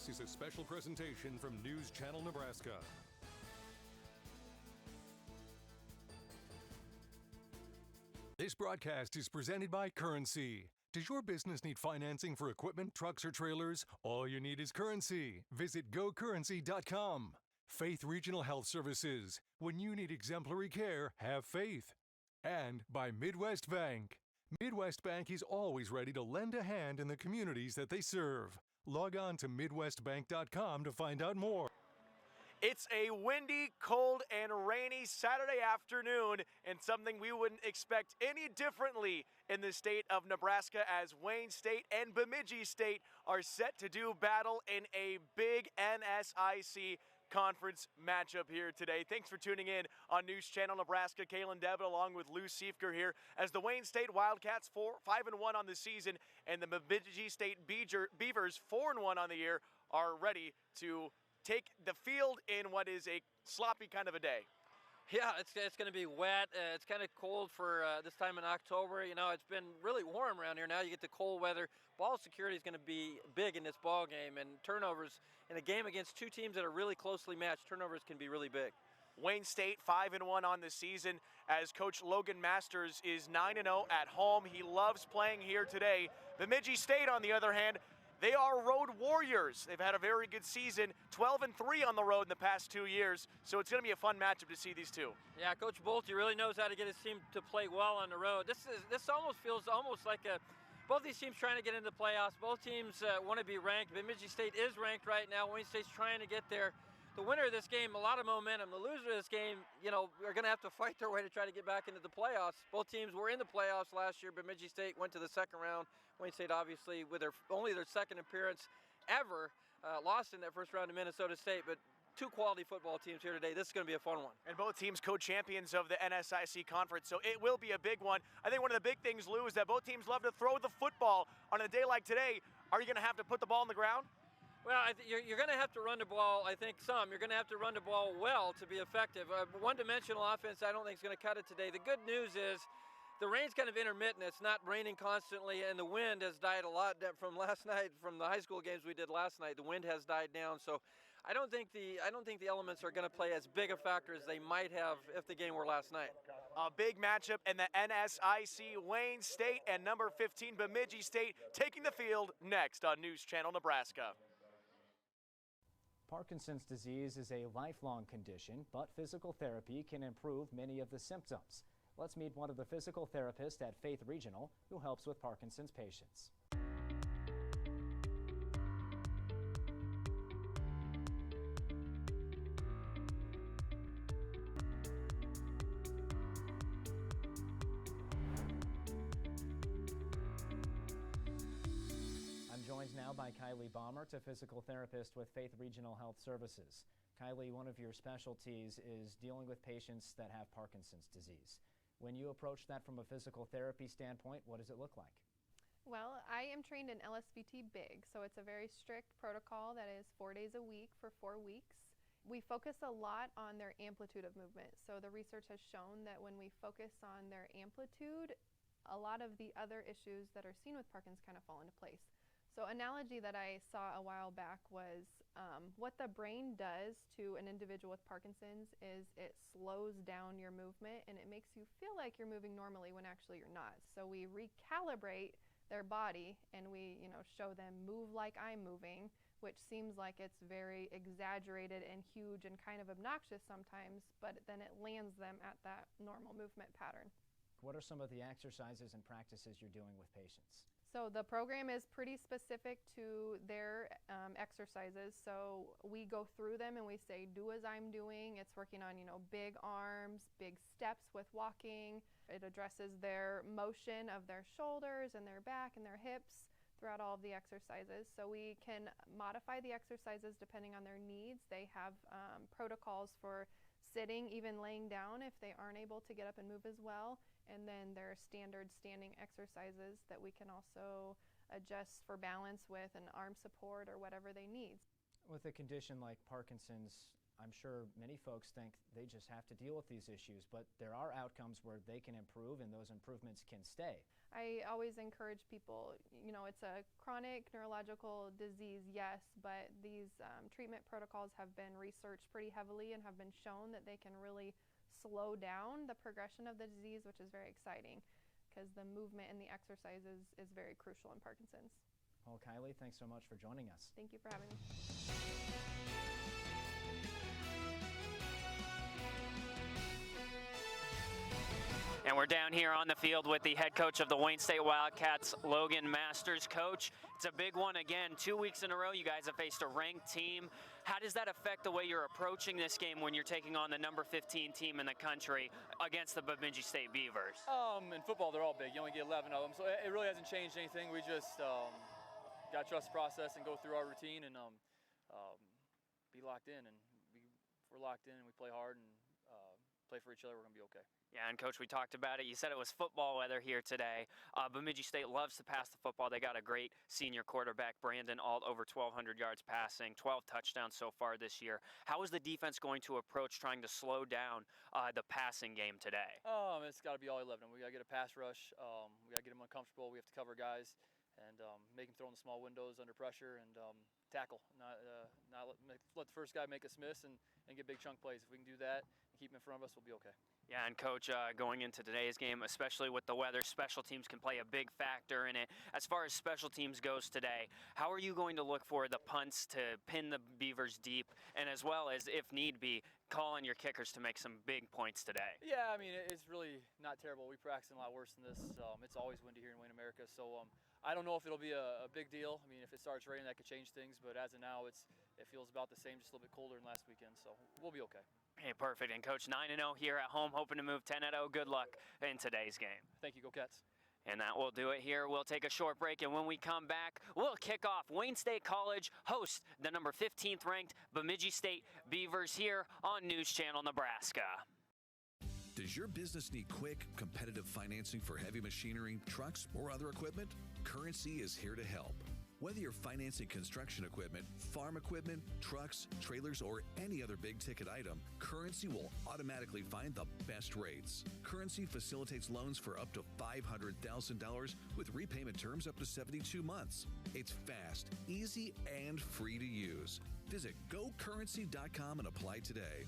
This is a special presentation from News Channel Nebraska. This broadcast is presented by Currency. Does your business need financing for equipment, trucks, or trailers? All you need is Currency. Visit gocurrency.com. Faith Regional Health Services. When you need exemplary care, have faith. And by Midwest Bank. Midwest Bank is always ready to lend a hand in the communities that they serve. Log on to MidwestBank.com to find out more. It's a windy, cold, and rainy Saturday afternoon, and something we wouldn't expect any differently in the state of Nebraska, as Wayne State and Bemidji State are set to do battle in a big NSIC conference matchup here today. Thanks for tuning in on News Channel Nebraska. Kalen Devitt along with Lou Siefker here as the Wayne State Wildcats 5-1 on the season and the Bemidji State Beavers 4-1 on the year are ready to take the field in what is a sloppy kind of a day. Yeah, it's going to be wet. It's kind of cold for this time in October. You know, it's been really warm around here. Now you get the cold weather. Ball security is going to be big in this ball game, and turnovers in a game against two teams that are really closely matched, turnovers can be really big. Wayne State 5-1 on the season as Coach Logan Masters is 9-0 at home. He loves playing here today. Bemidji State, on the other hand, they are road warriors. They've had a very good season, 12-3 on the road in the past 2 years, so it's going to be a fun matchup to see these two. Yeah, Coach Bolte really knows how to get his team to play well on the road. This almost feels like both these teams trying to get into the playoffs. Both teams want to be ranked. Bemidji State is ranked right now. Wayne State's trying to get there. The winner of this game, a lot of momentum. The loser of this game, you know, are going to have to fight their way to try to get back into the playoffs. Both teams were in the playoffs last year. Bemidji State went to the second round. Wayne State, obviously, with only their second appearance ever, lost in that first round to Minnesota State. But two quality football teams here today. This is going to be a fun one. And both teams co-champions of the NSIC conference, so it will be a big one. I think one of the big things, Lou, is that both teams love to throw the football. On a day like today, are you going to have to put the ball on the ground? Well, you're going to have to run the ball, I think some. You're going to have to run the ball well to be effective. One-dimensional offense I don't think is going to cut it today. The good news is the rain's kind of intermittent. It's not raining constantly, and the wind has died a lot from last night, from the high school games we did last night. The wind has died down, so I don't think the elements are going to play as big a factor as they might have if the game were last night. A big matchup in the NSIC. Wayne State and number 15 Bemidji State taking the field next on News Channel Nebraska. Parkinson's disease is a lifelong condition, but physical therapy can improve many of the symptoms. Let's meet one of the physical therapists at Faith Regional who helps with Parkinson's patients. Joined now by Kylie Baumert, a physical therapist with Faith Regional Health Services. Kylie, one of your specialties is dealing with patients that have Parkinson's disease. When you approach that from a physical therapy standpoint, what does it look like? Well, I am trained in LSVT BIG, so it's a very strict protocol that is 4 days a week for 4 weeks. We focus a lot on their amplitude of movement. So the research has shown that when we focus on their amplitude, a lot of the other issues that are seen with Parkinson's kind of fall into place. So analogy that I saw a while back was what the brain does to an individual with Parkinson's is it slows down your movement and it makes you feel like you're moving normally when actually you're not. So we recalibrate their body and we, show them move like I'm moving, which seems like it's very exaggerated and huge and kind of obnoxious sometimes, but then it lands them at that normal movement pattern. What are some of the exercises and practices you're doing with patients? So the program is pretty specific to their exercises. So we go through them and we say, do as I'm doing. It's working on, big arms, big steps with walking. It addresses their motion of their shoulders and their back and their hips throughout all of the exercises. So we can modify the exercises depending on their needs. They have protocols for sitting, even laying down if they aren't able to get up and move as well. And then there are standard standing exercises that we can also adjust for balance with an arm support or whatever they need. With a condition like Parkinson's, I'm sure many folks think they just have to deal with these issues, but there are outcomes where they can improve and those improvements can stay. I always encourage people, it's a chronic neurological disease, yes, but these treatment protocols have been researched pretty heavily and have been shown that they can really slow down the progression of the disease, which is very exciting because the movement and the exercise is very crucial in Parkinson's. Well, Kylie, thanks so much for joining us. Thank you for having me. And we're down here on the field with the head coach of the Wayne State Wildcats, Logan Masters. Coach, it's a big one again. 2 weeks in a row, you guys have faced a ranked team. How does that affect the way you're approaching this game when you're taking on the number 15 team in the country against the Bemidji State Beavers? In football, they're all big. You only get 11 of them, so it really hasn't changed anything. We just got to trust the process and go through our routine and be locked in. And if we're locked in and we play hard and play for each other, we're going to be okay. Yeah, and Coach, we talked about it. You said it was football weather here today. Bemidji State loves to pass the football. They got a great senior quarterback, Brandon Alt, over 1,200 yards passing, 12 touchdowns so far this year. How is the defense going to approach trying to slow down the passing game today? It's got to be all 11. We got to get a pass rush. We got to get them uncomfortable. We have to cover guys and make them throw in the small windows under pressure and tackle. Not let the first guy make us miss and get big chunk plays. If we can do that and keep them in front of us, we'll be okay. Yeah, and Coach, going into today's game, especially with the weather, special teams can play a big factor in it. As far as special teams goes today, how are you going to look for the punts to pin the Beavers deep, and as well as, if need be, call on your kickers to make some big points today? Yeah, I mean, it's really not terrible. We practice a lot worse than this. It's always windy here in Wayne America, so I don't know if it'll be a big deal. I mean, if it starts raining, that could change things, but as of now, it feels about the same, just a little bit colder than last weekend, so we'll be okay. Hey, perfect. And Coach, 9-0 here at home, hoping to move 10-0. Good luck in today's game. Thank you. Go Cats. And that will do it here. We'll take a short break, and when we come back, we'll kick off Wayne State College host the number 15th ranked Bemidji State Beavers here on News Channel Nebraska. Does your business need quick, competitive financing for heavy machinery, trucks, or other equipment? Currency is here to help. Whether you're financing construction equipment, farm equipment, trucks, trailers, or any other big-ticket item, Currency will automatically find the best rates. Currency facilitates loans for up to $500,000 with repayment terms up to 72 months. It's fast, easy, and free to use. Visit GoCurrency.com and apply today.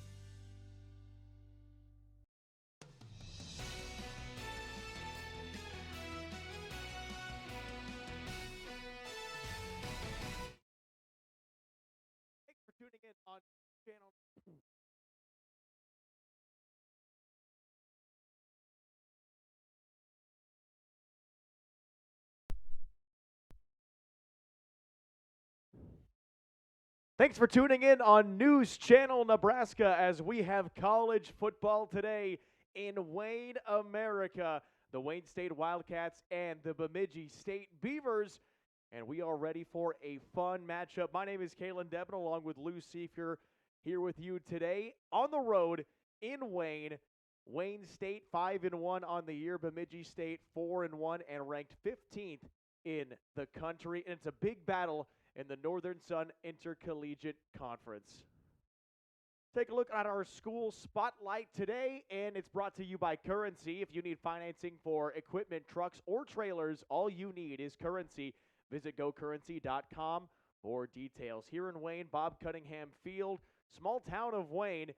Tuning in on channel. Thanks for tuning in on News Channel Nebraska as we have college football today in Wayne, America. The Wayne State Wildcats and the Bemidji State Beavers. And we are ready for a fun matchup. My name is Kalen Devin, along with Lou Seifer, here with you today on the road in Wayne. Wayne State 5-1 on the year. Bemidji State 4-1 and ranked 15th in the country. And it's a big battle in the Northern Sun Intercollegiate Conference. Take a look at our school spotlight today, and it's brought to you by Currency. If you need financing for equipment, trucks, or trailers, all you need is Currency. Visit GoCurrency.com for details. Here in Wayne, Bob Cunningham Field, small town of Wayne,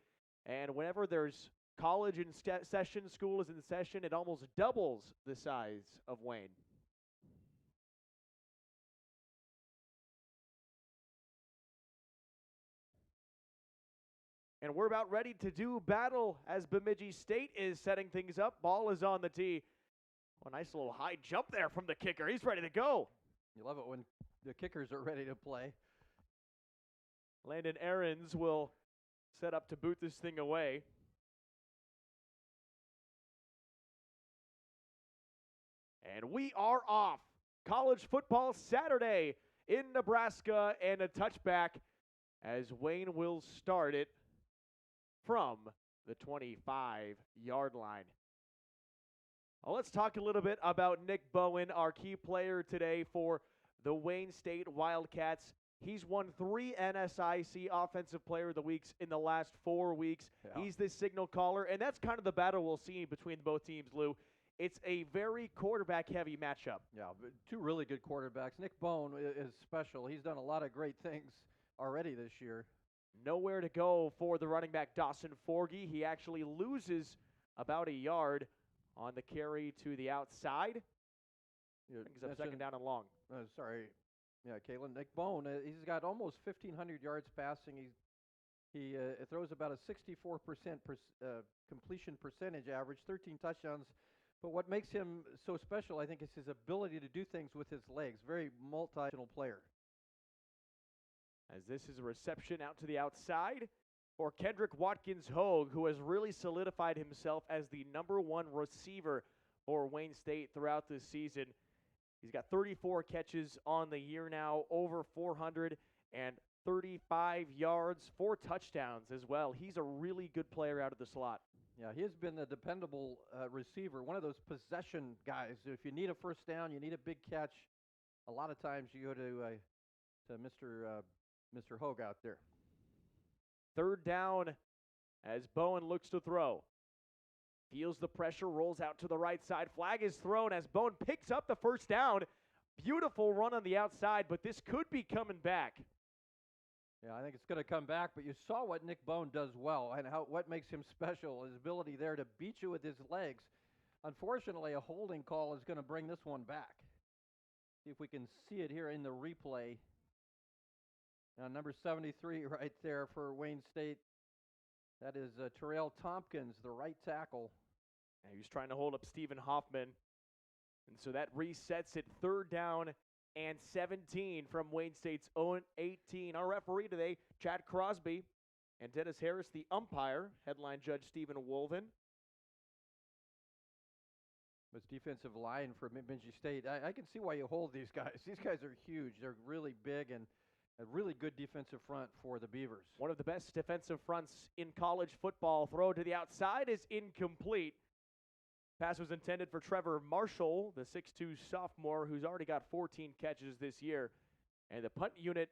and whenever there's college in session, school is in session, it almost doubles the size of Wayne. And we're about ready to do battle as Bemidji State is setting things up. Ball is on the tee. Oh, nice little high jump there from the kicker. He's ready to go. You love it when the kickers are ready to play. Landon Aarons will set up to boot this thing away. And we are off. College football Saturday in Nebraska, and a touchback as Wayne will start it from the 25-yard line. Well, let's talk a little bit about Nick Bowen, our key player today for the Wayne State Wildcats. He's won 3 NSIC Offensive Player of the Weeks in the last 4 weeks. Yeah. He's the signal caller, and that's kind of the battle we'll see between both teams, Lou. It's a very quarterback-heavy matchup. Yeah, but 2 really good quarterbacks. Nick Bone is special. He's done a lot of great things already this year. Nowhere to go for the running back, Dawson Forgy. He actually loses about a yard on the carry to the outside. You Brings up second down and long. Yeah, Kalen, Nick Bone, he's got almost 1,500 yards passing. He throws about a 64% completion percentage average, 13 touchdowns. But what makes him so special, I think, is his ability to do things with his legs. Very multi-dimensional player. As this is a reception out to the outside for Kendrick Watkins-Hogue, who has really solidified himself as the #1 receiver for Wayne State throughout this season. He's got 34 catches on the year now, over 435 yards, 4 touchdowns as well. He's a really good player out of the slot. Yeah, he has been a dependable receiver, one of those possession guys. If you need a first down, you need a big catch, a lot of times you go to Mr. Hogue out there. Third down as Bowen looks to throw. Feels the pressure, rolls out to the right side. Flag is thrown as Bowen picks up the first down. Beautiful run on the outside, but this could be coming back. Yeah, I think it's going to come back, but you saw what Nick Bone does well and what makes him special, his ability there to beat you with his legs. Unfortunately, a holding call is going to bring this one back. See if we can see it here in the replay. Number 73 right there for Wayne State. That is Terrell Tompkins, the right tackle. And he was trying to hold up Stephen Hoffman. And so that resets it, third down and 17 from Wayne State's own 18. Our referee today, Chad Crosby, and Dennis Harris, the umpire, headline judge Stephen Wolven. This defensive line for Bemidji State, I can see why you hold these guys. These guys are huge. They're really big and a really good defensive front for the Beavers. One of the best defensive fronts in college football. Throw to the outside is incomplete. Pass was intended for Trevor Marshall, the 6'2 sophomore, who's already got 14 catches this year. And the punt unit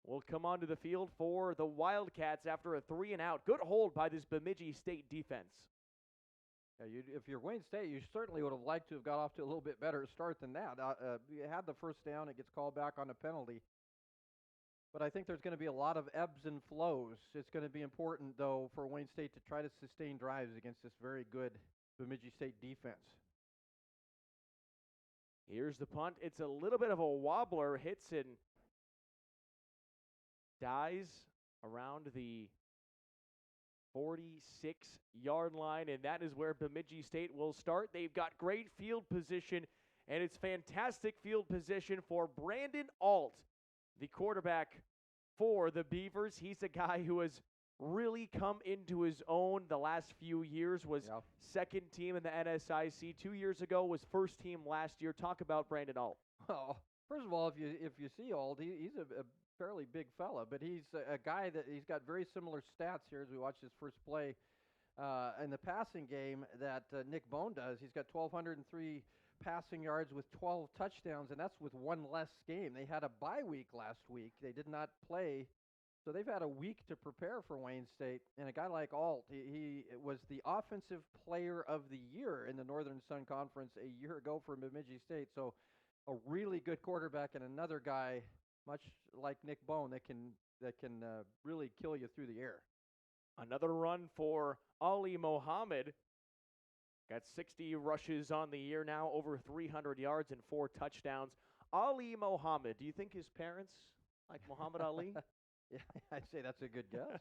will come onto the field for the Wildcats after a 3-and-out. Good hold by this Bemidji State defense. Yeah, if you're Wayne State, you certainly would have liked to have got off to a little bit better start than that. You had the first down. It gets called back on a penalty. But I think there's going to be a lot of ebbs and flows. It's going to be important, though, for Wayne State to try to sustain drives against this very good Bemidji State defense. Here's the punt. It's a little bit of a wobbler. Hits and dies around the 46-yard line, and that is where Bemidji State will start. They've got great field position, and it's fantastic field position for Brandon Alt, the quarterback for the Beavers. He's a guy who has really come into his own the last few years, was second team in the NSIC 2 years ago, was first team last year. Talk about Brandon Alt. Well, first of all, if you see Alt, he's a fairly big fella, but he's a guy that he's got very similar stats here as we watch his first play in the passing game that Nick Bone does. He's got 1,203 passing yards with 12 touchdowns, and that's with one less game. They had a bye week last week. They did not play, so they've had a week to prepare for Wayne State. And a guy like Alt, he was the offensive player of the year in the Northern Sun Conference a year ago for Bemidji State. So a really good quarterback and another guy, much like Nick Bone, that can really kill you through the air. Another run for Ali Mohammed. Got 60 rushes on the year now, over 300 yards and 4 touchdowns. Ali Mohammed, do you think his parents like Muhammad Ali? Yeah, I'd say that's a good guess.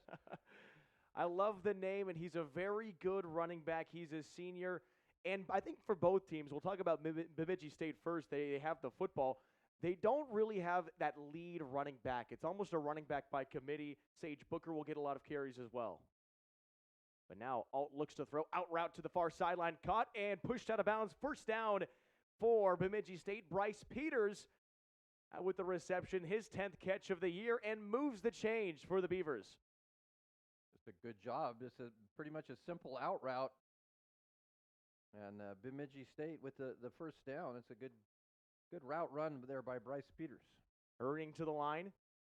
I love the name, and he's a very good running back. He's a senior, and I think for both teams, we'll talk about Bemidji State first. They have the football. They don't really have that lead running back. It's almost a running back by committee. Sage Booker will get a lot of carries as well. But now Alt looks to throw out route to the far sideline, caught and pushed out of bounds. First down for Bemidji State. Bryce Peters with the reception, his 10th catch of the year, and moves the change for the Beavers. Just a good job. It's pretty much a simple out route. And Bemidji State with the first down. It's a good route run there by Bryce Peters. Hurrying to the line.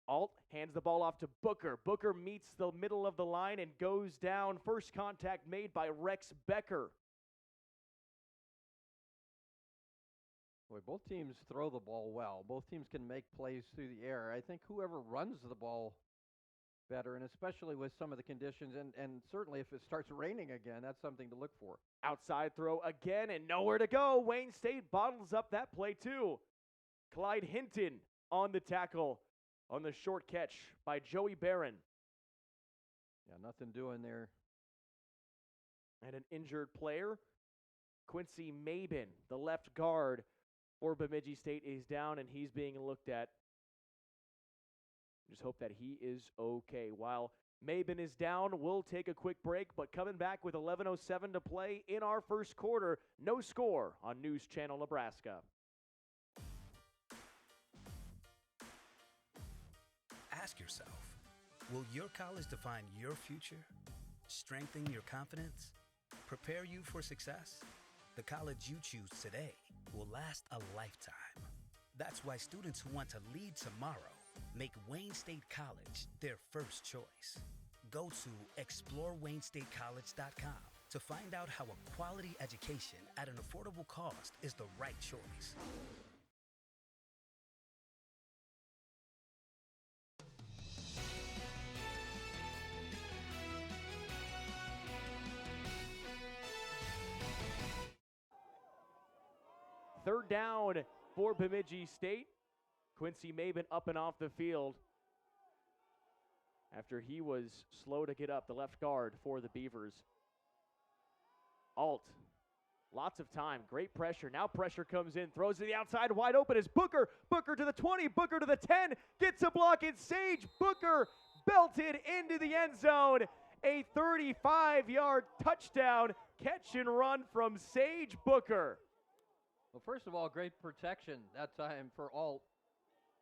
Alt hands the ball off to Booker. Booker meets the middle of the line and goes down. First contact made by Rex Becker. Boy, both teams throw the ball well. Both teams can make plays through the air. I think whoever runs the ball better, and especially with some of the conditions, and certainly if it starts raining again, that's something to look for. Outside throw again, and nowhere to go. Wayne State bottles up that play too. Clyde Hinton on the tackle on the short catch by Joey Barron. Yeah, nothing doing there. And an injured player, Quincy Mabin, the left guard for Bemidji State, is down, and he's being looked at. Just hope that he is okay. While Mabin is down, we'll take a quick break, but coming back with 11:07 to play in our first quarter. No score on News Channel Nebraska. Ask yourself, will your college define your future? Strengthen your confidence? Prepare you for success? The college you choose today will last a lifetime. That's why students who want to lead tomorrow make Wayne State College their first choice. Go to explorewaynestate.college.com to find out how a quality education at an affordable cost is the right choice. Third down for Bemidji State. Quincy Mabin up and off the field after he was slow to get up, the left guard for the Beavers. Alt, lots of time, great pressure. Now pressure comes in, throws to the outside, wide open is Booker. Booker to the 20, Booker to the 10, gets a block, it's Sage. Booker belted into the end zone. A 35-yard touchdown catch and run from Sage Booker. Well, first of all, great protection that time for Alt.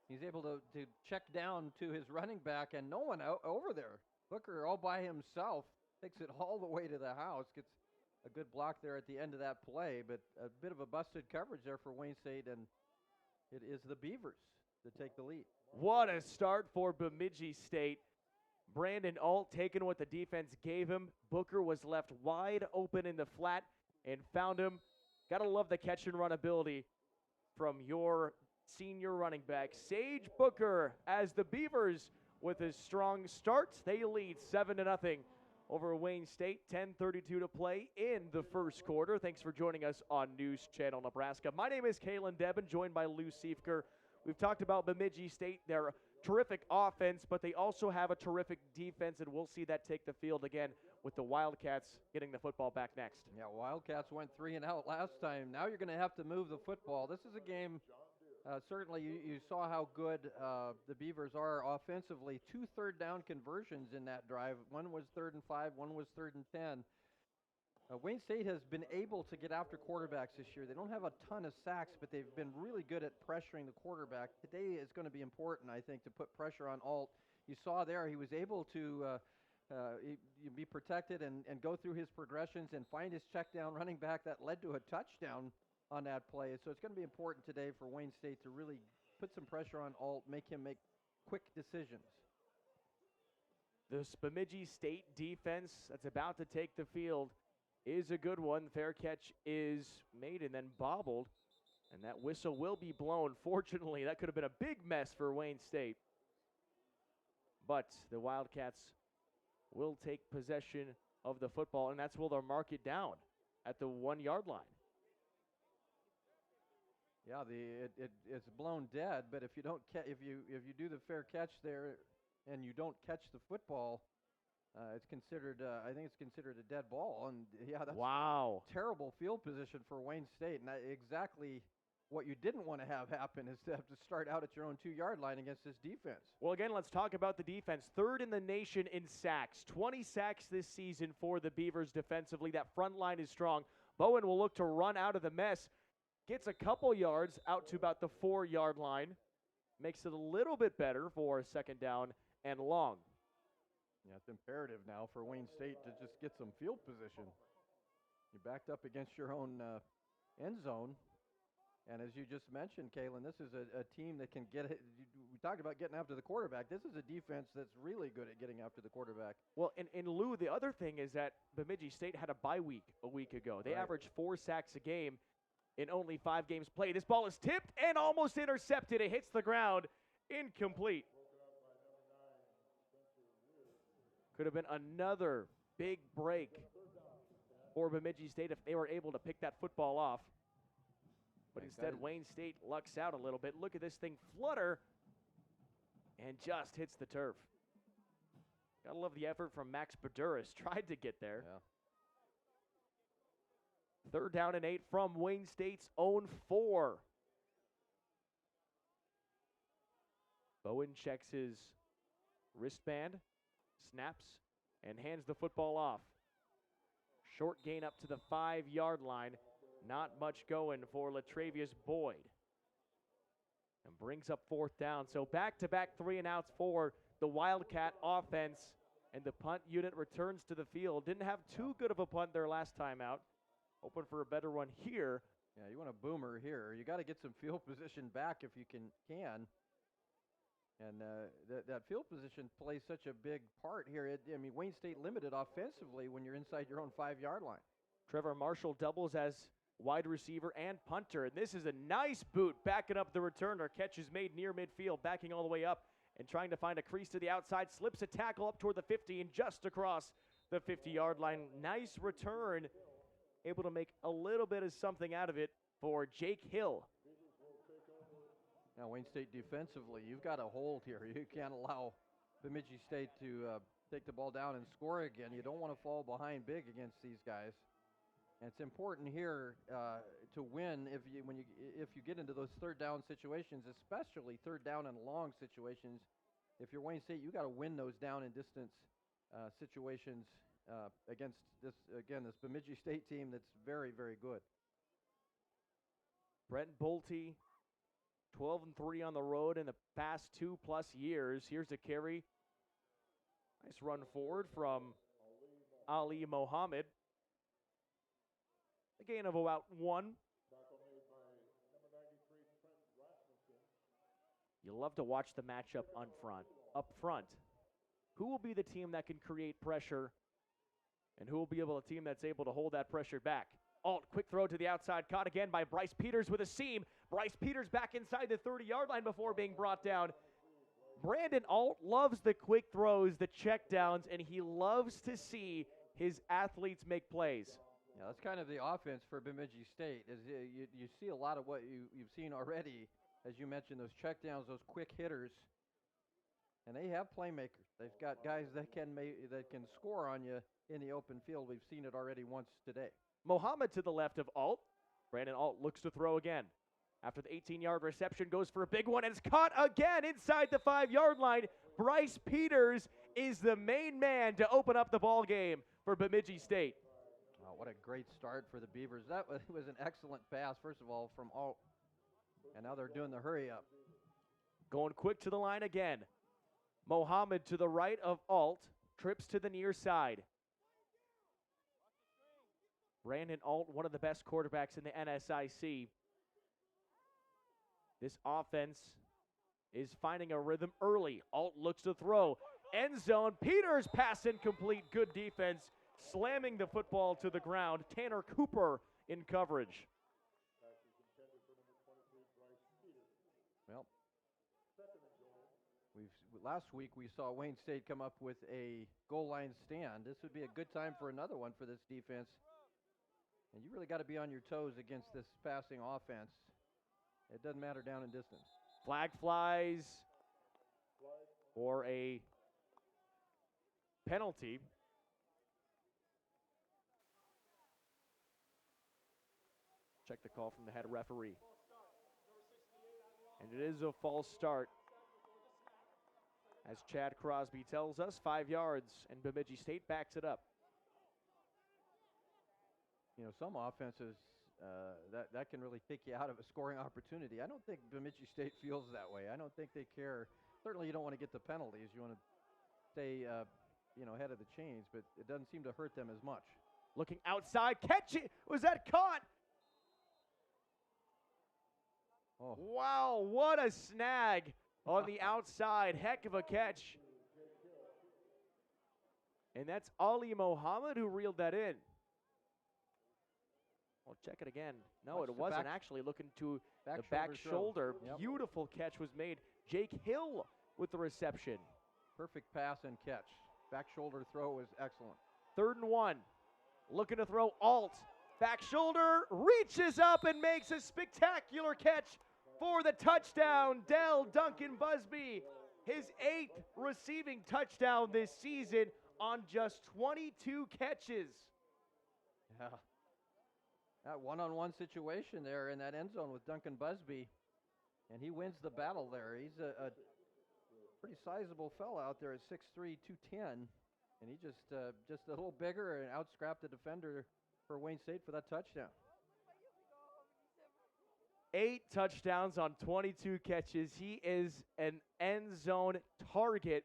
He's able to check down to his running back and no one over there. Booker all by himself takes it all the way to the house, gets a good block there at the end of that play, but a bit of a busted coverage there for Wayne State, and it is the Beavers that take the lead. What a start for Bemidji State. Brandon Alt taking what the defense gave him. Booker was left wide open in the flat and found him. Gotta love the catch and run ability from your senior running back, Sage Booker, as the Beavers with a strong start. They lead 7-0 over Wayne State. 10:32 to play in the first quarter. Thanks for joining us on News Channel Nebraska. My name is Kalen Devin, joined by Lou Siefker. We've talked about Bemidji State, their terrific offense, but they also have a terrific defense, and we'll see that take the field again with the Wildcats getting the football back next. Yeah, Wildcats went 3 and out last time. Now you're going to have to move the football. This is a game, certainly you saw how good the Beavers are offensively. 2 third-down conversions in that drive. One was 3rd and 5, one was 3rd and 10. Wayne State has been able to get after quarterbacks this year. They don't have a ton of sacks, but they've been really good at pressuring the quarterback. Today is going to be important, I think, to put pressure on Alt. You saw there he was able to be protected and go through his progressions and find his check down running back that led to a touchdown on that play. So it's going to be important today for Wayne State to really put some pressure on Alt, make him make quick decisions. This Bemidji State defense that's about to take the field is a good one. Fair catch is made and then bobbled, and that whistle will be blown. Fortunately, that could have been a big mess for Wayne State. But the Wildcats will take possession of the football, and that's where they'll mark it down at the 1-yard line. Yeah, it's blown dead, but if you don't if you do the fair catch there and you don't catch the football, it's considered I think it's considered a dead ball. And yeah, that's wow, terrible field position for Wayne State, and exactly what you didn't want to have happen is to have to start out at your own 2-yard line against this defense. Well, again, let's talk about the defense. 3rd in the nation in sacks. 20 sacks this season for the Beavers defensively. That front line is strong. Bowen will look to run out of the mess. Gets a couple yards out to about the 4-yard line. Makes it a little bit better for 2nd down and long. Yeah, it's imperative now for Wayne State to just get some field position. You backed up against your own end zone. And as you just mentioned, Kalen, this is a team that can get it. We talked about getting after the quarterback. This is a defense that's really good at getting after the quarterback. Well, in Lou, the other thing is that Bemidji State had a bye week a week ago. They averaged 4 sacks a game in only 5 games played. This ball is tipped and almost intercepted. It hits the ground. Incomplete. Could have been another big break for Bemidji State if they were able to pick that football off. But instead, Wayne State lucks out a little bit. Look at this thing flutter and just hits the turf. Gotta love the effort from Max Baduras. Tried to get there. Yeah. 3rd down and 8 from Wayne State's own 4. Bowen checks his wristband, snaps, and hands the football off. Short gain up to the 5-yard line. Not much going for Latravius Boyd. And brings up 4th down. So back-to-back 3-and-outs for the Wildcat offense. And the punt unit returns to the field. Didn't have too good of a punt there last time out. Hoping for a better one here. Yeah, you want a boomer here. You got to get some field position back if you can. And that field position plays such a big part here. I mean, Wayne State limited offensively when you're inside your own 5-yard line. Trevor Marshall doubles as wide receiver and punter. And this is a nice boot backing up the returner. Catch is made near midfield, backing all the way up and trying to find a crease to the outside. Slips a tackle up toward the 50 and just across the 50-yard line. Nice return. Able to make a little bit of something out of it for Jake Hill. Now, Wayne State defensively, you've got a hold here. You can't allow Bemidji State to take the ball down and score again. You don't want to fall behind big against these guys. And it's important here to win if you get into those 3rd down situations, especially 3rd down and long situations. If you're Wayne State, you got to win those down and distance situations against this Bemidji State team that's very, very good. Brent Bolte, 12-3 on the road in the past 2+ years. Here's a carry. Nice run forward from Ali Mohammed. A gain of about 1. You love to watch the matchup up front. Who will be the team that can create pressure, and who will be the team that's able to hold that pressure back? Alt, quick throw to the outside, caught again by Bryce Peters with a seam. Bryce Peters back inside the 30-yard line before being brought down. Brandon Alt loves the quick throws, the checkdowns, and he loves to see his athletes make plays. Yeah, that's kind of the offense for Bemidji State. Is you see a lot of what you've seen already, as you mentioned, those checkdowns, those quick hitters, and they have playmakers. They've got guys that can score on you in the open field. We've seen it already once today. Mohammed to the left of Alt. Brandon Alt looks to throw again. After the 18-yard reception, goes for a big one, and it's caught again inside the 5-yard line. Bryce Peters is the main man to open up the ball game for Bemidji State. Oh, what a great start for the Beavers. That was an excellent pass, first of all, from Alt. And now they're doing the hurry up. Going quick to the line again. Mohammed to the right of Alt. Trips to the near side. Brandon Alt, one of the best quarterbacks in the NSIC. This offense is finding a rhythm early. Alt looks to throw. End zone. Peters pass incomplete. Good defense. Slamming the football to the ground. Tanner Cooper in coverage. Well, last week we saw Wayne State come up with a goal line stand. This would be a good time for another one for this defense. And you really got to be on your toes against this passing offense. It doesn't matter down and distance. Flag flies for a penalty. Check the call from the head referee. And it is a false start. As Chad Crosby tells us, 5 yards, and Bemidji State backs it up. You know, some offenses, that can really take you out of a scoring opportunity. I don't think Bemidji State feels that way. I don't think they care. Certainly you don't want to get the penalties. You want to stay, ahead of the chains, but it doesn't seem to hurt them as much. Looking outside, catch it. Was that caught? Oh. Wow, what a snag on the outside. Heck of a catch. And that's Ali Mohammed who reeled that in. We'll check it again. No, it wasn't actually looking to the back shoulder. Yep. Beautiful catch was made. Jake Hill with the reception. Perfect pass and catch. Back shoulder throw was excellent. 3rd and 1. Looking to throw alt. Back shoulder, reaches up and makes a spectacular catch for the touchdown. Dell Duncan Busby, his 8th receiving touchdown this season on just 22 catches. Yeah. That one-on-one situation there in that end zone with Duncan Busby, and he wins the battle there. He's a pretty sizable fella out there at 6'3", 210, and he just a little bigger and out-scrapped the defender for Wayne State for that touchdown. 8 touchdowns on 22 catches. He is an end zone target,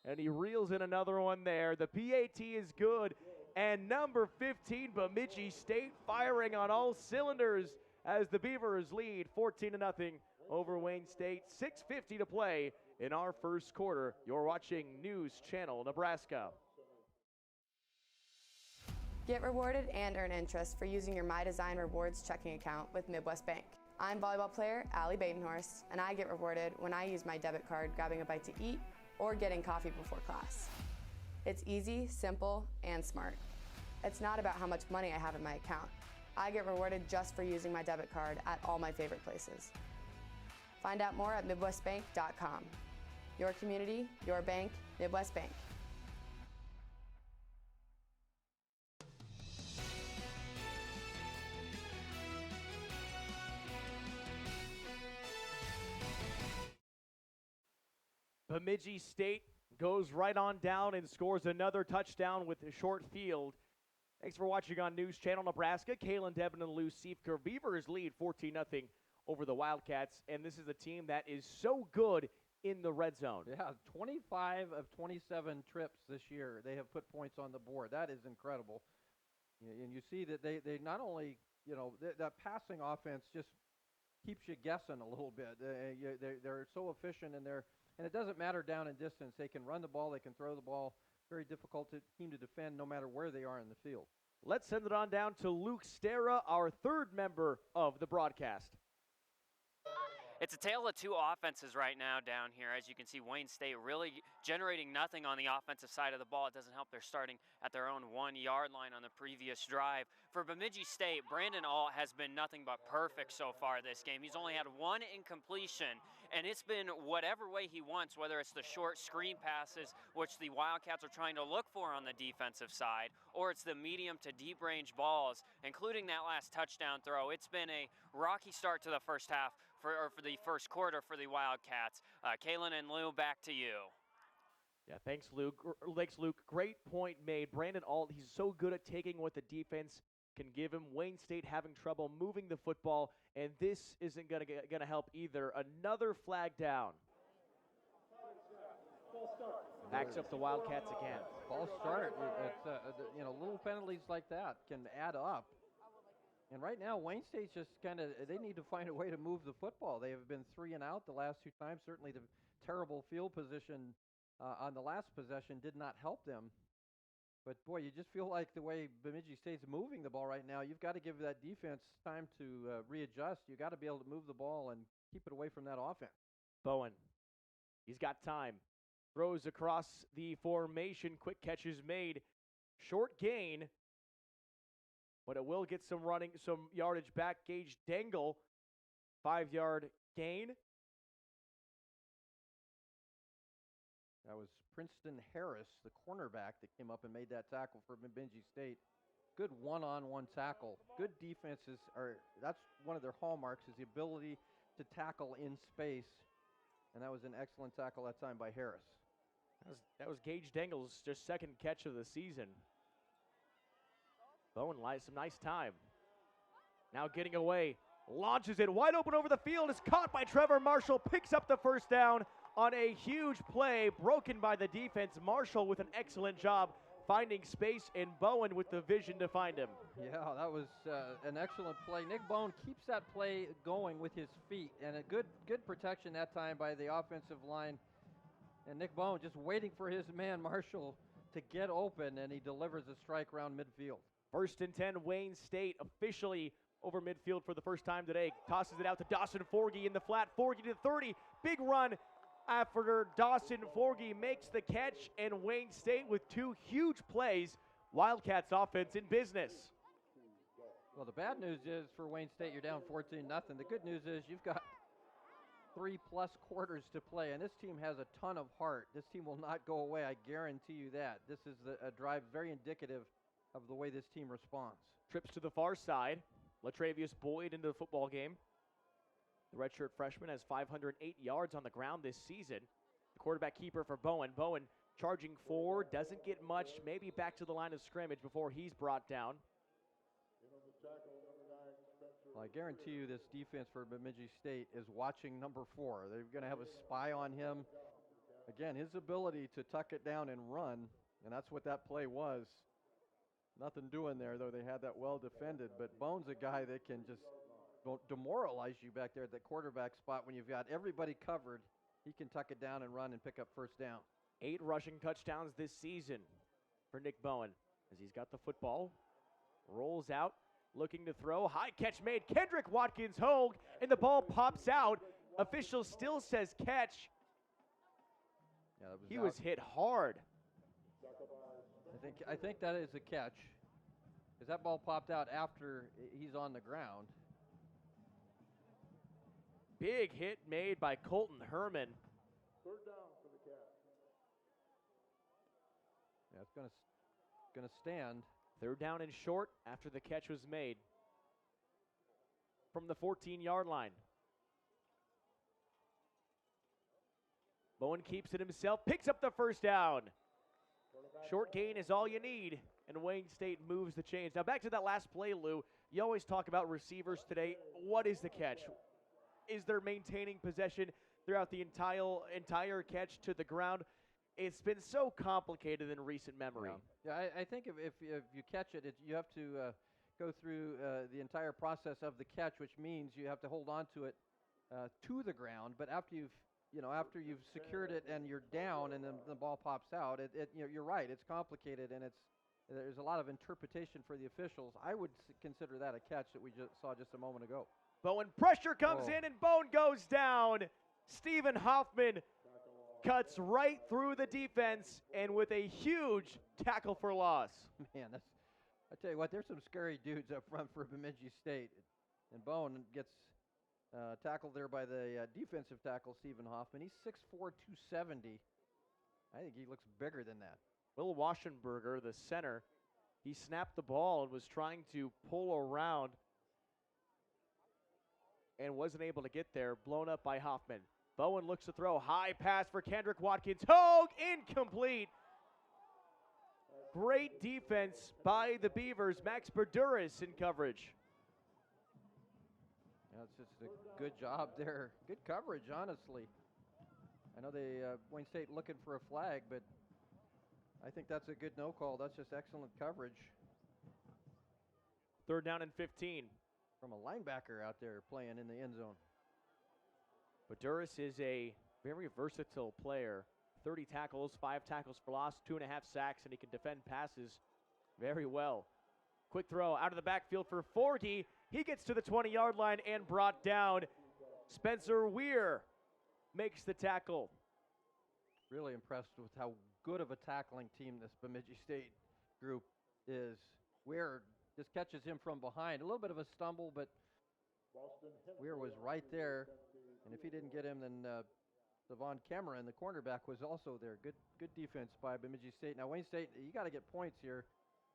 and he reels in another one there. The PAT is good. And number 15, Bemidji State, firing on all cylinders as the Beavers lead 14-0 over Wayne State. 6:50 to play in our first quarter. You're watching News Channel Nebraska. Get rewarded and earn interest for using your My Design Rewards checking account with Midwest Bank. I'm volleyball player Allie Badenhorst, and I get rewarded when I use my debit card grabbing a bite to eat or getting coffee before class. It's easy, simple, and smart. It's not about how much money I have in my account. I get rewarded just for using my debit card at all my favorite places. Find out more at MidwestBank.com. Your community, your bank, Midwest Bank. Bemidji State goes right on down and scores another touchdown with a short field. Thanks for watching on News Channel Nebraska. Kalen Devin and Lou Siefker. Beavers lead 14-0 over the Wildcats, and this is a team that is so good in the red zone. Yeah, 25 of 27 trips this year, they have put points on the board. That is incredible. And you see that they not only, that passing offense just keeps you guessing a little bit. They're so efficient in there. And it doesn't matter down in distance. They can run the ball. They can throw the ball. Very difficult team to defend no matter where they are in the field. Let's send it on down to Luke Stera, our 3rd member of the broadcast. It's a tale of two offenses right now down here. As you can see, Wayne State really generating nothing on the offensive side of the ball. It doesn't help they're starting at their own 1-yard line on the previous drive. For Bemidji State, Brandon Alt has been nothing but perfect so far this game. He's only had 1 incompletion, and it's been whatever way he wants, whether it's the short screen passes, which the Wildcats are trying to look for on the defensive side, or it's the medium to deep range balls, including that last touchdown throw. It's been a rocky start to the first half for the first quarter for the Wildcats. Kalen and Lou, back to you. Yeah, thanks, Luke. Great point made. Brandon Alt, he's so good at taking what the defense can give him. Wayne State having trouble moving the football, and this isn't gonna help either. Another flag down. Backs up the Wildcats again. False start. It's little penalties like that can add up. And right now, Wayne State's just they need to find a way to move the football. They have been 3 and out the last 2 times. Certainly the terrible field position on the last possession did not help them. But, boy, you just feel like the way Bemidji State's moving the ball right now, you've got to give that defense time to readjust. You've got to be able to move the ball and keep it away from that offense. Bowen, he's got time. Throws across the formation. Quick catch is made. Short gain. But it will get some yardage back. Gage Dangle, 5-yard gain. That was Princeton Harris, the cornerback, that came up and made that tackle for Bemidji State. Good one-on-one tackle. Good defenses that's one of their hallmarks, is the ability to tackle in space. And that was an excellent tackle that time by Harris. That was Gage Dangle's just 2nd catch of the season. Bowen lies some nice time. Now getting away, launches it wide open over the field, is caught by Trevor Marshall, picks up the first down on a huge play, broken by the defense. Marshall with an excellent job finding space, and Bowen with the vision to find him. Yeah, that was an excellent play. Nick Bowen keeps that play going with his feet, and a good protection that time by the offensive line. And Nick Bowen just waiting for his man, Marshall, to get open, and he delivers a strike around midfield. 1st and 10, Wayne State officially over midfield for the first time today. Tosses it out to Dawson Forgy in the flat, Forgy to 30. Big run after Dawson Forgy makes the catch, and Wayne State with 2 huge plays. Wildcats offense in business. Well, the bad news is for Wayne State, you're down 14-0. The good news is you've got 3+ quarters to play, and this team has a ton of heart. This team will not go away, I guarantee you that. This is a drive very indicative of the way this team responds. Trips to the far side. Latravius Boyd into the football game. The redshirt freshman has 508 yards on the ground this season. The quarterback keeper for Bowen. Bowen charging forward, doesn't get much, maybe back to the line of scrimmage before he's brought down. Well, I guarantee you this defense for Bemidji State is watching number 4. They're going to have a spy on him. Again, his ability to tuck it down and run, and that's what that play was. Nothing doing there, though. They had that well defended, but Bowen's a guy that can just demoralize you back there at the quarterback spot when you've got everybody covered. He can tuck it down and run and pick up first down. 8 rushing touchdowns this season for Nick Bowen as he's got the football, rolls out, looking to throw. High catch made. Kendrick Watkins Hogue, and the ball pops out. Official still says catch. Yeah, he was hit hard. I think that is a catch, because that ball popped out after he's on the ground. Big hit made by Colton Herman. 3rd down for the catch. Yeah, it's gonna stand. 3rd down and short after the catch was made from the 14-yard line. Bowen keeps it himself, picks up the first down. Short gain is all you need, and Wayne State moves the chains. Now back to that last play, Lou. You always talk about receivers today. What is the catch? Is there maintaining possession throughout the entire catch to the ground? It's been so complicated in recent memory. Yeah, I think if you catch it, you have to go through the entire process of the catch, which means you have to hold on to it to the ground. But after you've secured it and you're down and then the ball pops out, you're right. It's complicated, and there's a lot of interpretation for the officials. I would consider that a catch that we saw just a moment ago. Bowen, pressure comes in, and Bowen goes down. Stephen Hoffman cuts right through the defense, and with a huge tackle for loss. Man, I tell you what, there's some scary dudes up front for Bemidji State. And Bowen gets tackled there by the defensive tackle, Stephen Hoffman. He's 6'4", 270. I think he looks bigger than that. Will Waschenberger, the center, he snapped the ball and was trying to pull around and wasn't able to get there, blown up by Hoffman. Bowen looks to throw, high pass for Kendrick Watkins. Hogue, incomplete. Great defense by the Beavers. Max Berduris in coverage. Yeah, it's just a good job there. Good coverage, honestly. I know Wayne State looking for a flag, but I think that's a good no call. That's just excellent coverage. 3rd down and 15. From a linebacker out there playing in the end zone. Berduris is a very versatile player. 30 tackles, 5 tackles for loss, 2.5 sacks, and he can defend passes very well. Quick throw out of the backfield for Forgy. He gets to the 20-yard line and brought down. Spencer Weir makes the tackle. Really impressed with how good of a tackling team this Bemidji State group is. Weir just catches him from behind. A little bit of a stumble, but Weir was right there. And if he didn't get him, then Devon Cameron, the cornerback, was also there. Good defense by Bemidji State. Now, Wayne State, you got to get points here.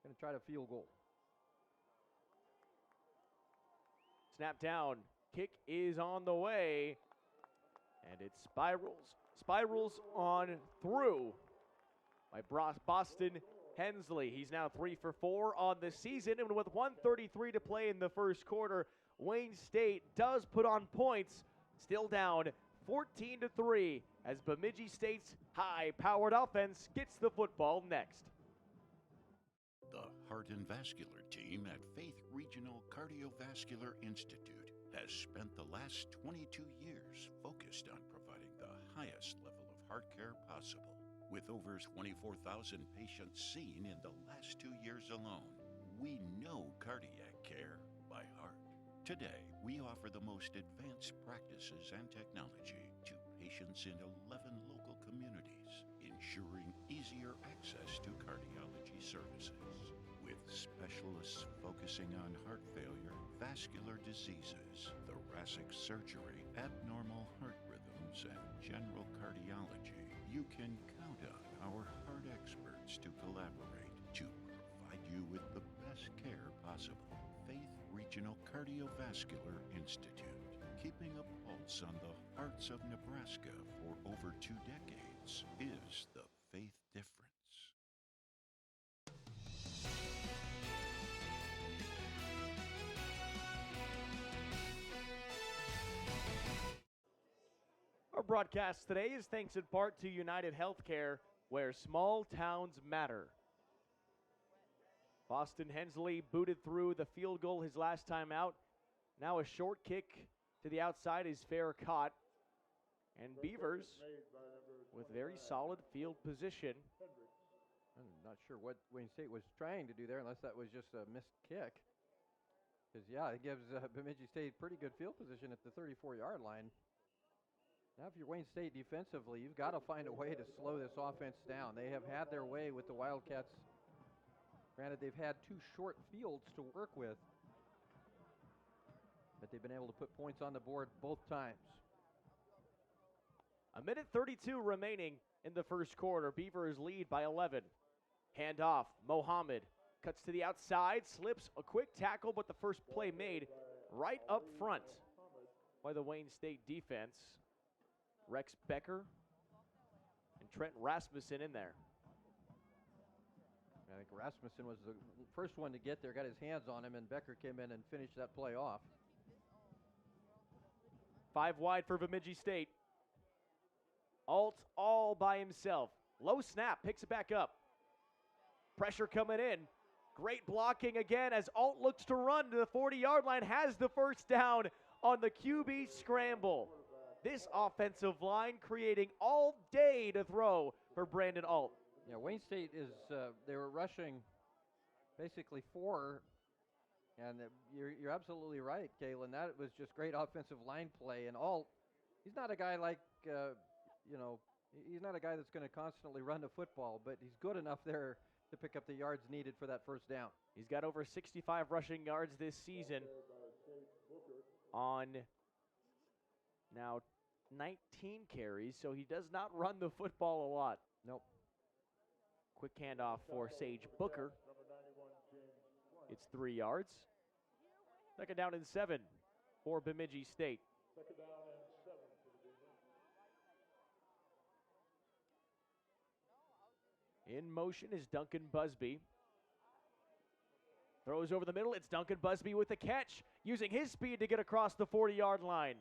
Going to try to field goal. Snap down. Kick is on the way. And it spirals on through by Boston Hensley. He's now 3 for 4 on the season. And with 1:33 to play in the first quarter, Wayne State does put on points. Still down 14-3 as Bemidji State's high-powered offense gets the football next. The Heart and Vascular team at Faith Regional Cardiovascular Institute has spent the last 22 years focused on providing the highest level of heart care possible. With over 24,000 patients seen in the last 2 years alone, we know cardiac care by heart. Today, we offer the most advanced practices and technology to patients in 11 local communities, ensuring easier access to cardiology services. With specialists focusing on heart failure, vascular diseases, thoracic surgery, abnormal heart rhythms, and general cardiology, you can count on our heart experts to collaborate to provide you with the best care possible. Faith Regional Cardiovascular Institute, keeping a pulse on the hearts of Nebraska for over 2 decades, is the faith difference. Our broadcast today is thanks in part to United Healthcare, where small towns matter. Boston Hensley booted through the field goal his last time out. Now a short kick to the outside is fair caught. And Beavers with very solid field position. I'm not sure what Wayne State was trying to do there, unless that was just a missed kick. Because, yeah, it gives Bemidji State pretty good field position at the 34-yard line. Now, if you're Wayne State defensively, you've got to find a way to slow this offense down. They have had their way with the Wildcats. Granted, they've had 2 short fields to work with, but they've been able to put points on the board both times. A minute 32 remaining in the first quarter. Beavers lead by 11. Handoff, Mohammed cuts to the outside, slips a quick tackle, but the first play made right up front by the Wayne State defense. Rex Becker and Trent Rasmussen in there. I think Rasmussen was the first one to get there, got his hands on him, and Becker came in and finished that play off. 5 wide for Bemidji State. Alt all by himself. Low snap, picks it back up. Pressure coming in. Great blocking again as Alt looks to run to the 40-yard line, has the first down on the QB scramble. This offensive line creating all day to throw for Brandon Alt. Yeah, Wayne State is, they were rushing basically 4, and you're absolutely right, Kalen. That was just great offensive line play. And Alt, he's not a guy like, he's not a guy that's going to constantly run the football, but he's good enough there to pick up the yards needed for that first down. He's got over 65 rushing yards this season on now 19 carries, so he does not run the football a lot. Nope. Quick handoff for Sage Booker. It's 3 yards. Second down and 7 for Bemidji State. Second down and 7 for the Beavers. In motion is Duncan Busby. Throws over the middle. It's Duncan Busby with the catch, using his speed to get across the 40-yard line.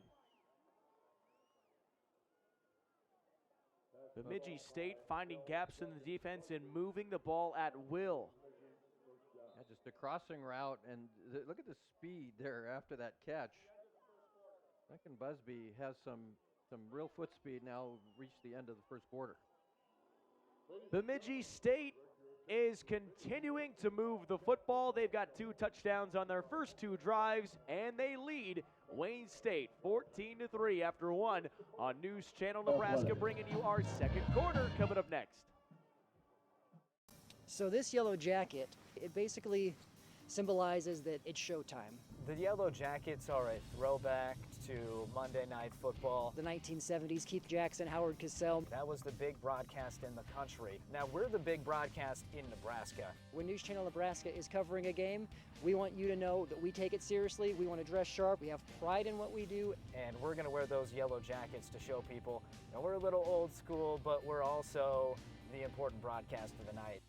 Bemidji State finding gaps in the defense and moving the ball at will. Yeah, just a crossing route, and look at the speed there after that catch. Duncan Busby has some real foot speed now, reached the end of the first quarter. Bemidji State is continuing to move the football. They've got 2 touchdowns on their first 2 drives, and they lead Wayne State 14-3 after 1 on News Channel Nebraska, bringing you our second quarter coming up next. So this yellow jacket, it basically symbolizes that it's showtime. The Yellow Jackets are a throwback to Monday Night Football. The 1970s, Keith Jackson, Howard Cosell. That was the big broadcast in the country. Now we're the big broadcast in Nebraska. When News Channel Nebraska is covering a game, we want you to know that we take it seriously. We want to dress sharp. We have pride in what we do. And we're going to wear those yellow jackets to show people that we're a little old school, but we're also the important broadcast of the night.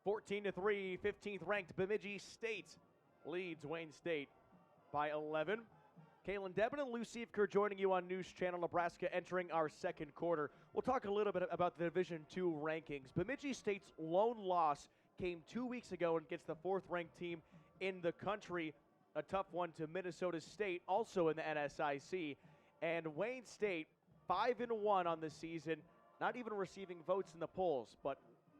(14-3), 15th ranked Bemidji State leads Wayne State by 11. Kalen Debin and Lou Sievker joining you on News Channel Nebraska, entering our second quarter. We'll talk a little bit about the Division II rankings. Bemidji State's lone loss came 2 weeks ago against the fourth-ranked team in the country, a tough one to Minnesota State, also in the NSIC. And Wayne State, 5-1 on the season, not even receiving votes in the polls. But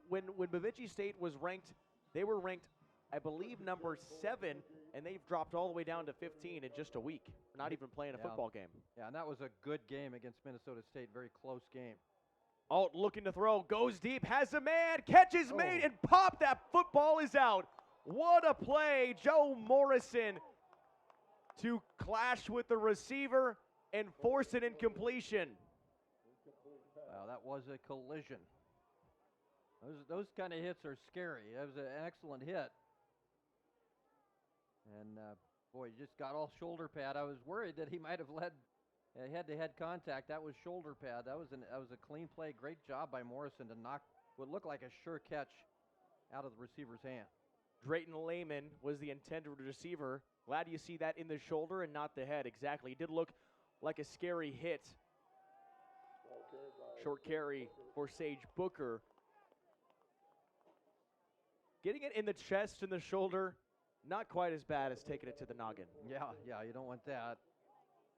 when Bemidji State was ranked, they were ranked, I believe, number 7, and they've dropped all the way down to 15 in just a week, not even playing a football game. Yeah, and that was a good game against Minnesota State, very close game. Alt looking to throw, goes deep, has a man, catch is made, and pop, that football is out. What a play, Joe Morrison to clash with the receiver and force an incompletion. Wow, that was a collision. Those kind of hits are scary. That was an excellent hit. And boy, he just got all shoulder pad. I was worried that he might have led head-to-head contact. That was shoulder pad. That was a clean play. Great job by Morrison to knock what looked like a sure catch out of the receiver's hand. Drayton Lehman was the intended receiver. Glad you see that in the shoulder and not the head. Exactly. It did look like a scary hit. Short carry for Sage Booker. Getting it in the chest and the shoulder, not quite as bad as taking it to the noggin. Yeah, you don't want that.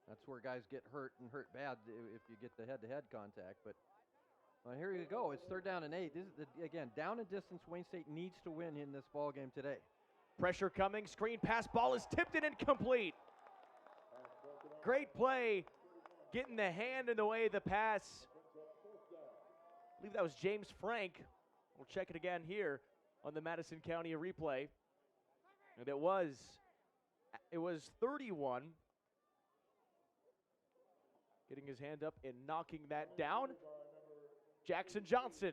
That's where guys get hurt and hurt bad if you get the head-to-head contact. But well, here you go. It's 3rd down and 8. This is again, down and distance. Wayne State needs to win in this ball game today. Pressure coming. Screen pass. Ball is tipped and incomplete. Great play. Getting the hand in the way of the pass. I believe that was James Frank. We'll check it again here on the Madison County replay. And it was 31. Getting his hand up and knocking that down. Jackson Johnson.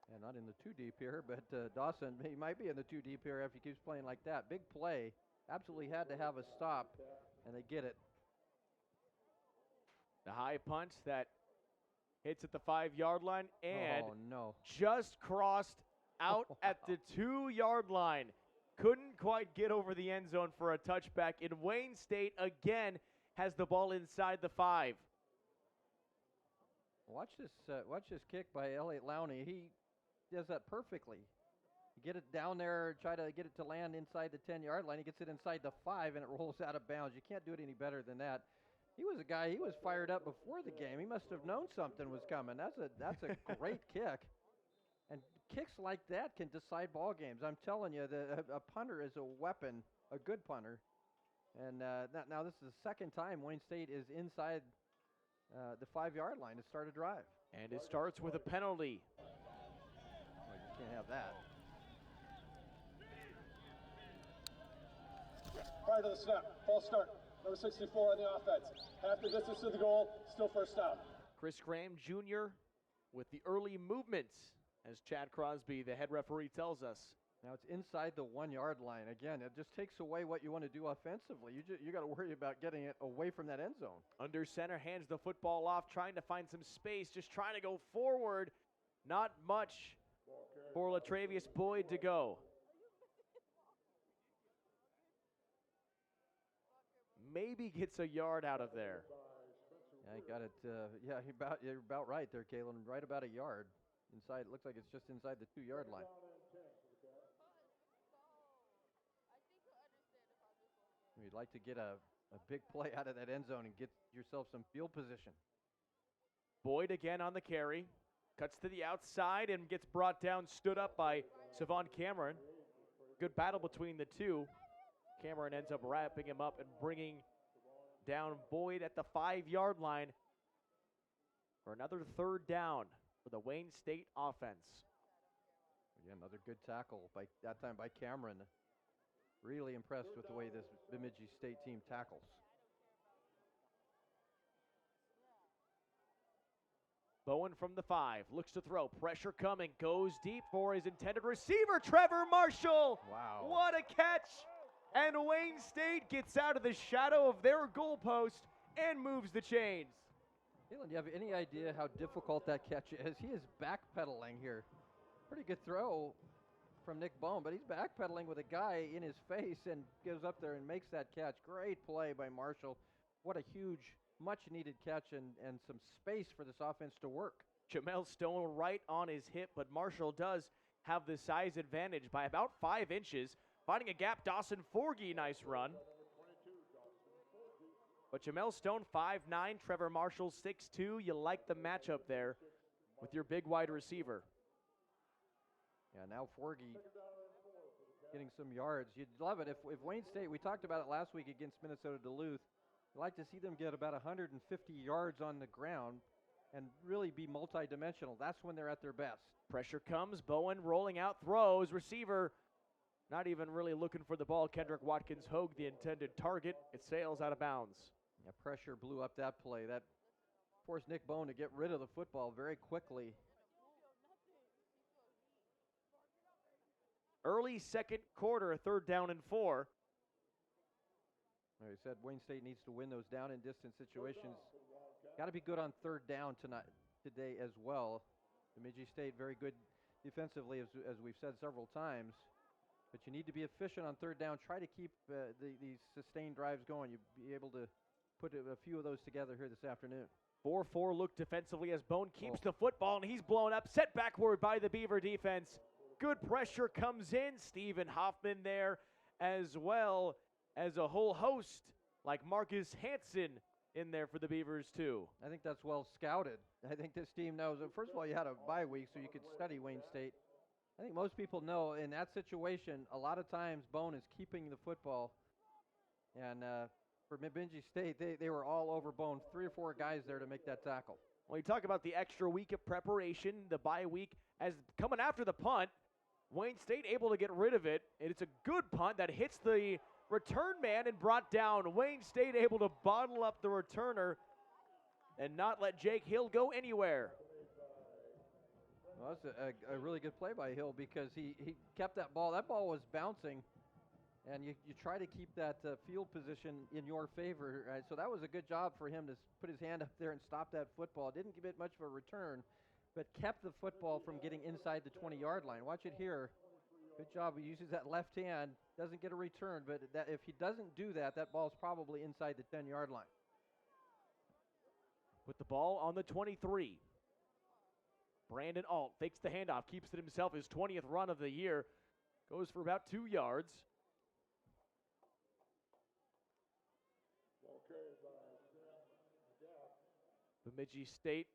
Yeah, not in the too deep here, but Dawson, he might be in the too deep here if he keeps playing like that. Big play. Absolutely had to have a stop, and they get it. The high punt that hits at the 5-yard line and just crossed out at the 2-yard line. Couldn't quite get over the end zone for a touchback. And Wayne State again has the ball inside the 5. Watch this kick by Elliott Lowney. He does that perfectly. You get it down there, try to get it to land inside the 10-yard line. He gets it inside the 5, and it rolls out of bounds. You can't do it any better than that. He was a guy, he was fired up before the game. He must have known something was coming. That's a great kick. And kicks like that can decide ball games. I'm telling you, a punter is a weapon, a good punter. And now this is the second time Wayne State is inside the 5-yard line to start a drive. And it starts with a penalty. Well, you can't have that. Prior to the snap, false start. Number 64 on the offense. Half the distance to the goal, still first down. Chris Graham Jr. with the early movements, as Chad Crosby, the head referee, tells us. Now it's inside the 1-yard line. Again, it just takes away what you want to do offensively. You got to worry about getting it away from that end zone. Under center, hands the football off, trying to find some space, just trying to go forward. Not much for Latravius Boyd to go. Maybe gets a yard out of there. Yeah, he got it. You're about right there, Kalen. Right about a yard. Inside, it looks like it's just inside the 2-yard line. You'd like to get a big play out of that end zone and get yourself some field position. Boyd again on the carry. Cuts to the outside and gets brought down, stood up by Savon Cameron. Good battle between the two. Cameron ends up wrapping him up and bringing down Boyd at the 5-yard line for another 3rd down for the Wayne State offense. Again, another good tackle, that time by Cameron. Really impressed with the way this Bemidji State team tackles. Bowen from the 5, looks to throw, pressure coming, goes deep for his intended receiver, Trevor Marshall. Wow. What a catch! And Wayne State gets out of the shadow of their goalpost and moves the chains. Dylan, do you have any idea how difficult that catch is? He is backpedaling here. Pretty good throw. from Nick Bone, but he's backpedaling with a guy in his face and goes up there and makes that catch. Great play by Marshall. What a huge, much-needed catch and some space for this offense to work. Jamel Stone right on his hip, but Marshall does have the size advantage by about 5 inches. Finding a gap, Dawson Forgey, nice run. But Jamel Stone, 5'9", Trevor Marshall, 6'2". You like the matchup there with your big wide receiver. Yeah, now Forgey getting some yards. You'd love it if Wayne State, we talked about it last week against Minnesota Duluth, you'd like to see them get about 150 yards on the ground and really be multidimensional. That's when they're at their best. Pressure comes, Bowen rolling out, throws, receiver not even really looking for the ball. Kendrick Watkins Hogue, the intended target. It sails out of bounds. Yeah, pressure blew up that play. That forced Nick Bone to get rid of the football very quickly. Early second quarter, 3rd down and 4. Like I said, Wayne State needs to win those down and distance situations. Got to be good on 3rd down today as well. Bemidji State very good defensively, as we've said several times. But you need to be efficient on 3rd down. Try to keep these sustained drives going. You'll be able to put a few of those together here this afternoon. 4-4 look defensively as Bone keeps the football, and he's blown up. Set backward by the Beaver defense. Good pressure comes in. Stephen Hoffman there, as well as a whole host like Marcus Hansen in there for the Beavers too. I think that's well scouted. I think this team knows. First of all, you had a bye week, so you could study Wayne State. I think most people know in that situation, a lot of times Bone is keeping the football. And for Bemidji State, they were all over Bone. 3 or 4 guys there to make that tackle. When you talk about the extra week of preparation, the bye week, as coming after the punt, Wayne State able to get rid of it. And it's a good punt that hits the return man and brought down. Wayne State able to bottle up the returner and not let Jake Hill go anywhere. Well, that's a really good play by Hill because he kept that ball. That ball was bouncing, and you try to keep that field position in your favor. Right? So that was a good job for him to put his hand up there and stop that football. Didn't give it much of a return, but kept the football from getting inside the 20-yard line. Watch it here. Good job. He uses that left hand. Doesn't get a return, but if he doesn't do that, that ball's probably inside the 10-yard line. With the ball on the 23. Brandon Alt fakes the handoff, keeps it himself, his 20th run of the year. Goes for about 2 yards. Bemidji State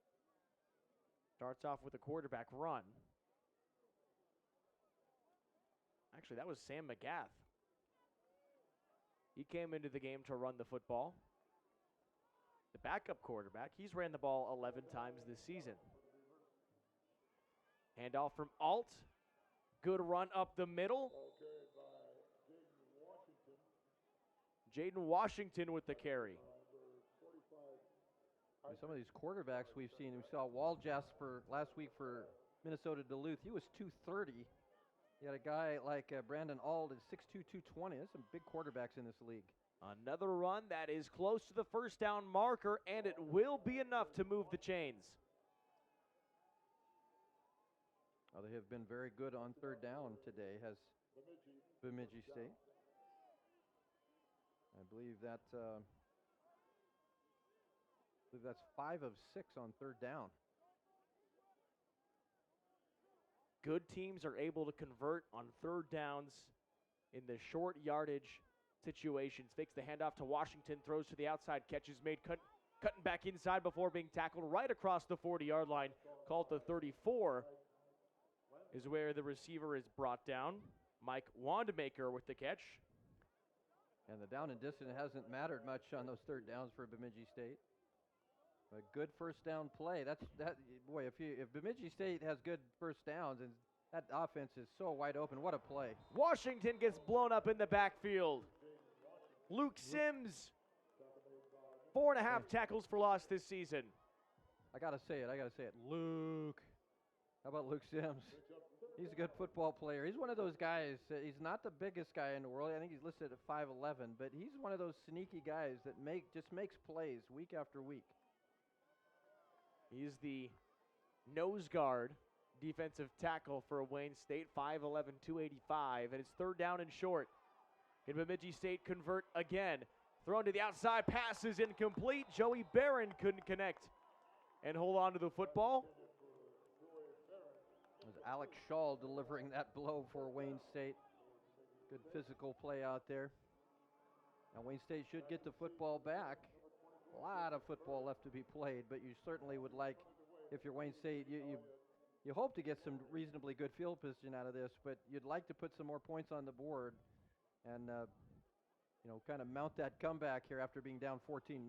starts off with a quarterback run. Actually, that was Sam McGath. He came into the game to run the football. The backup quarterback, he's ran the ball 11 times this season. Handoff from Alt. Good run up the middle. Jaden Washington with the carry. Some of these quarterbacks we've seen, we saw Waljasper last week for Minnesota Duluth. He was 230. You had a guy like Brandon Ald at 6'2", 220. There's some big quarterbacks in this league. Another run that is close to the first down marker, and it will be enough to move the chains. Well, they have been very good on 3rd down today, has Bemidji State. I believe that's 5 of 6 on 3rd down. Good teams are able to convert on 3rd downs in the short yardage situations. Fakes the handoff to Washington, throws to the outside, catch is made, cutting back inside before being tackled right across the 40-yard line. Called the 34 is where the receiver is brought down. Mike Wandemaker with the catch. And the down and distance hasn't mattered much on those 3rd downs for Bemidji State. A good first down play. Boy, if Bemidji State has good first downs, and that offense is so wide open, what a play. Washington gets blown up in the backfield. Luke Sims, 4.5 tackles for loss this season. I gotta say it. Luke. How about Luke Sims? He's a good football player. He's one of those guys. He's not the biggest guy in the world. I think he's listed at 5'11", but he's one of those sneaky guys that just makes plays week after week. He's the nose guard defensive tackle for Wayne State, 5'11", 285, and it's third down and short. Can Bemidji State convert again? Thrown to the outside, pass is incomplete. Joey Barron couldn't connect and hold on to the football. It was Alex Shaw delivering that blow for Wayne State. Good physical play out there. Now Wayne State should get the football back. A lot of football left to be played, but you certainly would like, if you're Wayne State, you hope to get some reasonably good field position out of this, but you'd like to put some more points on the board and kind of mount that comeback here after being down 14-0.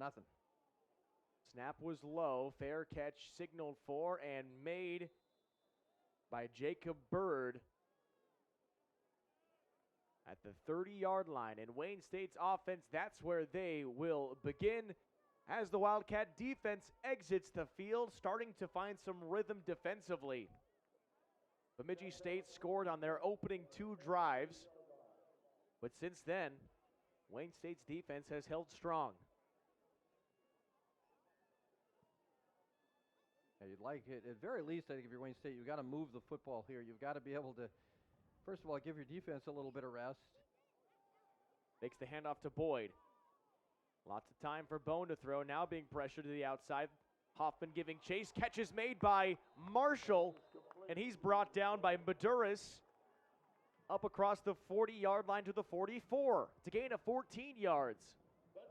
Snap was low, fair catch signaled for and made by Jacob Bird at the 30-yard line. And Wayne State's offense, that's where they will begin as the Wildcat defense exits the field, starting to find some rhythm defensively. Bemidji State scored on their opening 2 drives, but since then, Wayne State's defense has held strong. Yeah, you'd like it. At very least, I think if you're Wayne State, you've got to move the football here. You've got to be able to, first of all, give your defense a little bit of rest. Makes the handoff to Boyd. Lots of time for Bone to throw, now being pressured to the outside. Hoffman giving chase. Catch is made by Marshall, and he's brought down by Maduris up across the 40-yard line to the 44 to gain a 14 yards.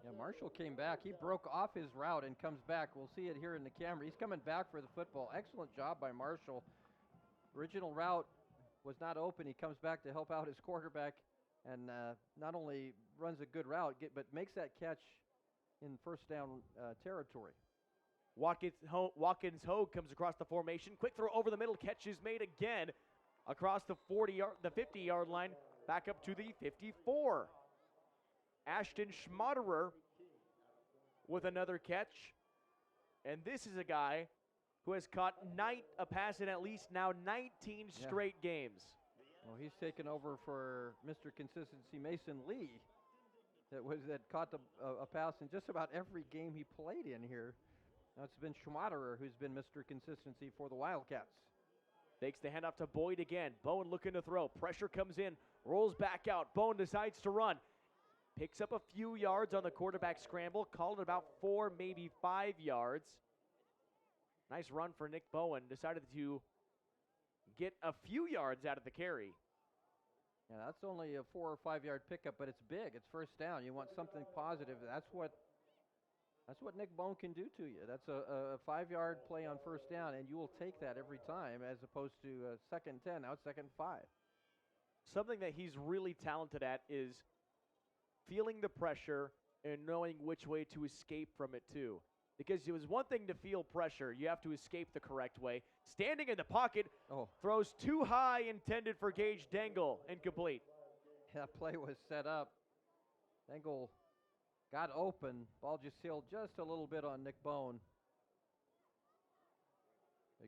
Yeah, Marshall came back. He broke off his route and comes back. We'll see it here in the camera. He's coming back for the football. Excellent job by Marshall. Original route was not open. He comes back to help out his quarterback and not only runs a good route, but makes that catch in first down territory. Watkins Hogue comes across the formation. Quick throw over the middle. Catch is made again across the 50-yard line, back up to the 54. Ashton Schmaderer with another catch. And this is a guy who has caught a pass in at least now 19 straight games. Well, he's taken over for Mr. Consistency Mason Lee that caught a pass in just about every game he played in here. Now it's been Schmaderer who's been Mr. Consistency for the Wildcats. Takes the handoff to Boyd again. Bone looking to throw. Pressure comes in. Rolls back out. Bone decides to run. Picks up a few yards on the quarterback scramble. Called it about 4, maybe 5 yards. Nice run for Nick Bowen. Decided to get a few yards out of the carry. Yeah, that's only a 4 or 5 yard pickup, but it's big. It's first down. You want something positive. That's what Nick Bone can do to you. That's a 5 yard play on first down, and you will take that every time as opposed to second 10. Now it's second 5. Something that he's really talented at is feeling the pressure and knowing which way to escape from it too. Because it was one thing to feel pressure. You have to escape the correct way. Standing in the pocket, throws too high, intended for Gage Dangle, incomplete. That play was set up. Dangle got open. Ball just sailed just a little bit on Nick Bone.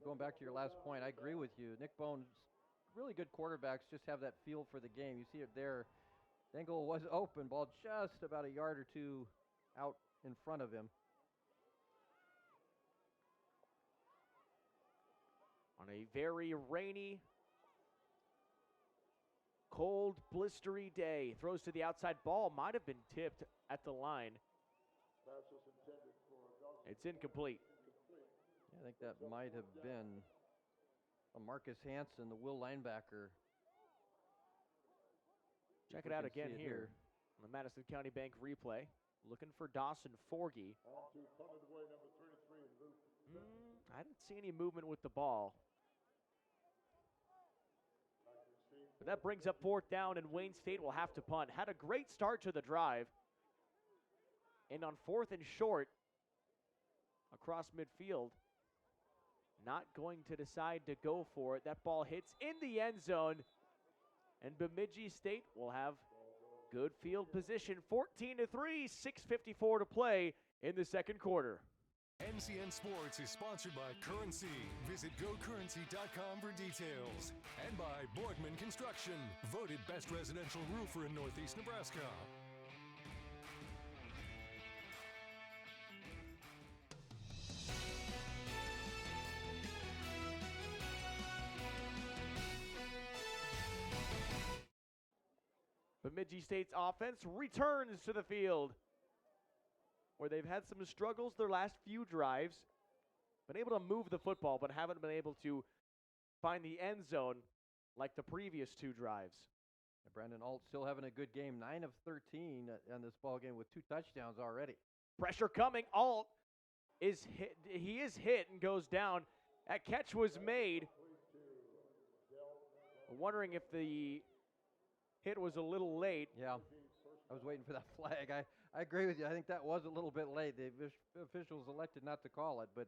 Going back to your last point, I agree with you. Nick Bone's really good quarterbacks just have that feel for the game. You see it there. Dangle was open. Ball just about a yard or two out in front of him. On a very rainy, cold, blistery day. Throws to the outside. Ball might have been tipped at the line. It's incomplete. Yeah, I think that might have been a Marcus Hansen, the Will linebacker. Check it out again here on the Madison County Bank replay. Looking for Dawson Forgy. I didn't see any movement with the ball. But that brings up fourth down, and Wayne State will have to punt. Had a great start to the drive. And on fourth and short, across midfield, not going to decide to go for it. That ball hits in the end zone, and Bemidji State will have good field position. 14-3, 6:54 to play in the second quarter. NCN Sports is sponsored by Currency. Visit GoCurrency.com for details. And by Borgman Construction, voted best residential roofer in Northeast Nebraska. Bemidji State's offense returns to the field, where they've had some struggles their last few drives. Been able to move the football, but haven't been able to find the end zone like the previous 2 drives. Brandon Alt still having a good game, 9 of 13 on this ball game with 2 touchdowns already. Pressure coming. Alt is hit. He is hit and goes down. That catch was made. I'm wondering if the hit was a little late. Yeah, I was waiting for that flag. I agree with you. I think that was a little bit late. The officials elected not to call it, but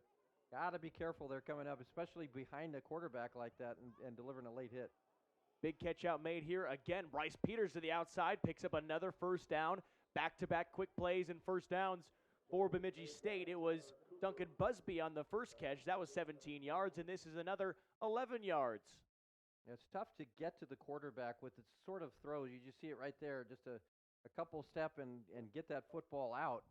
got to be careful they're coming up, especially behind a quarterback like that and delivering a late hit. Big catch out made here. Again, Bryce Peters to the outside, picks up another first down. Back-to-back quick plays and first downs for Bemidji State. It was Duncan Busby on the first catch. That was 17 yards, and this is another 11 yards. Yeah, it's tough to get to the quarterback with its sort of throws. You just see it right there, just a couple step and get that football out.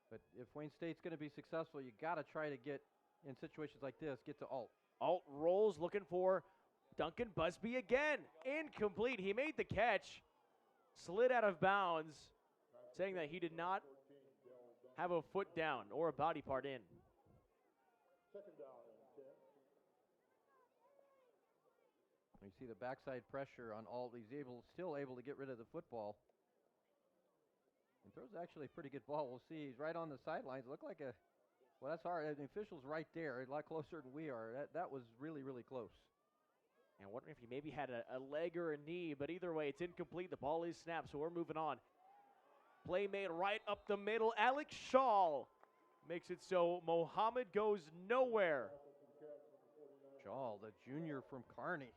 But if Wayne State's going to be successful, you got to try to get, in situations like this, get to Alt. Alt rolls, looking for Duncan Busby again. Incomplete. He made the catch, slid out of bounds, saying that he did not have a foot down or a body part in. You see the backside pressure on Alt. He's still able to get rid of the football. And throws actually a pretty good ball. We'll see. He's right on the sidelines. Look like well, that's hard. The official's right there, a lot closer than we are. That was really, really close. And I'm wondering if he maybe had a leg or a knee, but either way, it's incomplete. The ball is snapped, so we're moving on. Play made right up the middle. Alex Shaw makes it so Mohammed goes nowhere. Shaw, the junior from Kearney.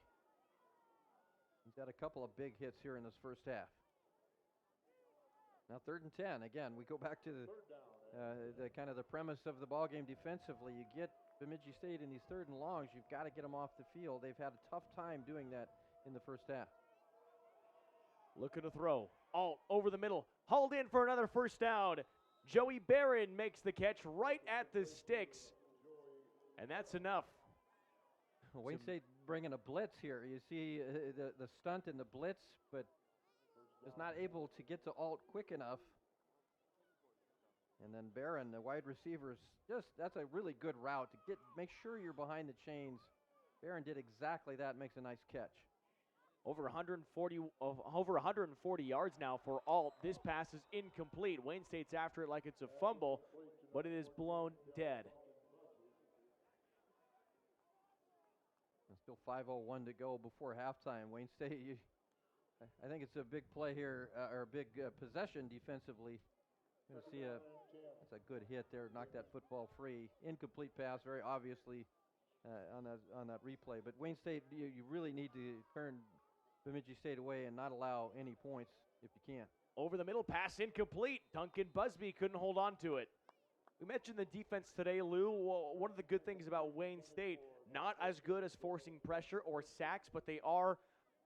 He's had a couple of big hits here in this first half. Now 3rd and 10. Again, we go back to the kind of the premise of the ball game defensively. You get Bemidji State in these 3rd and longs, you've got to get them off the field. They've had a tough time doing that in the first half. Looking to throw. Alt over the middle. Hauled in for another first down. Joey Barron makes the catch right at the sticks. And that's enough. Wayne State bringing a blitz here. You see the stunt and the blitz, but is not able to get to Alt quick enough. And then Barron, the wide receivers, that's a really good route to make sure you're behind the chains. Barron did exactly that, makes a nice catch. Over 140 yards now for Alt. This pass is incomplete. Wayne State's after it like it's a fumble, but it is blown dead. And still 5:01 to go before halftime. Wayne State, I think it's a big play here, or a big possession defensively. You're going to see that's a good hit there, knock that football free. Incomplete pass, very obviously on that replay. But Wayne State, you really need to turn Bemidji State away and not allow any points if you can. Over the middle, pass incomplete. Duncan Busby couldn't hold on to it. We mentioned the defense today, Lou. One of the good things about Wayne State, not as good as forcing pressure or sacks, but they are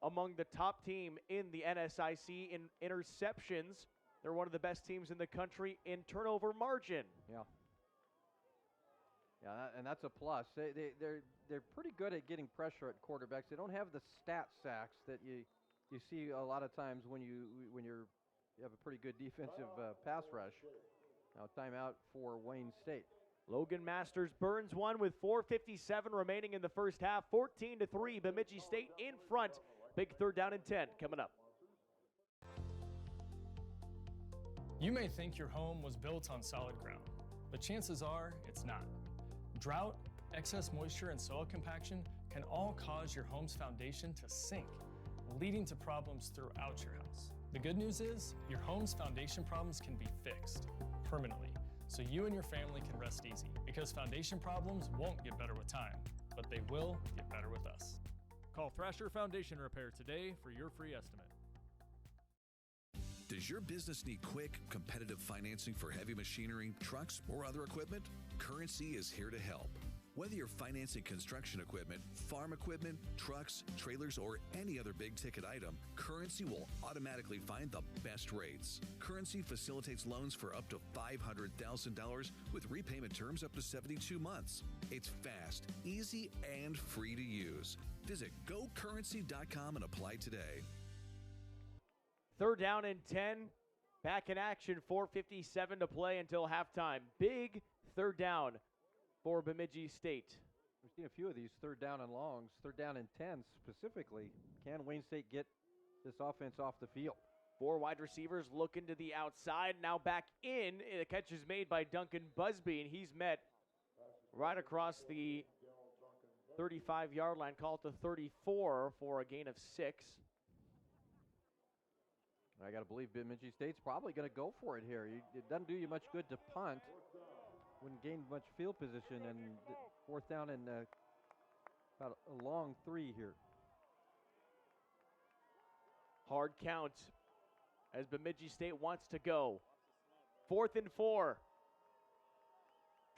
among the top team in the NSIC in interceptions. They're one of the best teams in the country in turnover margin. Yeah, and that's a plus. They're pretty good at getting pressure at quarterbacks. They don't have the stat sacks that you see a lot of times when you have a pretty good defensive pass rush. Now timeout for Wayne State. Logan Masters burns one with 4:57 remaining in the first half. 14-3, Bemidji State in front. Big 3rd down and 10 coming up. You may think your home was built on solid ground, but chances are it's not. Drought, excess moisture, and soil compaction can all cause your home's foundation to sink, leading to problems throughout your house. The good news is your home's foundation problems can be fixed permanently, so you and your family can rest easy, because foundation problems won't get better with time, but they will get better with us. Call Thrasher Foundation Repair today for your free estimate. Does your business need quick, competitive financing for heavy machinery, trucks, or other equipment? Currency is here to help. Whether you're financing construction equipment, farm equipment, trucks, trailers, or any other big-ticket item, Currency will automatically find the best rates. Currency facilitates loans for up to $500,000 with repayment terms up to 72 months. It's fast, easy, and free to use. Visit GoCurrency.com and apply today. 3rd down and 10. Back in action, 4:57 to play until halftime. Big 3rd down for Bemidji State. We've seen a few of these 3rd down and longs, 3rd down and 10 specifically. Can Wayne State get this offense off the field? 4 wide receivers looking to the outside. Now back in. The catch is made by Duncan Busby, and he's met right across the 35-yard line. Call it the 34 for a gain of 6. I got to believe Bemidji State's probably going to go for it here. It doesn't do you much good to punt. Wouldn't gain much field position, and 4th down and about a long 3 here. Hard count as Bemidji State wants to go. 4th and 4.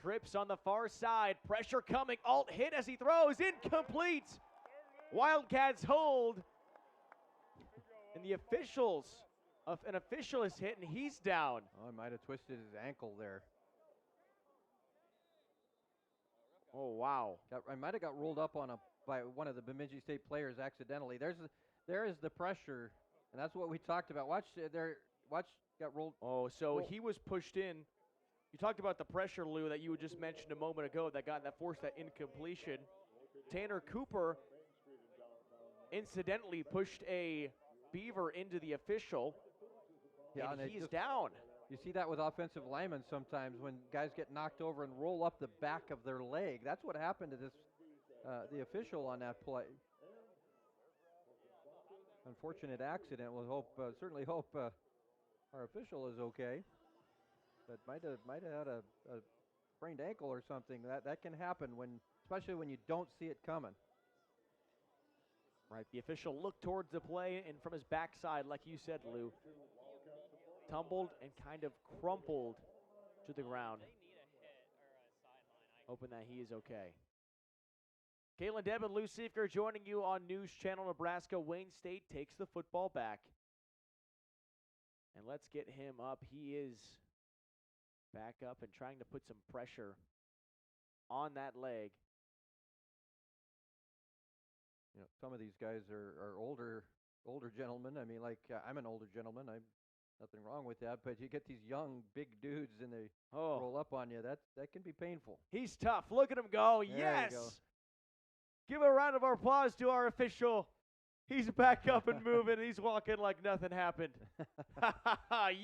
Trips on the far side. Pressure coming. Alt hit as he throws. Incomplete. Wildcats hold. And the officials, an official is hit, and he's down. Oh, he might have twisted his ankle there. Oh, wow. I might have got rolled up by one of the Bemidji State players accidentally. There is the pressure, and that's what we talked about. Watch, got rolled. Oh, so he was pushed in. You talked about the pressure, Lou, that you had just mentioned a moment ago that forced that incompletion. Tanner Cooper incidentally pushed a Beaver into the official, and he's down. You see that with offensive linemen sometimes when guys get knocked over and roll up the back of their leg. That's what happened to the official on that play. Unfortunate accident. We'll certainly hope our official is okay. But might have had a sprained ankle or something. That can happen especially when you don't see it coming. Right, the official looked towards the play, and from his backside, like you said, Lou, tumbled and kind of crumpled to the ground. Hoping that he is okay. Caitlin Debb and Lou Siefker joining you on News Channel Nebraska. Wayne State takes the football back. And let's get him up. He is back up and trying to put some pressure on that leg. You know, some of these guys are older gentlemen. I mean, like I'm an older gentleman. I'm nothing wrong with that. But you get these young, big dudes, and they roll up on you. That can be painful. He's tough. Look at him go. There yes. you go. Give a round of applause to our official. He's back up and moving. He's walking like nothing happened.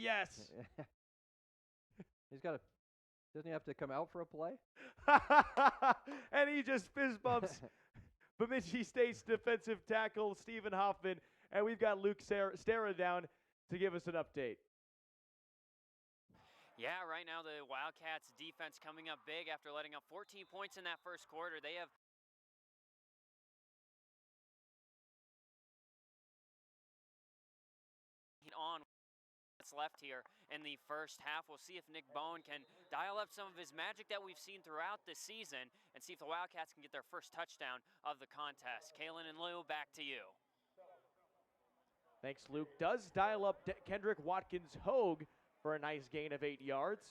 Yes. Doesn't he have to come out for a play? And he just fist bumps Bemidji State's defensive tackle, Stephen Hoffman. And we've got Luke Stera down to give us an update. Yeah, right now the Wildcats defense coming up big after letting up 14 points in that first quarter. They have on what's left here in the first half. We'll see if Nick Bowen can dial up some of his magic that we've seen throughout the season and see if the Wildcats can get their first touchdown of the contest. Kaylin and Lou, back to you. Thanks, Luke. Does dial up Kendrick Watkins-Hogue for a nice gain of 8 yards.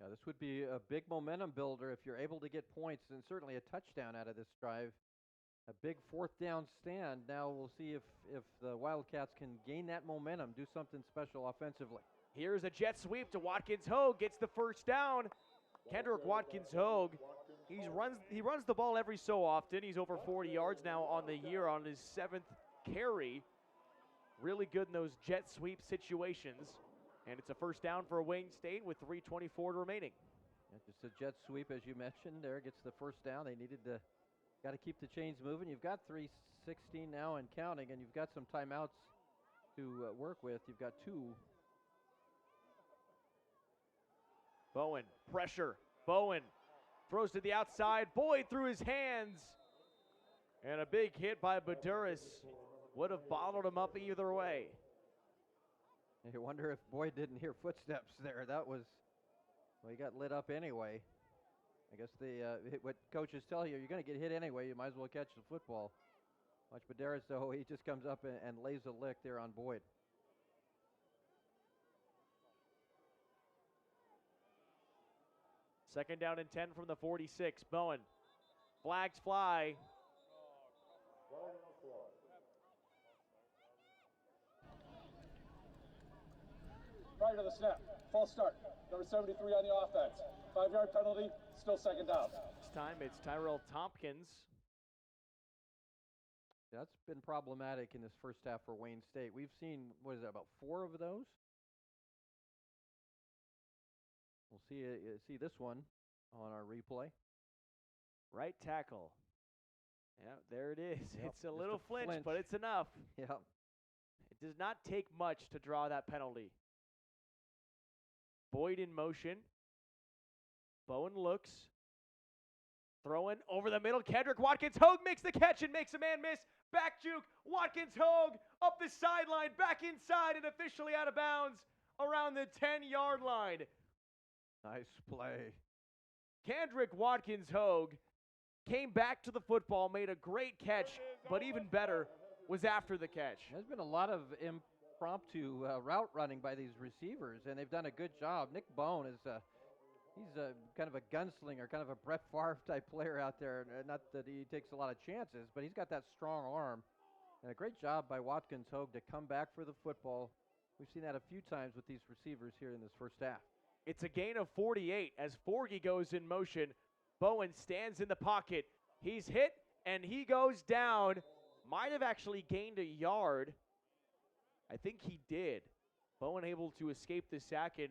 Yeah, this would be a big momentum builder if you're able to get points, and certainly a touchdown out of this drive. A big 4th down stand. Now we'll see if the Wildcats can gain that momentum, do something special offensively. Here's a jet sweep to Watkins-Hogue, gets the first down. Kendrick Watkins-Hogue, he runs the ball every so often. He's over 40 yards now on the year on his 7th carry. Really good in those jet sweep situations. And it's a first down for Wayne State with 3:24 remaining. Yeah, just a jet sweep, as you mentioned. There gets the first down. They needed to. Got to keep the chains moving. You've got 3:16 now and counting, and you've got some timeouts to work with. You've got 2. Bowen, pressure. Bowen throws to the outside. Boyd through his hands. And a big hit by Baduris would have bottled him up either way. You wonder if Boyd didn't hear footsteps there. Well, he got lit up anyway. I guess what coaches tell you, you're going to get hit anyway. You might as well catch the football. Watch Baderas, though. He just comes up and lays a lick there on Boyd. Second down and 10 from the 46. Bowen. Flags fly. prior to the snap. False start. Number 73 on the offense. 5-yard penalty, still second down. This time it's Tyrell Tompkins. That's been problematic in this first half for Wayne State. We've seen, what is that, about 4 of those? We'll see this one on our replay. Right tackle. Yeah, there it is. Yep, It's a little flinch, but it's enough. Yep. It does not take much to draw that penalty. Boyd in motion. Bowen looks. Throwing over the middle. Kendrick Watkins Hogue makes the catch and makes a man miss. Back juke. Watkins Hogue up the sideline, back inside and officially out of bounds around the 10-yard line. Nice play. Kendrick Watkins Hogue came back to the football, made a great catch, but even better was after the catch. There's been a lot of impromptu route running by these receivers, and they've done a good job. Nick Bone is he's kind of a gunslinger, kind of a Brett Favre type player out there. Not that he takes a lot of chances, but he's got that strong arm. And a great job by Watkins Hogue to come back for the football. We've seen that a few times with these receivers here in this first half. It's a gain of 48 as Forgy goes in motion. Bowen stands in the pocket. He's hit, and he goes down. Might have actually gained a yard. I think he did. Bowen able to escape the sack and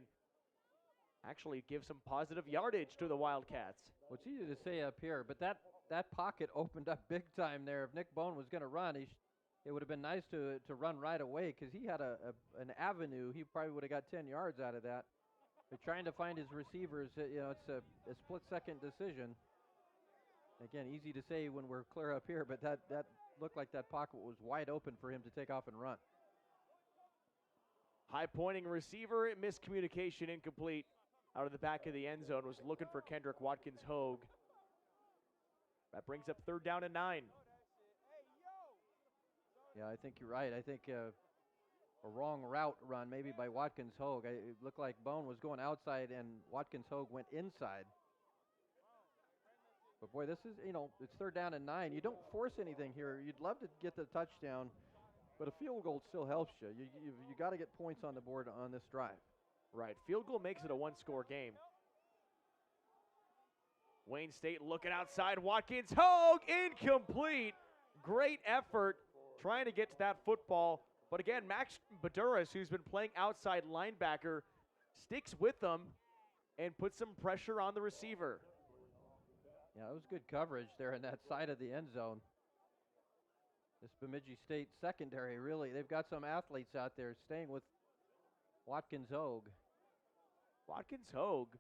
actually give some positive yardage to the Wildcats. Well, it's easy to say up here, but that pocket opened up big time there. If Nick Bowen was going to run, it would have been nice to run right away because he had an avenue. He probably would have got 10 yards out of that. But trying to find his receivers, it's a split-second decision. Again, easy to say when we're clear up here, but that looked like that pocket was wide open for him to take off and run. High-pointing receiver, miscommunication, incomplete. Out of the back of the end zone, was looking for Kendrick Watkins Hogue. That brings up 3rd down and 9. Yeah, I think you're right. I think a wrong route run maybe by Watkins Hogue. It looked like Bone was going outside and Watkins Hogue went inside. But boy, this is, it's 3rd down and 9. You don't force anything here. You'd love to get the touchdown, but a field goal still helps you. You got to get points on the board on this drive. Right, field goal makes it a one-score game. Wayne State looking outside. Watkins Hogue, incomplete. Great effort trying to get to that football. But again, Max Baduras, who's been playing outside linebacker, sticks with them and puts some pressure on the receiver. Yeah, it was good coverage there in that side of the end zone. This Bemidji State secondary, really, they've got some athletes out there staying with Watkins Hogue. Watkins Hogue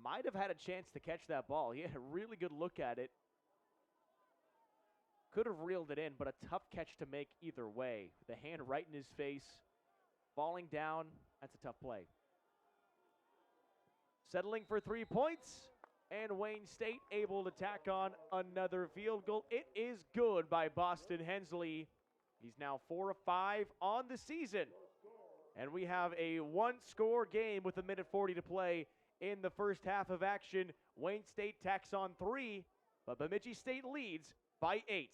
might have had a chance to catch that ball. He had a really good look at it. Could have reeled it in, but a tough catch to make either way. The hand right in his face, falling down, that's a tough play. Settling for 3 points, and Wayne State able to tack on another field goal. It is good by Boston Hensley. He's now 4 of 5 on the season. And we have a one-score game with 1:40 to play in the first half of action. Wayne State tacks on 3, but Bemidji State leads by 8.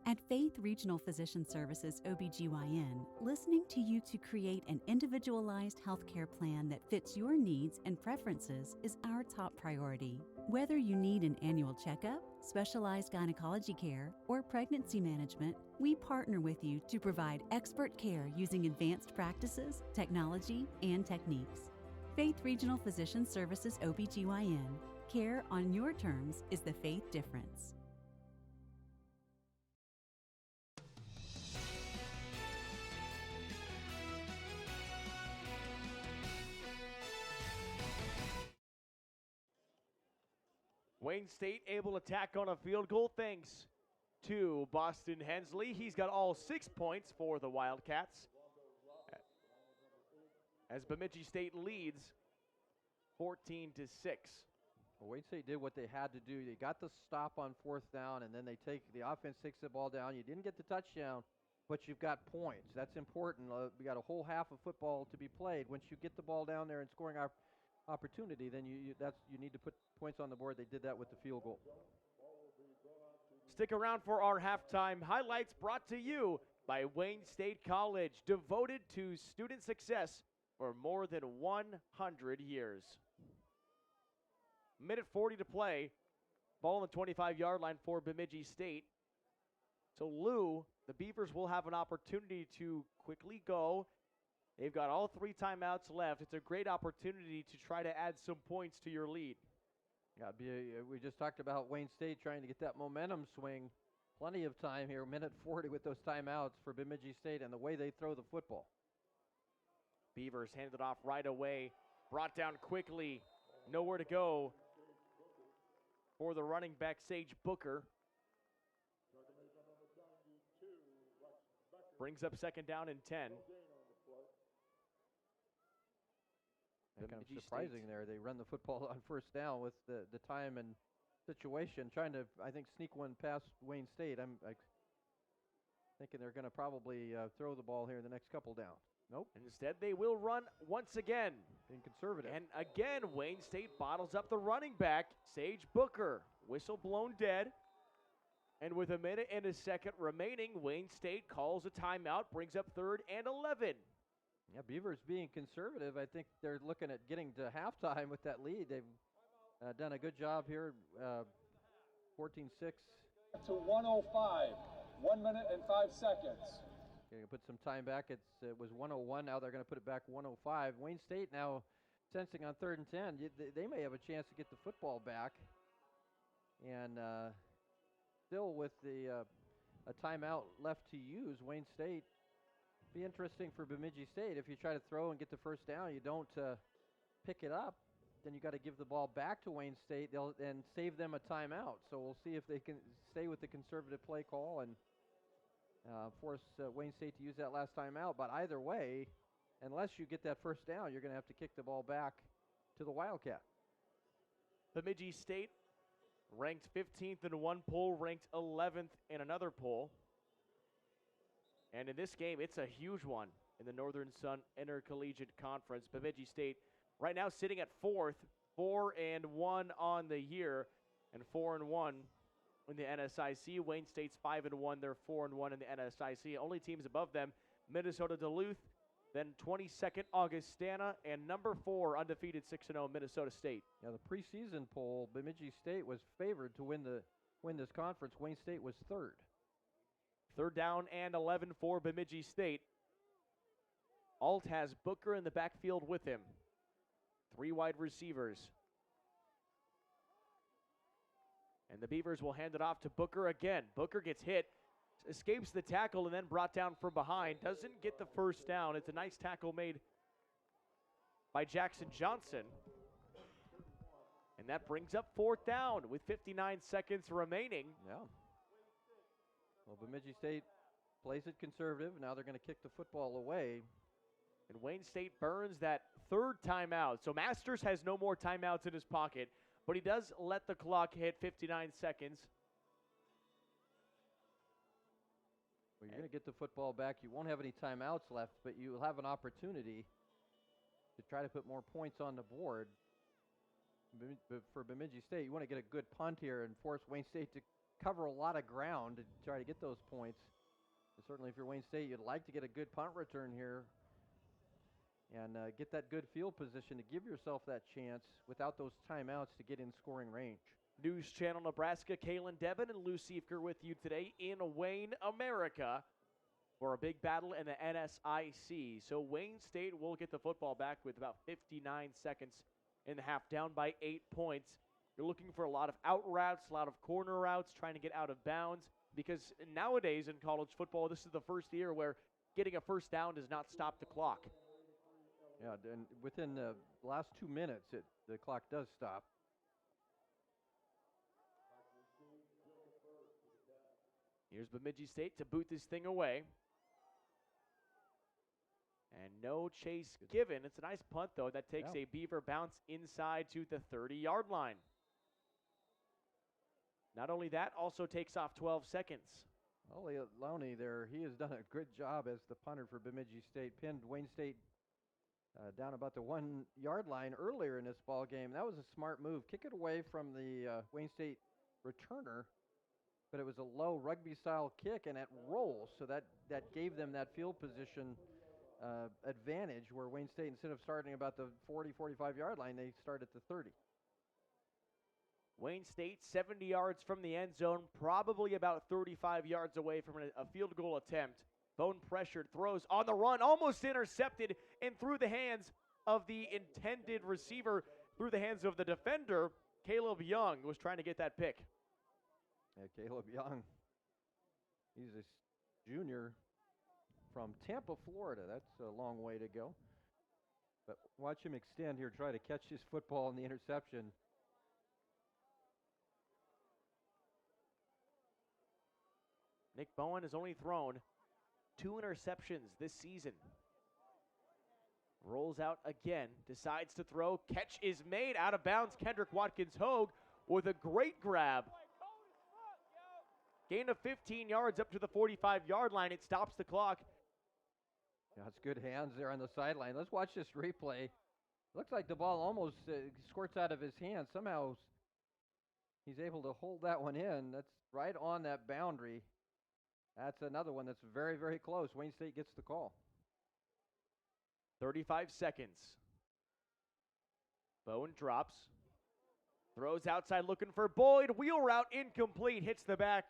At Faith Regional Physician Services OBGYN, listening to you to create an individualized healthcare plan that fits your needs and preferences is our top priority. Whether you need an annual checkup, specialized gynecology care, or pregnancy management, we partner with you to provide expert care using advanced practices, technology, and techniques. Faith Regional Physician Services OBGYN. Care on your terms is the Faith difference. Wayne State able to tack on a field goal thanks to Boston Hensley. He's got all 6 points for the Wildcats, as Bemidji State leads 14-6. Well, Wayne State did what they had to do. They got the stop on 4th down, and then the offense takes the ball down. You didn't get the touchdown, but you've got points. That's important. We got a whole half of football to be played. Once you get the ball down there and scoring opportunity, then you need to put points on the board. They did that with the field goal. Stick around for our halftime highlights brought to you by Wayne State College, devoted to student success for more than 100 years. Minute 40 to play. Ball on the 25-yard line for Bemidji State. So Lou, the Beavers will have an opportunity to quickly go. They've got all 3 timeouts left. It's a great opportunity to try to add some points to your lead. Yeah, we just talked about Wayne State trying to get that momentum swing. Plenty of time here, minute 40 with those timeouts for Bemidji State and the way they throw the football. Beavers handed it off right away. Brought down quickly. Nowhere to go for the running back, Sage Booker. Brings up second down and 10. Kind of surprising there. They run the football on first down with the time and situation, trying to, I think, sneak one past Wayne State. I'm thinking they're going to probably throw the ball here in the next couple downs. Nope. Instead, they will run once again. Being conservative. And again, Wayne State bottles up the running back, Sage Booker. Whistle blown dead. And with a minute and a second remaining, Wayne State calls a timeout, brings up 3rd and 11. Yeah, Beavers being conservative. I think they're looking at getting to halftime with that lead. They've done a good job here, 14-6. To 105, 1 minute and 5 seconds. Going to put some time back. It was 101. Now they're going to put it back 105. Wayne State now sensing on 3rd and 10. They may have a chance to get the football back. And still with a timeout left to use, Wayne State. Be interesting for Bemidji State. If you try to throw and get the first down, you don't pick it up, then you got to give the ball back to Wayne State and save them a timeout. So we'll see if they can stay with the conservative play call and force Wayne State to use that last timeout. But either way, unless you get that first down, you're going to have to kick the ball back to the Wildcat. Bemidji State ranked 15th in one poll, ranked 11th in another poll. And in this game, it's a huge one in the Northern Sun Intercollegiate Conference. Bemidji State right now sitting at 4th, 4-1 on the year, and 4-1 in the NSIC. Wayne State's 5-1, they're 4-1 in the NSIC. Only teams above them, Minnesota Duluth, then 22nd Augustana, and number 4 undefeated 6-0 Minnesota State. Yeah, the preseason poll, Bemidji State was favored to win this conference. Wayne State was 3rd. 3rd down and 11 for Bemidji State. Alt has Booker in the backfield with him. 3 wide receivers. And the Beavers will hand it off to Booker again. Booker gets hit, escapes the tackle, and then brought down from behind. Doesn't get the first down. It's a nice tackle made by Jackson Johnson. And that brings up 4th down with 59 seconds remaining. Yeah. Well, Bemidji State plays it conservative. Now they're going to kick the football away. And Wayne State burns that 3rd timeout. So Masters has no more timeouts in his pocket, but he does let the clock hit 59 seconds. Well, you're going to get the football back. You won't have any timeouts left, but you'll have an opportunity to try to put more points on the board. For Bemidji State, you want to get a good punt here and force Wayne State to cover a lot of ground to try to get those points. And certainly if you're Wayne State, you'd like to get a good punt return here and get that good field position to give yourself that chance without those timeouts to get in scoring range. News Channel Nebraska, Kaylin Devin and Lou Siefker with you today in Wayne, America for a big battle in the NSIC. So Wayne State will get the football back with about 59 seconds in the half, down by 8 points. You're looking for a lot of out routes, a lot of corner routes, trying to get out of bounds, because nowadays in college football, this is the first year where getting a first down does not stop the clock. Yeah, and within the last 2 minutes, the clock does stop. Here's Bemidji State to boot this thing away. And no chase given. It's a nice punt, though. That takes a Beaver bounce inside to the 30-yard line. Not only that, also takes off 12 seconds. Ollie Lowney there, he has done a good job as the punter for Bemidji State. Pinned Wayne State down about the 1-yard line earlier in this ball game. That was a smart move. Kick it away from the Wayne State returner but it was a low rugby-style kick, and it rolls, so that gave them that field position advantage, where Wayne State, instead of starting about the 40, 45-yard line, they start at the 30. Wayne State 70 yards from the end zone, probably about 35 yards away from a field goal attempt. Bone pressured, throws on the run, almost intercepted, and through the hands of the intended receiver, through the hands of the defender. Caleb Young was trying to get that pick. Yeah, Caleb Young. He's a junior from Tampa, Florida. That's a long way to go. But watch him extend here, try to catch his football in the interception. Nick Bowen has only thrown 2 interceptions this season. Rolls out again, decides to throw. Catch is made out of bounds. Kendrick Watkins-Hogue with a great grab. Gain of 15 yards up to the 45-yard line. It stops the clock. Yeah, it's good hands there on the sideline. Let's watch this replay. Looks like the ball almost squirts out of his hand. Somehow he's able to hold that one in. That's right on that boundary. That's another one that's very, very close. Wayne State gets the call. 35 seconds. Bowen drops. Throws outside looking for Boyd. Wheel route incomplete. Hits the back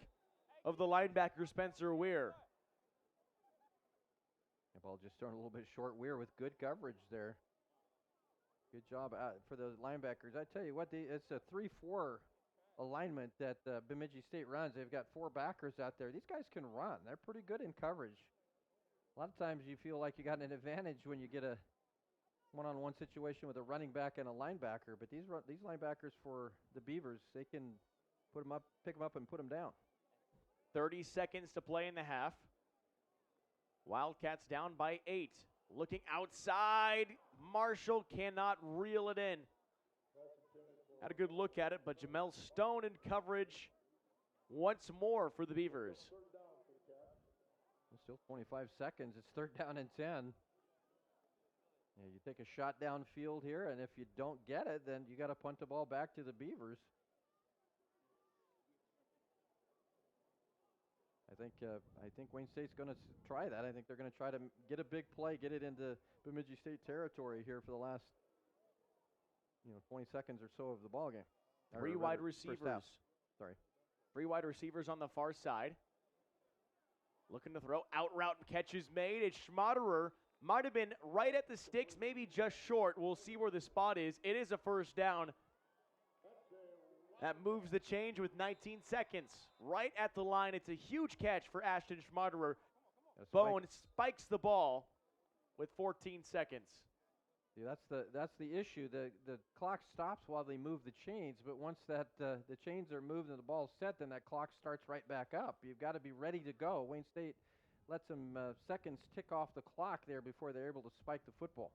of the linebacker, Spencer Weir. The ball just thrown a little bit short. Weir with good coverage there. Good job for the linebackers. I tell you what, it's a 3-4 alignment that Bemidji State runs. They've got 4 backers out there. These guys can run. They're pretty good in coverage. A lot of times you feel like you got an advantage when you get a one-on-one situation with a running back and a linebacker, but these linebackers for the Beavers, they can put them up, pick them up, and put them down. 30 seconds to play in the half. Wildcats down by 8. Looking outside. Marshall cannot reel it in. Had a good look at it, but Jamel Stone in coverage once more for the Beavers. Still 25 seconds. It's 3rd down and 10. Yeah, you take a shot downfield here, and if you don't get it, then you got to punt the ball back to the Beavers. I think Wayne State's going to try that. I think they're going to try to get a big play, get it into Bemidji State territory here for the last 20 seconds or so of the ball game. 3 wide receivers. Sorry. 3 wide receivers on the far side. Looking to throw, out route and catch is made. It's Schmaderer. Might have been right at the sticks, maybe just short. We'll see where the spot is. It is a 1st down. That moves the change with 19 seconds. Right at the line. It's a huge catch for Ashton Schmaderer. Bowen spikes the ball with 14 seconds. Yeah, that's the issue. The clock stops while they move the chains, but once that the chains are moved and the ball's set, then that clock starts right back up. You've got to be ready to go. Wayne State lets some seconds tick off the clock there before they're able to spike the football.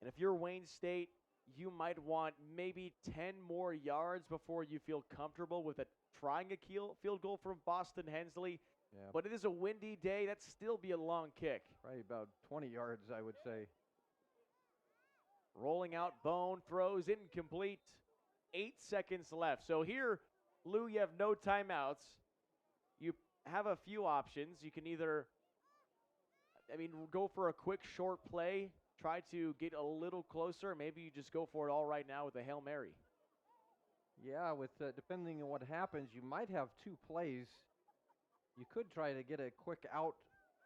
And if you're Wayne State, you might want maybe 10 more yards before you feel comfortable with trying a field goal from Boston Hensley. Yeah. But it is a windy day. That'd still be a long kick. Probably about 20 yards, I would say. Rolling out, Bone throws incomplete. 8 seconds left. So here, Lou, you have no timeouts. You have a few options. You can either, go for a quick short play, try to get a little closer. Maybe you just go for it all right now with a Hail Mary. Yeah, with depending on what happens, you might have 2 plays. You could try to get a quick out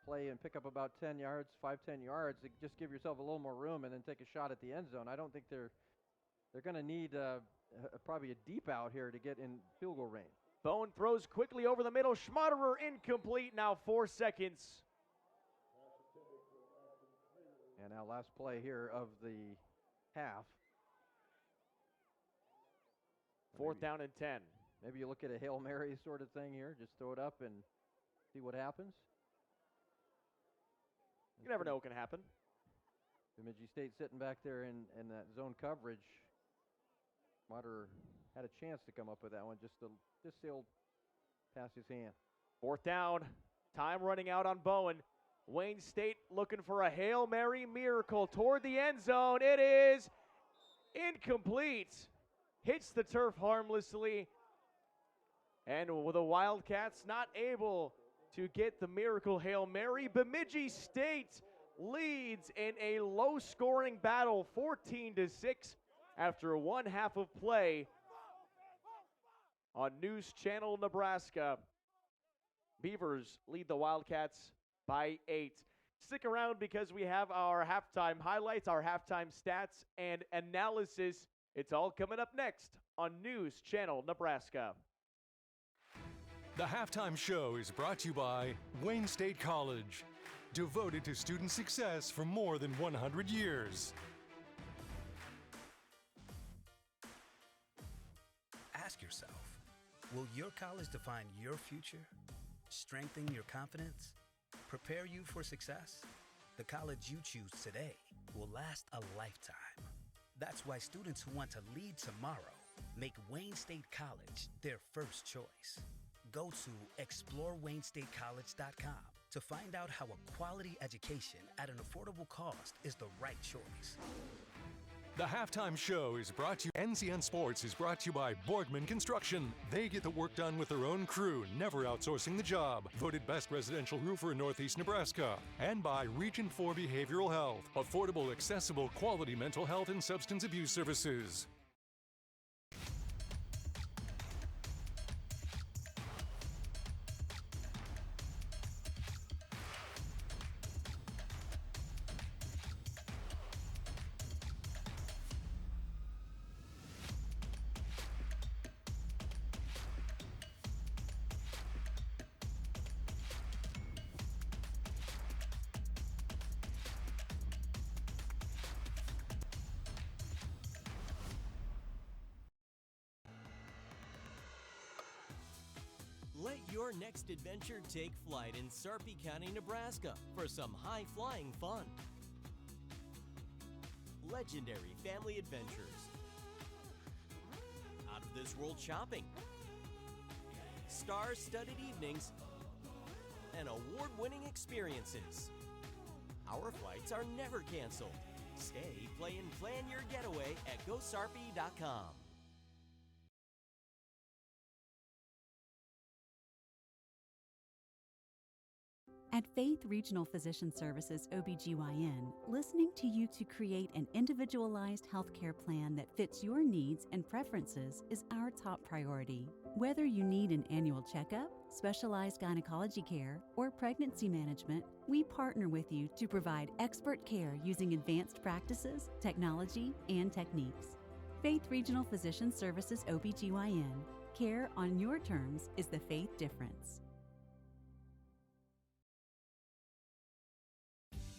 play and pick up about 10 yards, 5-10 yards, to just give yourself a little more room and then take a shot at the end zone. I don't think they're going to need probably a deep out here to get in field goal range. Bone throws quickly over the middle. Schmaderer incomplete. Now 4 seconds. And now last play here of the half. 4th down and 10. Maybe you look at a Hail Mary sort of thing here. Just throw it up and see what happens. You never know what can happen. Bemidji State sitting back there in that zone coverage. Schmaderer had a chance to come up with that one. Just sailed past his hand. 4th down. Time running out on Bowen. Wayne State looking for a Hail Mary miracle toward the end zone. It is incomplete. Hits the turf harmlessly. And with the Wildcats not able to get the miracle Hail Mary, Bemidji State leads in a low-scoring battle, 14-6, after one half of play on News Channel Nebraska. Beavers lead the Wildcats by 8. Stick around because we have our halftime highlights, our halftime stats, and analysis. It's all coming up next on News Channel Nebraska. The halftime show is brought to you by Wayne State College, devoted to student success for more than 100 years. Ask yourself, will your college define your future, strengthen your confidence, prepare you for success? The college you choose today will last a lifetime. That's why students who want to lead tomorrow make Wayne State College their first choice. Go to explorewaynestate.college.com to find out how a quality education at an affordable cost is the right choice. The halftime show is brought to you. NCN Sports is brought to you by Borgman Construction. They get the work done with their own crew, never outsourcing the job. Voted best residential roofer in Northeast Nebraska. And by Region 4 Behavioral Health. Affordable, accessible, quality mental health and substance abuse services. Let your next adventure take flight in Sarpy County, Nebraska for some high-flying fun. Legendary family adventures. Out-of-this-world shopping. Star-studded evenings. And award-winning experiences. Our flights are never canceled. Stay, play, and plan your getaway at GoSarpy.com. At Faith Regional Physician Services OBGYN, listening to you to create an individualized healthcare plan that fits your needs and preferences is our top priority. Whether you need an annual checkup, specialized gynecology care, or pregnancy management, we partner with you to provide expert care using advanced practices, technology, and techniques. Faith Regional Physician Services OBGYN. Care on your terms is the Faith difference.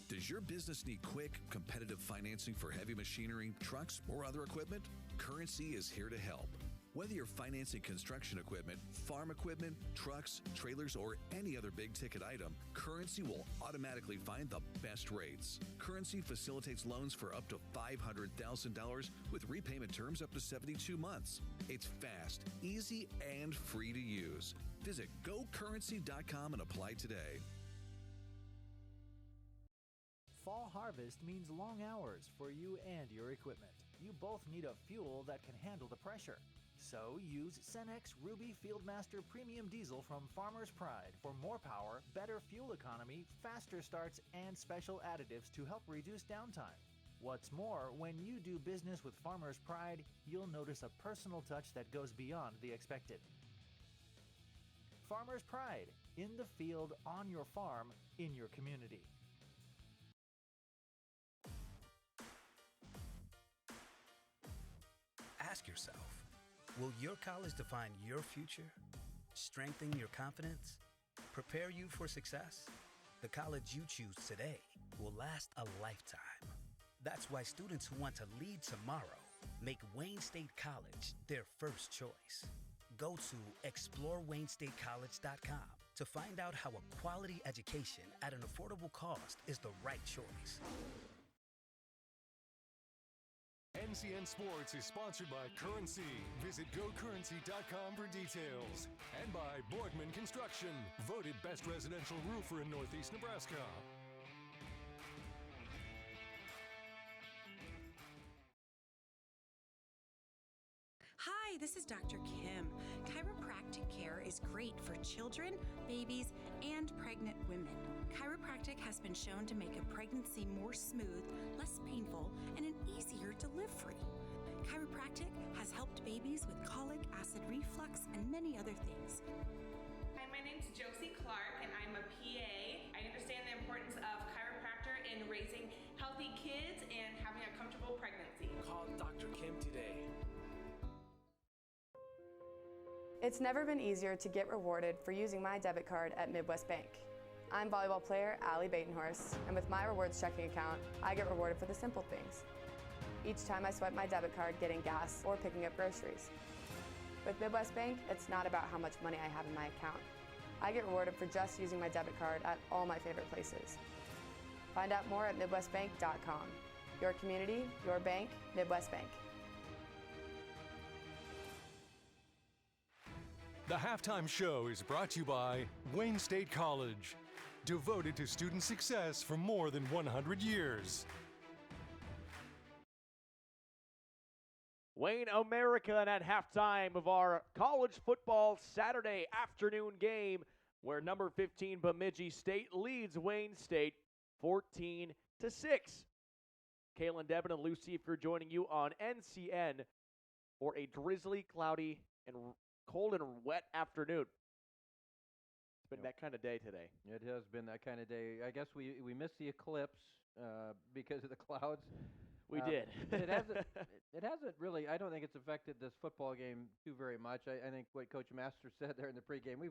Does your business need quick, competitive financing for heavy machinery, trucks, or other equipment? Currency is here to help. Whether you're financing construction equipment, farm equipment, trucks, trailers, or any other big-ticket item, Currency will automatically find the best rates. Currency facilitates loans for up to $500,000 with repayment terms up to 72 months. It's fast, easy, and free to use. Visit GoCurrency.com and apply today. Fall harvest means long hours for you and your equipment. You both need a fuel that can handle the pressure. So use Cenex Ruby Fieldmaster Premium Diesel from Farmer's Pride for more power, better fuel economy, faster starts, and special additives to help reduce downtime. What's more, when you do business with Farmer's Pride, you'll notice a personal touch that goes beyond the expected. Farmer's Pride, in the field, on your farm, in your community. Ask yourself, will your college define your future, strengthen your confidence, prepare you for success? The college you choose today will last a lifetime. That's why students who want to lead tomorrow make Wayne State College their first choice. Go to explorewaynestate.college.com to find out how a quality education at an affordable cost is the right choice. NCN Sports is sponsored by Currency. Visit GoCurrency.com for details. And by Borgman Construction, voted best residential roofer in Northeast Nebraska. Hi, Hi, this is Dr. Kim. Chiropractic care is great for children, babies, and pregnant women. Chiropractic has been shown to make a pregnancy more smooth, less painful, and an easier delivery. Chiropractic has helped babies with colic, acid reflux, and many other things. Hi, my name's Josie Clark, and I'm a PA. I understand the importance of chiropractor in raising healthy kids and having a comfortable pregnancy. Call Dr. Kim today. It's never been easier to get rewarded for using my debit card at Midwest Bank. I'm volleyball player Allie Batenhorst, and with my rewards checking account, I get rewarded for the simple things. Each time I swipe my debit card getting gas or picking up groceries. With Midwest Bank, it's not about how much money I have in my account. I get rewarded for just using my debit card at all my favorite places. Find out more at MidwestBank.com. Your community, your bank, Midwest Bank. The Halftime Show is brought to you by Wayne State College, devoted to student success for more than 100 years. Wayne America at halftime of our college football Saturday afternoon game, where number 15 Bemidji State leads Wayne State 14-6. Kaylin Devin and Lucy, if you're joining you on NCN for a drizzly, cloudy, and cold and wet afternoon. It's been that kind of day today. It has been that kind of day. I guess we missed the eclipse because of the clouds. We did. It hasn't really, I don't think it's affected this football game too very much. I think what Coach Master said there in the pregame, we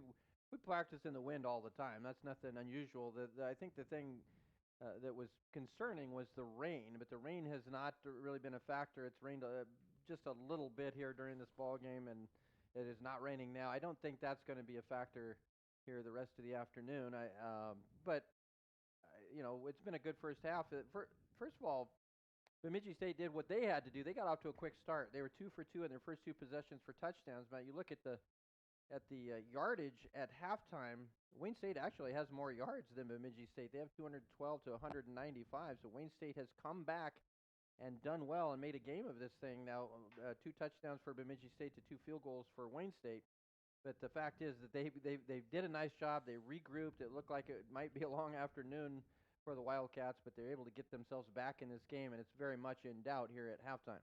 practice in the wind all the time. That's nothing unusual. I think the thing that was concerning was the rain, but the rain has not really been a factor. It's rained just a little bit here during this ball game, and it is not raining now. I don't think that's going to be a factor here the rest of the afternoon. But it's been a good first half. First of all, Bemidji State did what they had to do. They got off to a quick start. They were 2 for 2 in their first 2 possessions for touchdowns. But you look at the yardage at halftime, Wayne State actually has more yards than Bemidji State. They have 212 to 195. So Wayne State has come back and done well and made a game of this thing. Now, 2 touchdowns for Bemidji State to 2 field goals for Wayne State. But the fact is that they did a nice job. They regrouped. It looked like it might be a long afternoon for the Wildcats, but they're able to get themselves back in this game, and it's very much in doubt here at halftime.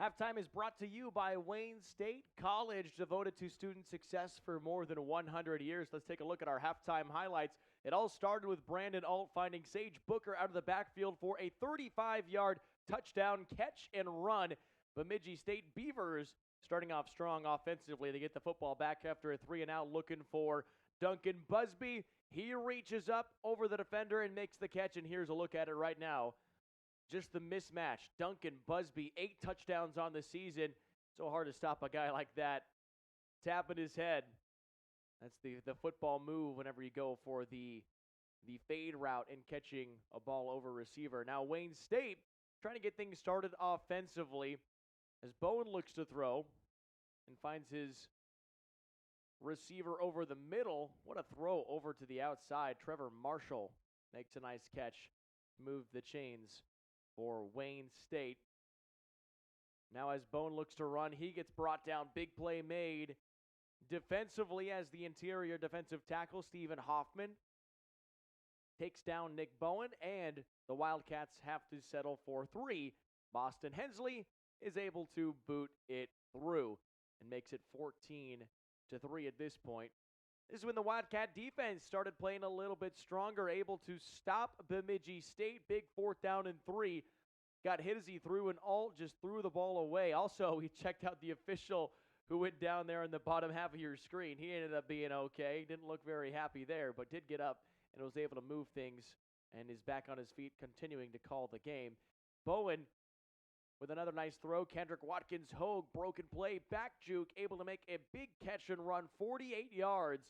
Halftime is brought to you by Wayne State College, devoted to student success for more than 100 years. Let's take a look at our halftime highlights. It all started with Brandon Alt finding Sage Booker out of the backfield for a 35-yard touchdown catch and run. Bemidji State Beavers starting off strong offensively. They get the football back after a 3-and-out, looking for Duncan Busby. He reaches up over the defender and makes the catch, and here's a look at it right now. Just the mismatch. Duncan Busby, 8 touchdowns on the season. So hard to stop a guy like that. Tapping his head. That's the football move whenever you go for the fade route and catching a ball over receiver. Now Wayne State trying to get things started offensively as Bowen looks to throw and finds his receiver over the middle. What a throw over to the outside. Trevor Marshall makes a nice catch. Move the chains for Wayne State. Now as Bowen looks to run, he gets brought down. Big play made defensively as the interior defensive tackle, Stephen Hoffman, takes down Nick Bowen, and the Wildcats have to settle for 3. Boston Hensley is able to boot it through and makes it 14-3 at this point. This is when the Wildcat defense started playing a little bit stronger, able to stop Bemidji State. Big 4th down and 3. Got hit as he threw, and Alt just threw the ball away. Also, we checked out the official who went down there in the bottom half of your screen. He ended up being okay. Didn't look very happy there, but did get up and was able to move things and is back on his feet, continuing to call the game. Bowen with another nice throw. Kendrick Watkins Hogue, broken play, back juke, able to make a big catch and run 48 yards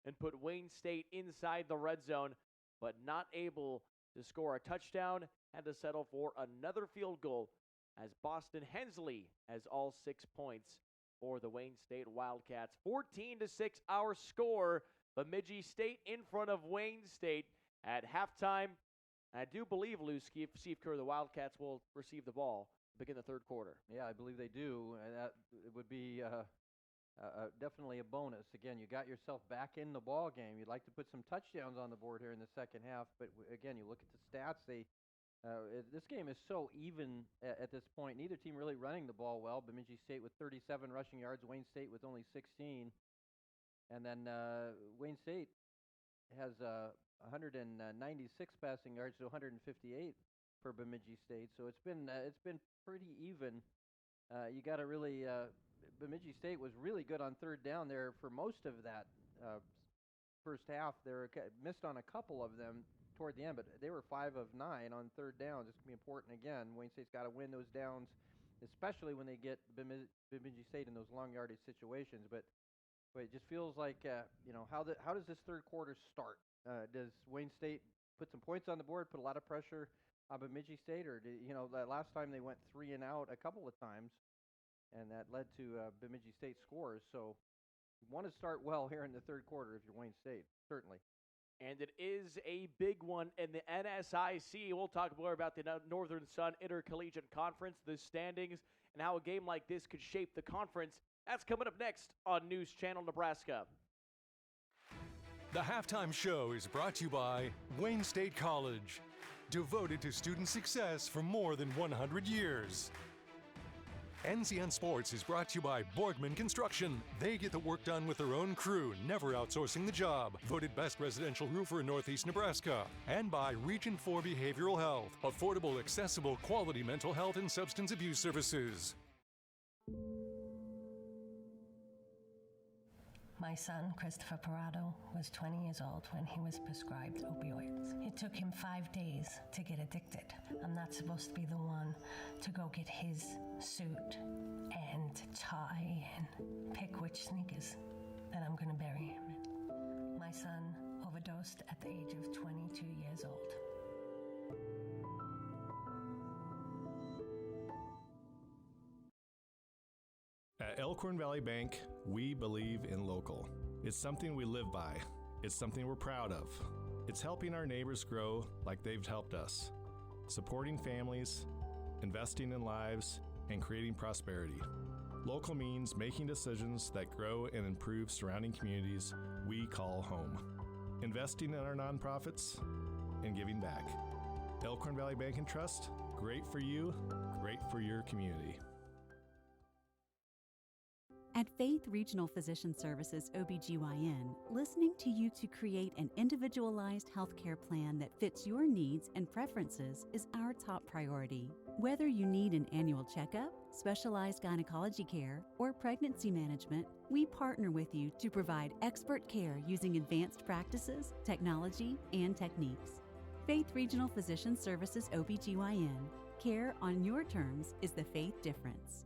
and put Wayne State inside the red zone, but not able to score a touchdown. Had to settle for another field goal as Boston Hensley has all 6 points for the Wayne State Wildcats. 14-6 our score. Bemidji State in front of Wayne State at halftime. I do believe, Lou, Steve Kerr, the Wildcats will receive the ball begin the third quarter. Yeah, I believe they do. That it would be definitely a bonus. Again, you got yourself back in the ball game. You'd like to put some touchdowns on the board here in the second half, but again, you look at the stats. This game is so even at this point. Neither team really running the ball well. Bemidji State with 37 rushing yards, Wayne State with only 16, and then Wayne State has 196 passing yards to 158 for Bemidji State. So it's been pretty even. You got to really. Bemidji State was really good on third down there for most of that first half. They missed on a couple of them toward the end, but they were 5 of 9 on third downs. It's going to be important again. Wayne State's got to win those downs, especially when they get Bemidji State in those long yardage situations. But it just feels like, how does this third quarter start? Does Wayne State put some points on the board, put a lot of pressure on Bemidji State, or that last time they went 3 and out a couple of times, and that led to Bemidji State scores. So you want to start well here in the third quarter if you're Wayne State, certainly. And it is a big one in the NSIC. We'll talk more about the Northern Sun Intercollegiate Conference, the standings, and how a game like this could shape the conference. That's coming up next on News Channel Nebraska. The halftime show is brought to you by Wayne State College, devoted to student success for more than 100 years. NCN Sports is brought to you by Borgman Construction. They get the work done with their own crew, never outsourcing the job. Voted best residential roofer in Northeast Nebraska. And by Region 4 Behavioral Health. Affordable, accessible, quality mental health and substance abuse services. My son, Christopher Parado, was 20 years old when he was prescribed opioids. It took him 5 days to get addicted. I'm not supposed to be the one to go get his suit and tie and pick which sneakers that I'm going to bury him in. My son overdosed at the age of 22 years old. At Elkhorn Valley Bank, we believe in local. It's something we live by. It's something we're proud of. It's helping our neighbors grow like they've helped us, supporting families, investing in lives, and creating prosperity. Local means making decisions that grow and improve surrounding communities we call home. Investing in our nonprofits and giving back. Elkhorn Valley Bank and Trust, great for you, great for your community. At Faith Regional Physician Services OBGYN, listening to you to create an individualized healthcare plan that fits your needs and preferences is our top priority. Whether you need an annual checkup, specialized gynecology care, or pregnancy management, we partner with you to provide expert care using advanced practices, technology, and techniques. Faith Regional Physician Services OBGYN. Care on your terms is the Faith difference.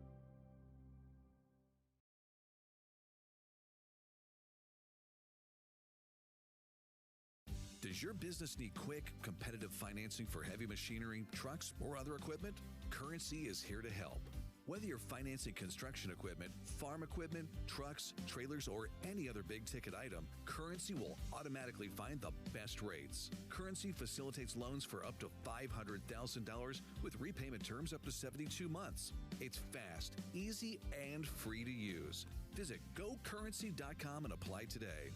Does your business need quick, competitive financing for heavy machinery, trucks, or other equipment? Currency is here to help. Whether you're financing construction equipment, farm equipment, trucks, trailers, or any other big-ticket item, Currency will automatically find the best rates. Currency facilitates loans for up to $500,000 with repayment terms up to 72 months. It's fast, easy, and free to use. Visit GoCurrency.com and apply today.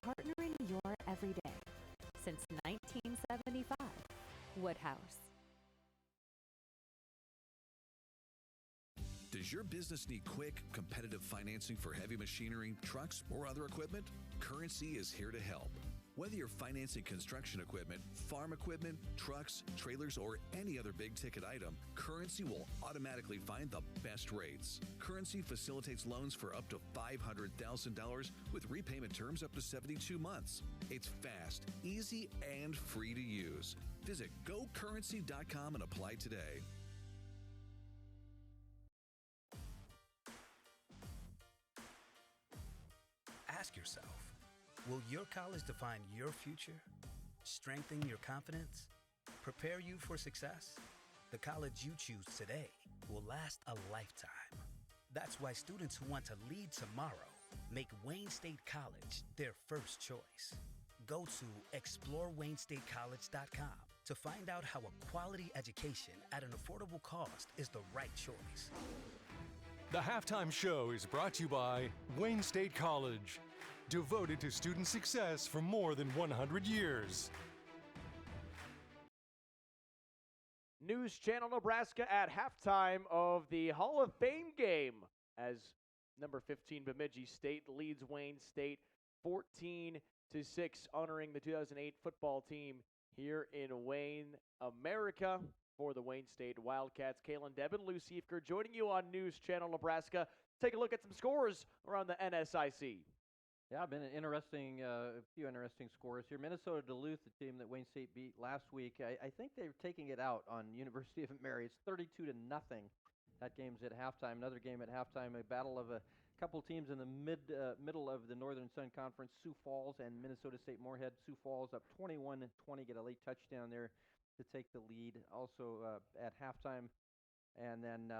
Partnering your everyday since 1975. Woodhouse. Does your business need quick, competitive financing for heavy machinery, trucks, or other equipment? Currency is here to help. Whether you're financing construction equipment, farm equipment, trucks, trailers, or any other big-ticket item, Currency will automatically find the best rates. Currency facilitates loans for up to $500,000 with repayment terms up to 72 months. It's fast, easy, and free to use. Visit gocurrency.com and apply today. Ask yourself, will your college define your future, strengthen your confidence, prepare you for success? The college you choose today will last a lifetime. That's why students who want to lead tomorrow make Wayne State College their first choice. Go to explorewayneStateCollege.com to find out how a quality education at an affordable cost is the right choice. The halftime show is brought to you by Wayne State College, devoted to student success for more than 100 years. News Channel Nebraska at halftime of the Hall of Fame game as number 15 Bemidji State leads Wayne State 14-6, honoring the 2008 football team here in Wayne, America. For the Wayne State Wildcats, Kalen Devin, Lou Siefker joining you on News Channel Nebraska. Take a look at some scores around the NSIC. Yeah, been an interesting, a few interesting scores here. Minnesota Duluth, the team that Wayne State beat last week. I think they're taking it out on University of Mary. It's 32-0. That game's at halftime. Another game at halftime. A battle of a couple teams in the middle of the Northern Sun Conference. Sioux Falls and Minnesota State Moorhead. Sioux Falls up 21-20. Get a late touchdown there to take the lead. Also at halftime. And then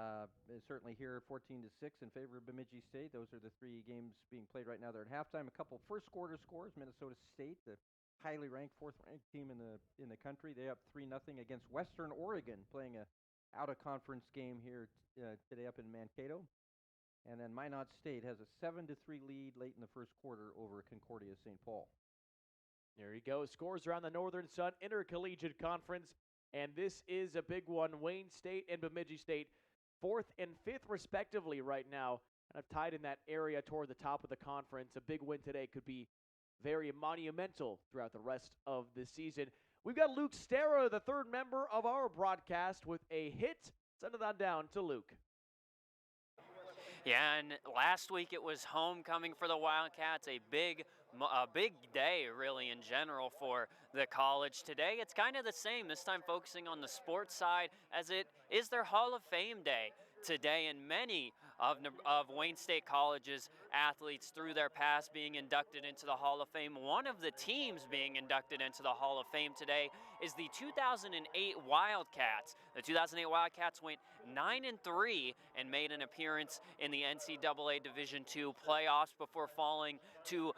certainly here 14-6 in favor of Bemidji State. Those are the three games being played right now. They're at halftime. A couple first quarter scores. Minnesota State, the highly ranked, fourth-ranked team in the country, they up 3-0 against Western Oregon, playing a out-of-conference game here today up in Mankato. And then Minot State has a 7-3 lead late in the first quarter over Concordia St. Paul. There you go. Scores around the Northern Sun Intercollegiate Conference. And this is a big one. Wayne State and Bemidji State, 4th and 5th respectively right now, kind of tied in that area toward the top of the conference. A big win today could be very monumental throughout the rest of the season. We've got Luke Stera, the third member of our broadcast, with a hit. Send it on down to Luke. Yeah, and last week it was homecoming for the Wildcats, a big day really in general for the college. Today it's kind of the same, this time focusing on the sports side as it is their Hall of Fame day today, and many of Wayne State College's athletes through their past being inducted into the Hall of Fame. One of the teams being inducted into the Hall of Fame today is the 2008 Wildcats. The 2008 Wildcats went 9-3 and made an appearance in the NCAA Division II playoffs before falling to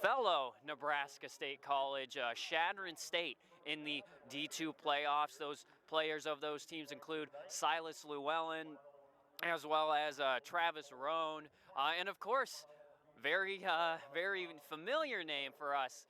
fellow Nebraska State College, Chadron State, in the D2 playoffs. Those players of those teams include Silas Llewellyn, as well as Travis Roan, and of course, very familiar name for us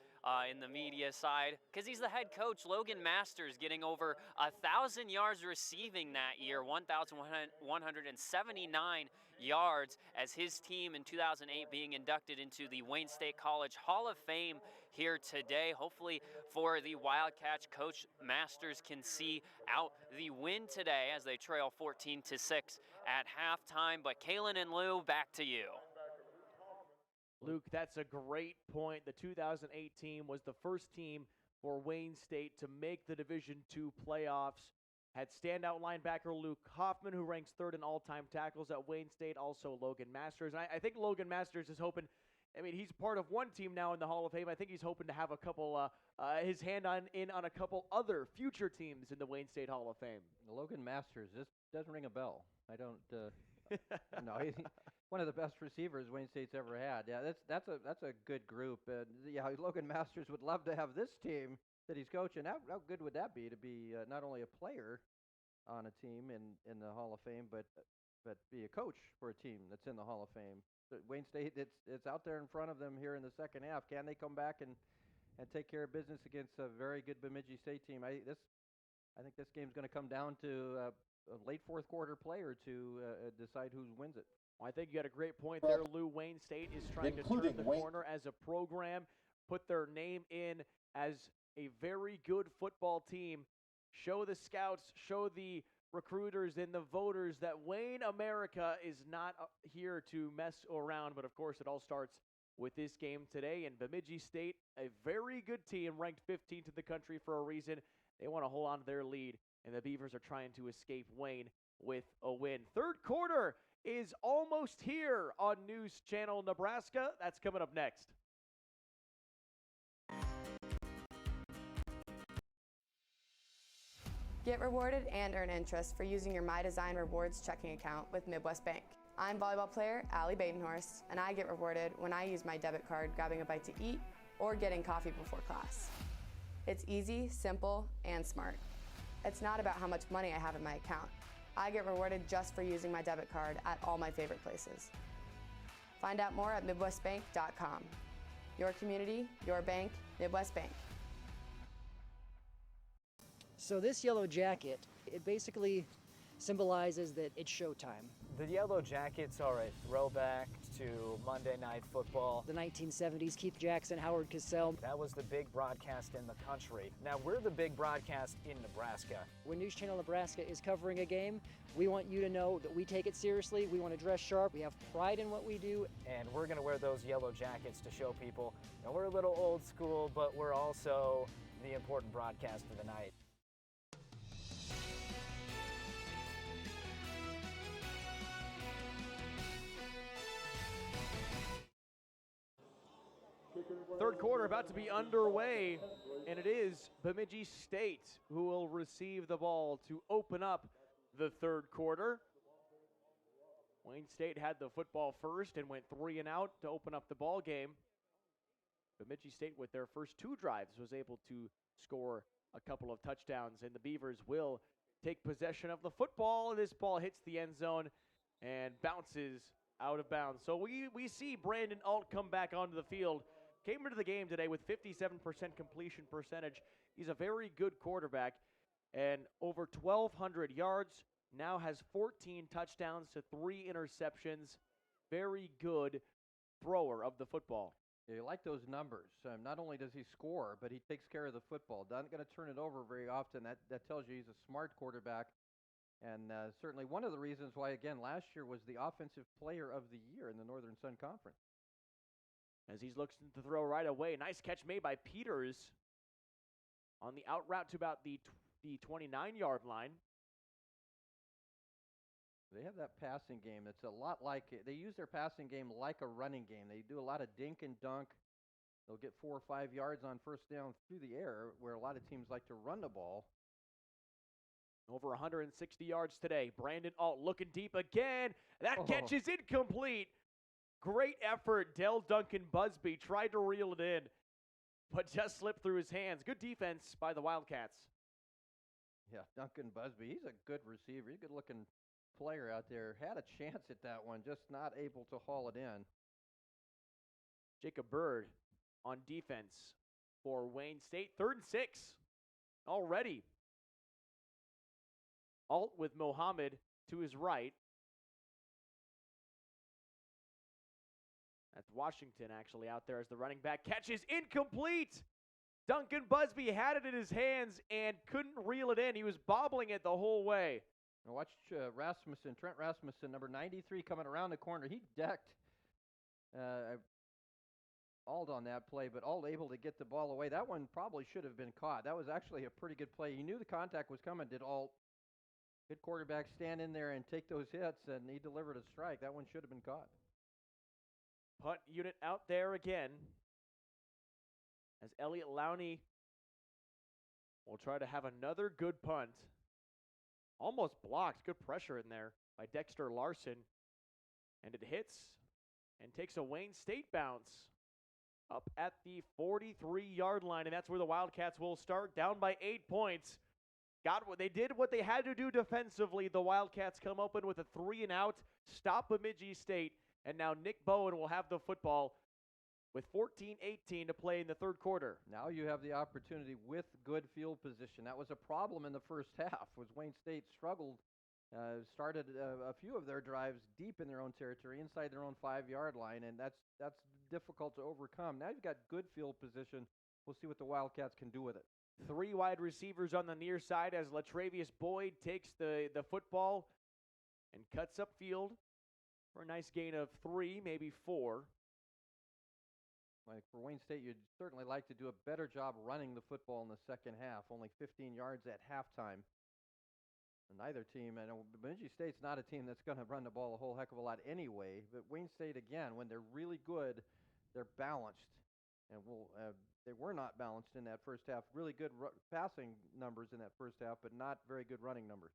in the media side, because he's the head coach, Logan Masters, getting over 1,000 yards receiving that year, 1,179 yards, as his team in 2008 being inducted into the Wayne State College Hall of Fame here today. Hopefully for the Wildcats, Coach Masters can see out the win today as they trail 14-6 at halftime. But Kalen and Lou, back to you. Luke, that's a great point. The 2008 team was the first team for Wayne State to make the Division II playoffs. Had standout linebacker Luke Hoffman, who ranks third in all-time tackles at Wayne State, also Logan Masters. And I think Logan Masters is hoping, I mean, he's part of one team now in the Hall of Fame. I think he's hoping to have a couple, his hand on a couple other future teams in the Wayne State Hall of Fame. Logan Masters, this doesn't ring a bell. I don't, no, he's one of the best receivers Wayne State's ever had. Yeah, that's a good group. Yeah, Logan Masters would love to have this team that he's coaching. How good would that be to be not only a player on a team in the Hall of Fame, but be a coach for a team that's in the Hall of Fame? Wayne State, it's out there in front of them here in the second half. Can they come back and take care of business against a very good Bemidji State team? I think this game's going to come down to a late fourth quarter play or two decide who wins it. Well, I think you got a great point there, Lou. Wayne State is trying to turn the corner as a program. put their name in as a very good football team, show the scouts, show the recruiters and the voters that Wayne America is not here to mess around. But of course, it all starts with this game today. And Bemidji State, a very good team, ranked 15th in the country for a reason. They want to hold on to their lead, and the Beavers are trying to escape Wayne with a win. Third quarter is almost here on News Channel Nebraska. That's coming up next. Get rewarded and earn interest for using your My Design Rewards checking account with Midwest Bank. I'm volleyball player Allie Badenhorst, and I get rewarded when I use my debit card grabbing a bite to eat or getting coffee before class. It's easy, simple, and smart. It's not about how much money I have in my account. I get rewarded just for using my debit card at all my favorite places. Find out more at MidwestBank.com. Your community, your bank, Midwest Bank. So this yellow jacket, it basically symbolizes that it's showtime. The Yellow Jackets are a throwback to Monday Night Football. The 1970s, Keith Jackson, Howard Cosell. That was the big broadcast in the country. Now we're the big broadcast in Nebraska. When News Channel Nebraska is covering a game, we want you to know that we take it seriously. We want to dress sharp. We have pride in what we do. And we're going to wear those yellow jackets to show people, you know, we're a little old school, but we're also the important broadcast of the night. Third quarter about to be underway, and it is Bemidji State who will receive the ball to open up the third quarter. Wayne State had the football first and went 3 and out to open up the ball game. Bemidji State, with their first 2 drives, was able to score a couple of touchdowns, and the Beavers will take possession of the football. This ball hits the end zone and bounces out of bounds. So we see Brandon Alt come back onto the field. Came into the game today with 57% completion percentage. He's a very good quarterback, and over 1,200 yards, now has 14 touchdowns to 3 interceptions. Very good thrower of the football. Yeah, you like those numbers. Not only does he score, but he takes care of the football. Not going to turn it over very often. That tells you he's a smart quarterback. And certainly one of the reasons why, again, last year was the Offensive Player of the Year in the Northern Sun Conference. As he's looking to throw right away. Nice catch made by Peters on the out route to about the 29-yard line. They have that passing game. It's a lot like, they use their passing game like a running game. They do a lot of dink and dunk. They'll get 4 or 5 yards on first down through the air, where a lot of teams like to run the ball. Over 160 yards today. Brandon Alt looking deep again. That catch is incomplete. Great effort. Dale Duncan Busby tried to reel it in, but just slipped through his hands. Good defense by the Wildcats. Yeah, Duncan Busby, he's a good receiver. He's a good-looking player out there. Had a chance at that one, just not able to haul it in. Jacob Bird on defense for Wayne State. 3rd and 6 already. Alt with Mohammed to his right. That's Washington actually out there as the running back. Catch is incomplete. Duncan Busby had it in his hands and couldn't reel it in. He was bobbling it the whole way. Now watch Trent Rasmussen, number 93, coming around the corner. He decked Alt on that play, but Alt able to get the ball away. That one probably should have been caught. That was actually a pretty good play. He knew the contact was coming, did Alt. Good quarterback stand in there and take those hits, and he delivered a strike. That one should have been caught. Punt unit out there again, as Elliott Lowney will try to have another good punt. Almost blocked. Good pressure in there by Dexter Larson. And it hits and takes a Wayne State bounce up at the 43-yard line. And that's where the Wildcats will start, down by 8 points. They did what they had to do defensively. The Wildcats come open with a 3 and out, stop Bemidji State. And now Nick Bowen will have the football with 14-18 to play in the third quarter. Now you have the opportunity with good field position. That was a problem in the first half, was Wayne State struggled started a few of their drives deep in their own territory, inside their own 5-yard line, and that's difficult to overcome. Now you've got good field position. We'll see what the Wildcats can do with it. 3 wide receivers on the near side as Latravius Boyd takes the football and cuts upfield for a nice gain of 3, maybe 4. Like for Wayne State, you'd certainly like to do a better job running the football in the second half. Only 15 yards at halftime. Neither team, and Bemidji State's not a team that's going to run the ball a whole heck of a lot anyway. But Wayne State, again, when they're really good, they're balanced. And they were not balanced in that first half. Really good passing numbers in that first half, but not very good running numbers.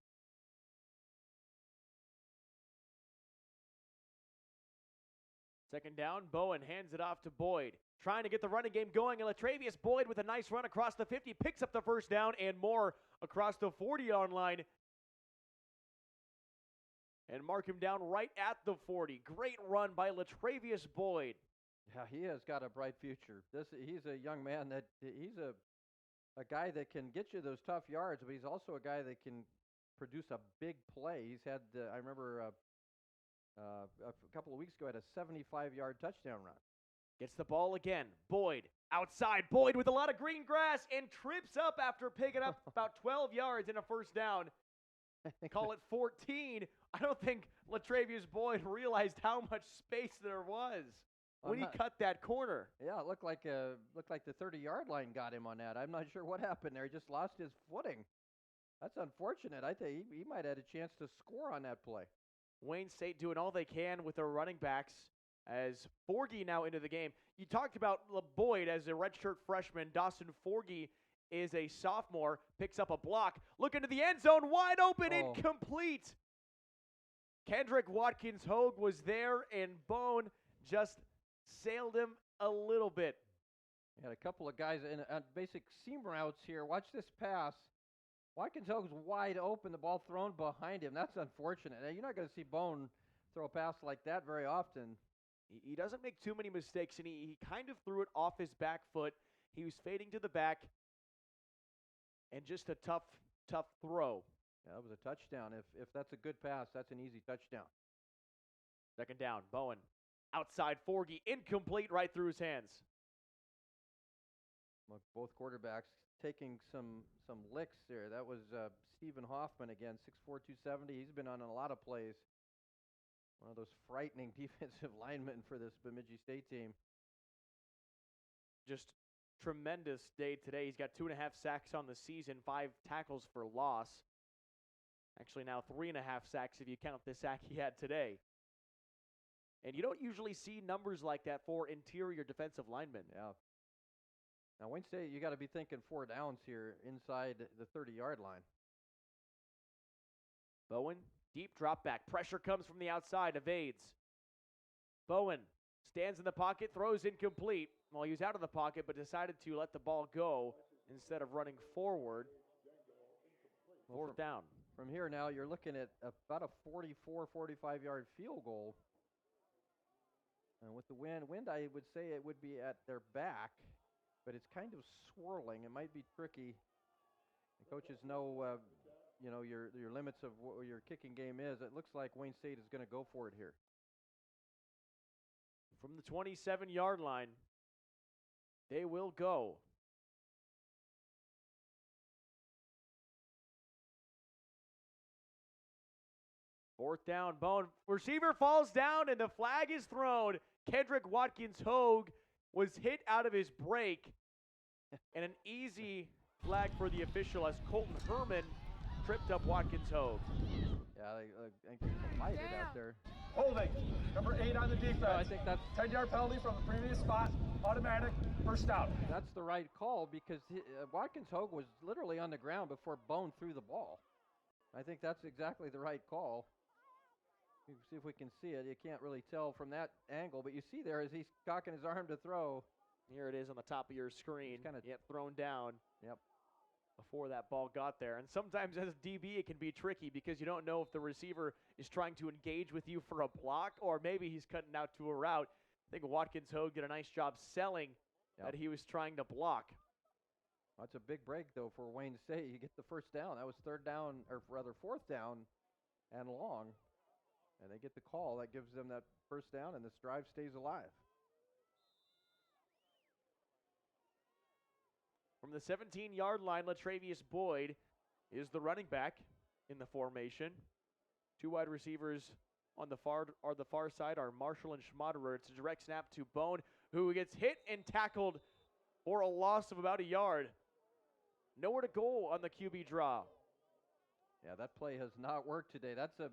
Second down, Bowen hands it off to Boyd. Trying to get the running game going, and Latravius Boyd with a nice run across the 50, picks up the first down and more across the 40-yard line. And mark him down right at the 40. Great run by Latravius Boyd. Yeah, he has got a bright future. He's a young man that he's a guy that can get you those tough yards, but he's also a guy that can produce a big play. He's had, I remember a couple of weeks ago, had a 75-yard touchdown run. Gets the ball again. Boyd outside. Boyd with a lot of green grass and trips up after picking up about 12 yards in a first down. Call it 14. I don't think Latravius Boyd realized how much space there was when he cut that corner. Yeah, it looked like the 30-yard line got him on that. I'm not sure what happened there. He just lost his footing. That's unfortunate. I think he might have had a chance to score on that play. Wayne State doing all they can with their running backs as Forgy now into the game. You talked about Boyd as a redshirt freshman. Dawson Forgy is a sophomore, picks up a block. Look into the end zone, wide open, incomplete. Kendrick Watkins-Hogue was there, and Bone just sailed him a little bit. Had a couple of guys in basic seam routes here. Watch this pass. Watkins-Hogue's wide open, the ball thrown behind him. That's unfortunate. Now, you're not going to see Bone throw a pass like that very often. He doesn't make too many mistakes, and he kind of threw it off his back foot. He was fading to the back, and just a tough throw. Yeah, that was a touchdown. If that's a good pass, that's an easy touchdown. Second down, Bowen. Outside Forgy, incomplete right through his hands. Look, both quarterbacks taking some licks there. That was Stephen Hoffman again, 6'4", 270. He's been on a lot of plays. One of those frightening defensive linemen for this Bemidji State team. Just tremendous day today. He's got 2.5 sacks on the season, 5 tackles for loss. Actually now 3.5 sacks if you count the sack he had today. And you don't usually see numbers like that for interior defensive linemen. Yeah. Now, Wayne State, you got to be thinking 4 downs here inside the 30-yard line. Bowen, deep drop back. Pressure comes from the outside, evades. Bowen stands in the pocket, throws incomplete. Well, he was out of the pocket, but decided to let the ball go instead of running forward. Fourth down. From here now, you're looking at about a 44, 45-yard field goal. And with the wind, I would say it would be at their back, but it's kind of swirling. It might be tricky. The coaches know, your limits of what your kicking game is. It looks like Wayne State is going to go for it here. From the 27-yard line, they will go. Fourth down, Bone. Receiver falls down, and the flag is thrown. Kendrick Watkins-Hogue was hit out of his break, and an easy flag for the official as Colton Herman tripped up Watkins-Hogue. Yeah, I think he collided out there. Holding, number 8 on the defense. No, I think that's 10-yard penalty from the previous spot, automatic, first down. That's the right call because Watkins-Hogue was literally on the ground before Bone threw the ball. I think that's exactly the right call. See if we can see it. You can't really tell from that angle, but you see there as he's cocking his arm to throw. Here it is on the top of your screen. Kind of thrown down. Yep. Before that ball got there. And sometimes as a DB it can be tricky because you don't know if the receiver is trying to engage with you for a block or maybe he's cutting out to a route. I think Watkins-Hogue did a nice job selling that he was trying to block. That's a big break, though, for Wayne State. You get the first down. That was fourth down and long. And they get the call. That gives them that first down, and this drive stays alive. From the 17-yard line, Latravius Boyd is the running back in the formation. Two wide receivers on the far side are Marshall and Schmaderer. It's a direct snap to Bone, who gets hit and tackled for a loss of about a yard. Nowhere to go on the QB draw. Yeah, that play has not worked today. That's a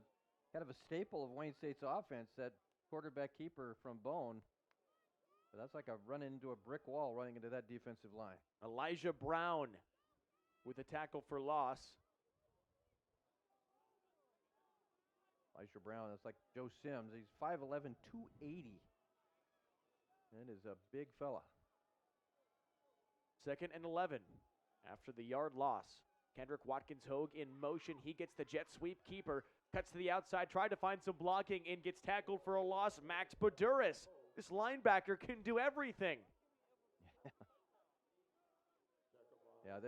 kind of a staple of Wayne State's offense, that quarterback keeper from Bone. But that's like a run into a brick wall running into that defensive line. Elijah Brown with a tackle for loss. Elijah Brown, that's like Joe Sims. He's 5'11", 280. That is a big fella. 2nd and 11 after the yard loss. Kendrick Watkins-Hogue in motion. He gets the jet sweep. Keeper cuts to the outside, tried to find some blocking and gets tackled for a loss. Max Baduris. This linebacker can do everything. Yeah,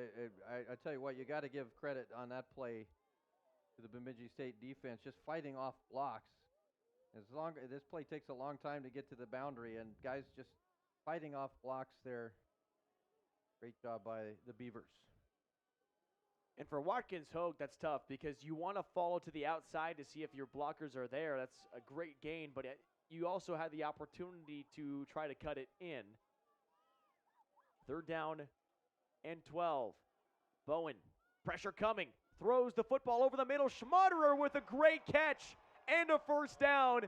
I tell you what, you got to give credit on that play to the Bemidji State defense, just fighting off blocks. This play takes a long time to get to the boundary, and guys just fighting off blocks there. Great job by the Beavers. And for Watkins-Hogue, that's tough because you want to follow to the outside to see if your blockers are there. That's a great gain, but you also had the opportunity to try to cut it in. 3rd down and 12. Bowen, pressure coming, throws the football over the middle. Schmaderer with a great catch and a first down.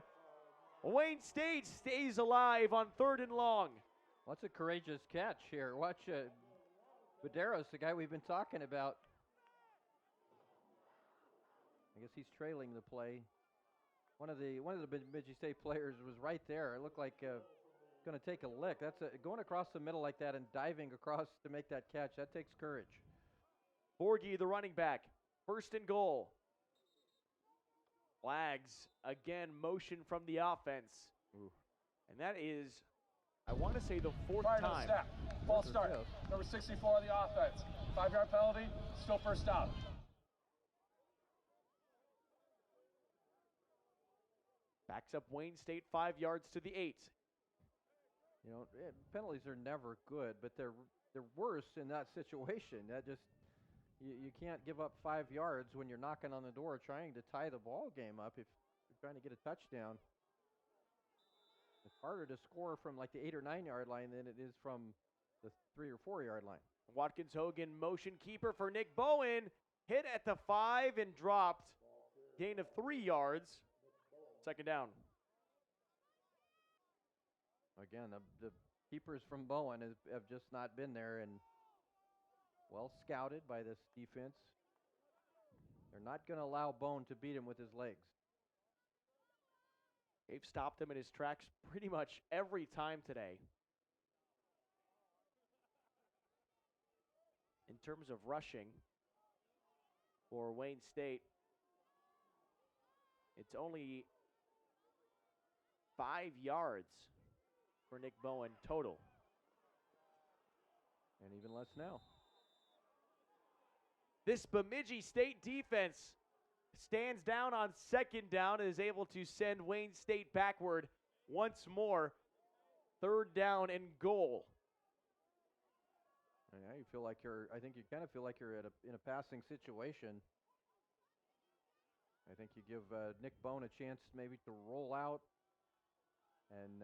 Wayne State stays alive on 3rd and long. That's a courageous catch here. Watch Baderos, the guy we've been talking about. I guess he's trailing the play. One of the Bemidji State players was right there. It looked like going to take a lick. That's going across the middle like that and diving across to make that catch. That takes courage. Borgie, the running back, 1st and goal. Flags again, motion from the offense. Ooh. And that is, I want to say, the 4th Prior to the time. snap, false start. Number 64 on the offense. 5-yard penalty, still first down. Backs up Wayne State 5 yards to the 8. You know, penalties are never good, but they're worse in that situation. That just you can't give up 5 yards when you're knocking on the door trying to tie the ball game up if you're trying to get a touchdown. It's harder to score from like the 8 or 9 yard line than it is from the 3 or 4 yard line. Watkins-Hogue in motion, keeper for Nick Bowen. Hit at the 5 and dropped. Gain of 3 yards. 2nd down. Again, the keepers from Bowen have just not been there, and well scouted by this defense. They're not going to allow Bowen to beat him with his legs. They've stopped him in his tracks pretty much every time today. In terms of rushing for Wayne State, it's only 5 yards for Nick Bowen total. And even less now. This Bemidji State defense stands down on 2nd down and is able to send Wayne State backward once more. 3rd down and goal. Yeah, you feel like I think you kind of feel like you're in a passing situation. I think you give Nick Bowen a chance maybe to roll out and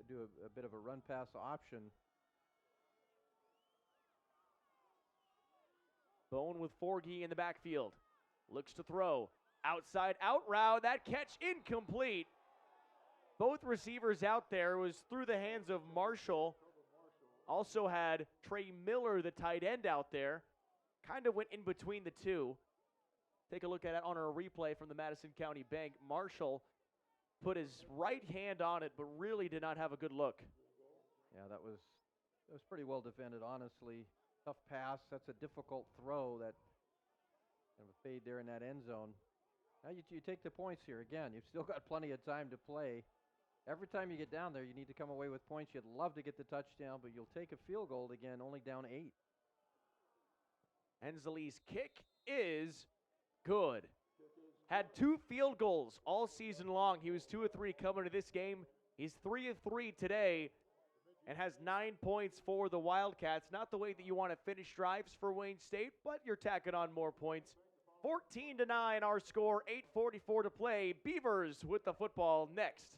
do a bit of a run pass option. Bowen with Forgy in the backfield. Looks to throw. Outside out route. That catch incomplete. Both receivers out there was through the hands of Marshall. Also had Trey Miller, the tight end, out there. Kind of went in between the two. Take a look at it on our replay from the Madison County Bank. Marshall put his right hand on it, but really did not have a good look. Yeah, that was pretty well defended, honestly. Tough pass. That's a difficult throw. That kind of a fade there in that end zone. Now you take the points here. Again, you've still got plenty of time to play. Every time you get down there, you need to come away with points. You'd love to get the touchdown, but you'll take a field goal again, only down 8. Hensley's kick is good. had 2 field goals all season long. He was 2 of 3 coming to this game. He's 3 of 3 today and has 9 points for the Wildcats. Not the way that you want to finish drives for Wayne State, but you're tacking on more points. 14-9 our score, 8:44 to play. Beavers with the football next.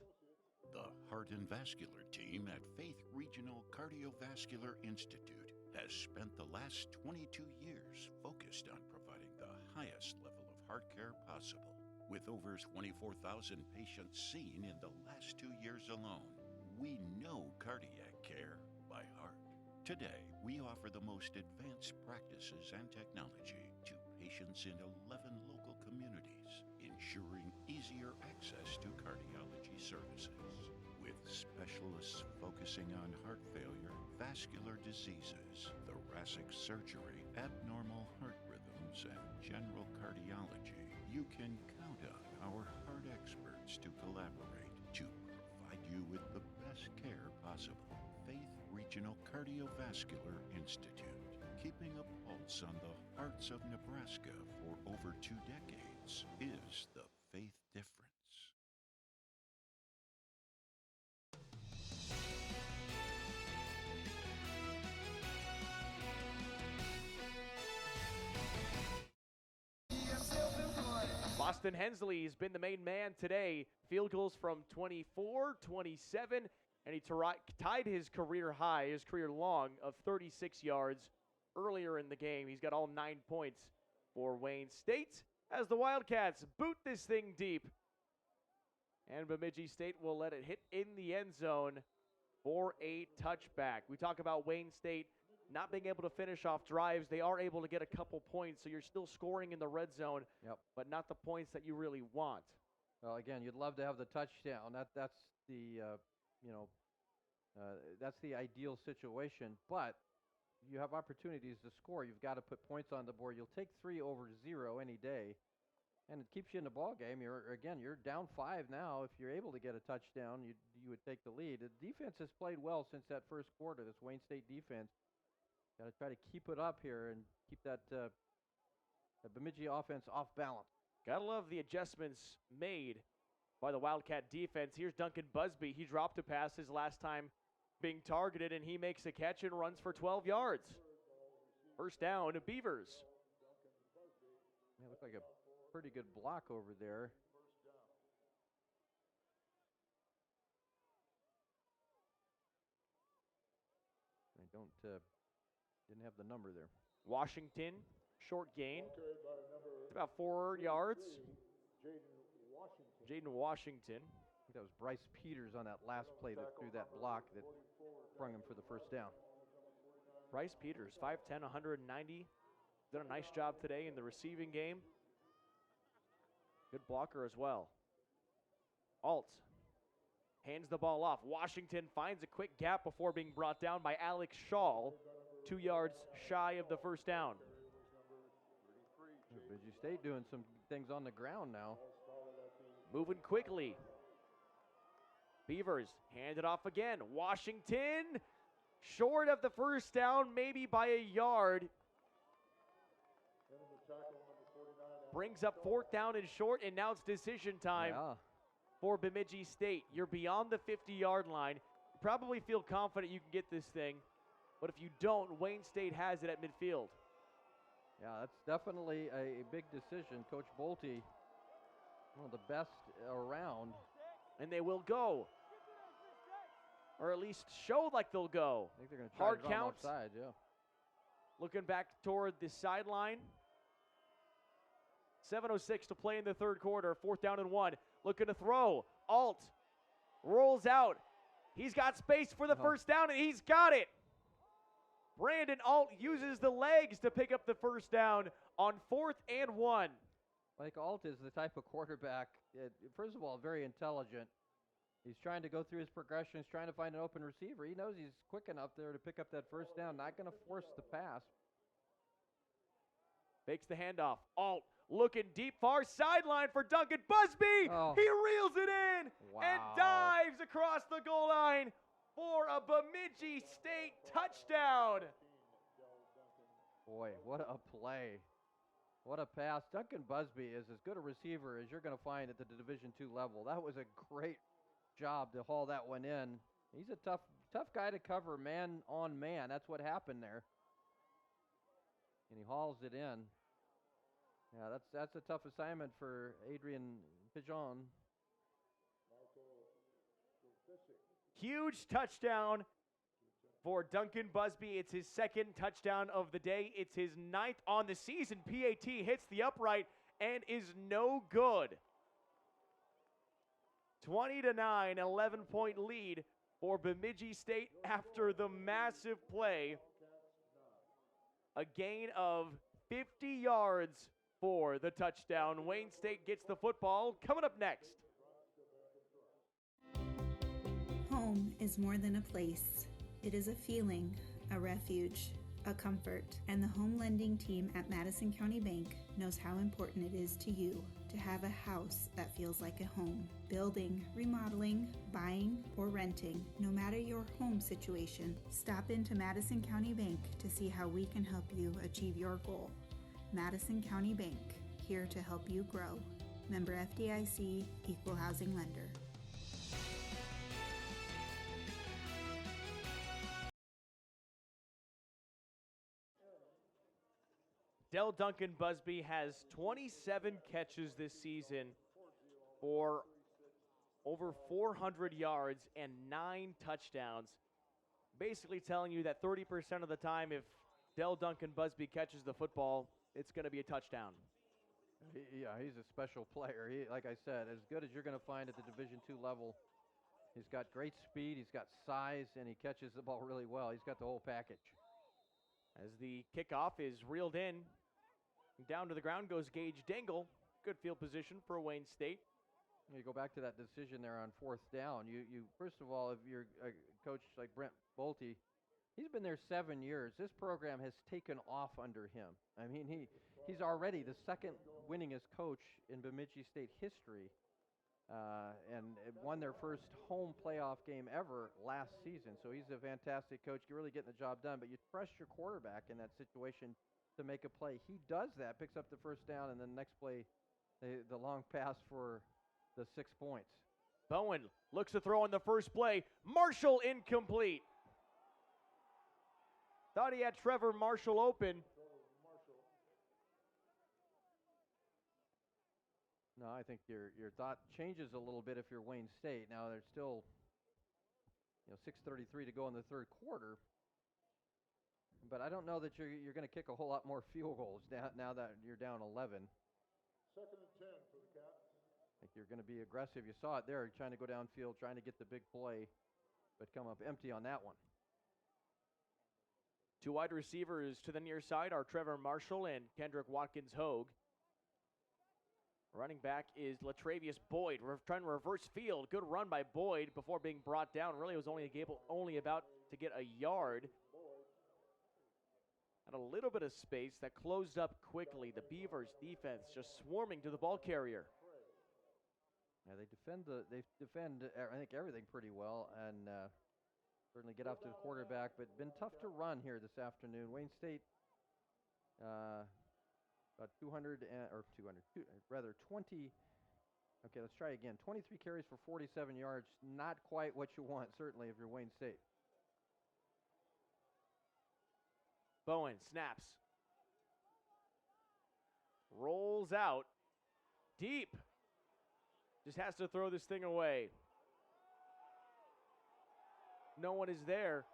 The Heart and Vascular team at Faith Regional Cardiovascular Institute has spent the last 22 years focused on providing the highest level of heart care possible. With over 24,000 patients seen in the last 2 years alone, we know cardiac care by heart. Today, we offer the most advanced practices and technology to patients in 11 local communities, ensuring easier access to cardiology services. With specialists focusing on heart failure, vascular diseases, thoracic surgery, abnormal heart rhythms, and general cardiology, you can count on our heart experts to collaborate to provide you with the best care possible. Faith Regional Cardiovascular Institute, keeping a pulse on the hearts of Nebraska for over 2 decades, is the faith difference. Boston Hensley has been the main man today. Field goals from 24, 27, and he tied his career high, his career long of 36 yards earlier in the game. He's got all 9 points for Wayne State as the Wildcats boot this thing deep. And Bemidji State will let it hit in the end zone for a touchback. We talk about Wayne State not being able to finish off drives. They are able to get a couple points, so you're still scoring in the red zone, but not the points that you really want. Well, again, you'd love to have the touchdown. That's the that's the ideal situation. But you have opportunities to score. You've got to put points on the board. You'll take 3 over 0 any day, and it keeps you in the ball game. You're down 5 now. If you're able to get a touchdown, you would take the lead. The defense has played well since that first quarter. This Wayne State defense. Got to try to keep it up here and keep that Bemidji offense off balance. Gotta love the adjustments made by the Wildcat defense. Here's Duncan Busby. He dropped a pass his last time being targeted, and he makes a catch and runs for 12 yards. First down to Beavers. Yeah, looked like a pretty good block over there. I didn't have the number there. Washington, short gain. It's about 4 yards. Jaden Washington. I think that was Bryce Peters on that last play that threw that block that sprung him for the first down. Bryce Peters, 5'10", 190. Done a nice job today in the receiving game. Good blocker as well. Alt hands the ball off. Washington finds a quick gap before being brought down by Alex Shaw. 2 yards shy of the first down. Bemidji State doing some things on the ground now. Moving quickly. Beavers hand it off again. Washington short of the first down, maybe by a yard. Brings up 4th down and short, and now it's decision time for Bemidji State. You're beyond the 50-yard line. You probably feel confident you can get this thing, but if you don't, Wayne State has it at midfield. Yeah, that's definitely a big decision. Coach Bolte, one of the best around. And they will go. Or at least show like they'll go. I think they're going to try hard to run count. offside, yeah. Looking back toward the sideline. 7:06 to play in the third quarter. 4th down and 1. Looking to throw. Alt rolls out. He's got space for the first down, and he's got it. Brandon Alt uses the legs to pick up the first down on 4th and 1. Mike Alt is the type of quarterback, first of all, very intelligent. He's trying to go through his progression. He's trying to find an open receiver. He knows he's quick enough there to pick up that first down. Not going to force the pass. Fakes the handoff. Alt looking deep, far sideline for Duncan Busby. He reels it in and dives across the goal line for a Bemidji State touchdown. Boy, what a play. What a pass. Duncan Busby is as good a receiver as you're going to find at the Division II level. That was a great job to haul that one in. He's a tough guy to cover man on man. That's what happened there. And he hauls it in. Yeah, that's a tough assignment for Adrian Pigeon. Huge touchdown for Duncan Busby. It's his second touchdown of the day. It's his 9th on the season. PAT hits the upright and is no good. 20-9, 11-point lead for Bemidji State after the massive play. A gain of 50 yards for the touchdown. Wayne State gets the football. Coming up next. Home is more than a place. It is a feeling, a refuge, a comfort, and the home lending team at Madison County Bank knows how important it is to you to have a house that feels like a home. Building, remodeling, buying, or renting, no matter your home situation, stop into Madison County Bank to see how we can help you achieve your goal. Madison County Bank, here to help you grow. Member FDIC, Equal Housing Lender. Del Duncan Busby has 27 catches this season for over 400 yards and 9 touchdowns. Basically telling you that 30% of the time, if Del Duncan Busby catches the football, it's going to be a touchdown. Yeah, he's a special player. Like I said, as good as you're going to find at the Division II level. He's got great speed, he's got size, and he catches the ball really well. He's got the whole package. As the kickoff is reeled in, down to the ground goes Gage Dingle. Good field position for Wayne State. You go back to that decision there on 4th down. You first of all, if you're a coach like Brent Bolte, he's been there 7 years. This program has taken off under him. I mean, he's already the second winningest coach in Bemidji State history, and won their first home playoff game ever last season. So he's a fantastic coach. You're really getting the job done, but you trust your quarterback in that situation to make a play. He does that, picks up the first down, and then next play, the long pass for the 6 points. Bowen looks to throw on the first play. Marshall incomplete. Thought he had Trevor Marshall open. No, I think your thought changes a little bit if you're Wayne State. Now there's still 6:33 to go in the third quarter. But I don't know that you're going to kick a whole lot more field goals now that you're down 11. 2nd and 10 for the Cats. I think you're going to be aggressive. You saw it there, trying to go downfield, trying to get the big play, but come up empty on that one. 2 wide receivers to the near side are Trevor Marshall and Kendrick Watkins-Hogue. Running back is Latravius Boyd. We're trying to reverse field. Good run by Boyd before being brought down. Really was only about to get a yard. Had a little bit of space that closed up quickly. The Beavers defense just swarming to the ball carrier. Yeah, they defend I think everything pretty well, and certainly get after the quarterback, but been tough to run here this afternoon. Wayne State about 20. Okay, let's try again. 23 carries for 47 yards. Not quite what you want, certainly, if you're Wayne State. Bowen snaps. Rolls out. Deep. Just has to throw this thing away. No one is there.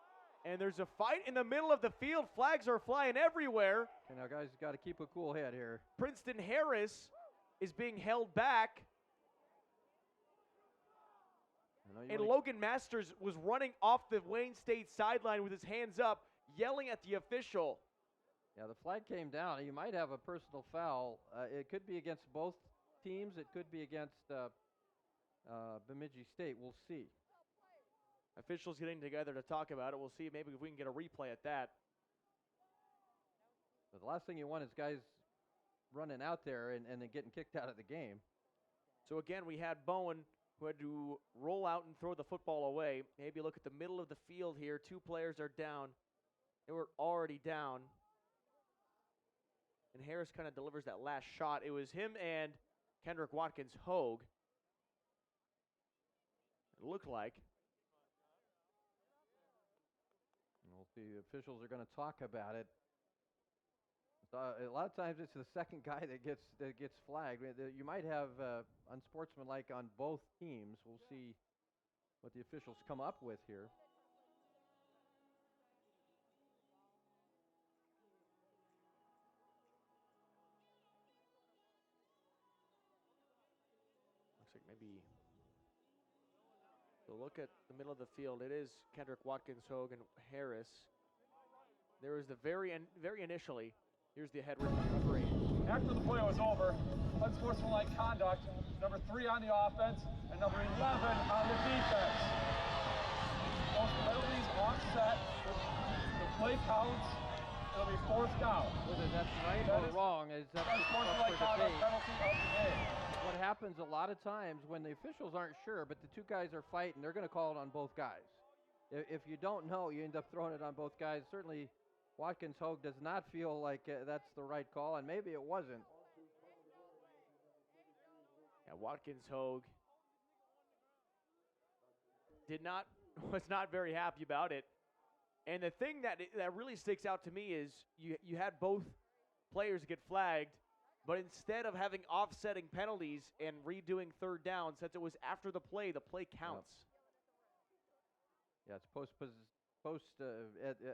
And there's a fight in the middle of the field. Flags are flying everywhere. Okay, now, guys, got to keep a cool head here. Princeton Harris is being held back. And Logan Masters was running off the Wayne State sideline with his hands up, yelling at the official. Yeah, the flag came down. You might have a personal foul. It could be against both teams. It could be against Bemidji State. We'll see. Officials getting together to talk about it. We'll see maybe if we can get a replay at that. But the last thing you want is guys running out there and then getting kicked out of the game. So again, we had Bowen who had to roll out and throw the football away. Maybe look at the middle of the field here. 2 players are down. They were already down. and Harris kind of delivers that last shot. It was him and Kendrick Watkins Hogue. It looked like. We'll see. The officials are going to talk about it. A lot of times it's the second guy that gets flagged. You might have unsportsmanlike on both teams. We'll see what the officials come up with here. Looks like maybe. So look at the middle of the field. It is Kendrick Watkins, Hogue, and Harris. There was the very initially. Here's the head referee. After the play was over, unsportsmanlike conduct, number 3 on the offense and number 11 on the defense. Both penalties offset. The play counts. It'll be 4th down. Whether that's right or wrong is up for debate. Penalty of the game. What happens a lot of times when the officials aren't sure, but the two guys are fighting, they're going to call it on both guys. If you don't know, you end up throwing it on both guys. Certainly, Watkins Hogue does not feel like that's the right call, and maybe it wasn't. Yeah, Watkins Hogue was not very happy about it. And the thing that really sticks out to me is you had both players get flagged, but instead of having offsetting penalties and redoing 3rd down, since it was after the play counts. Yeah, it's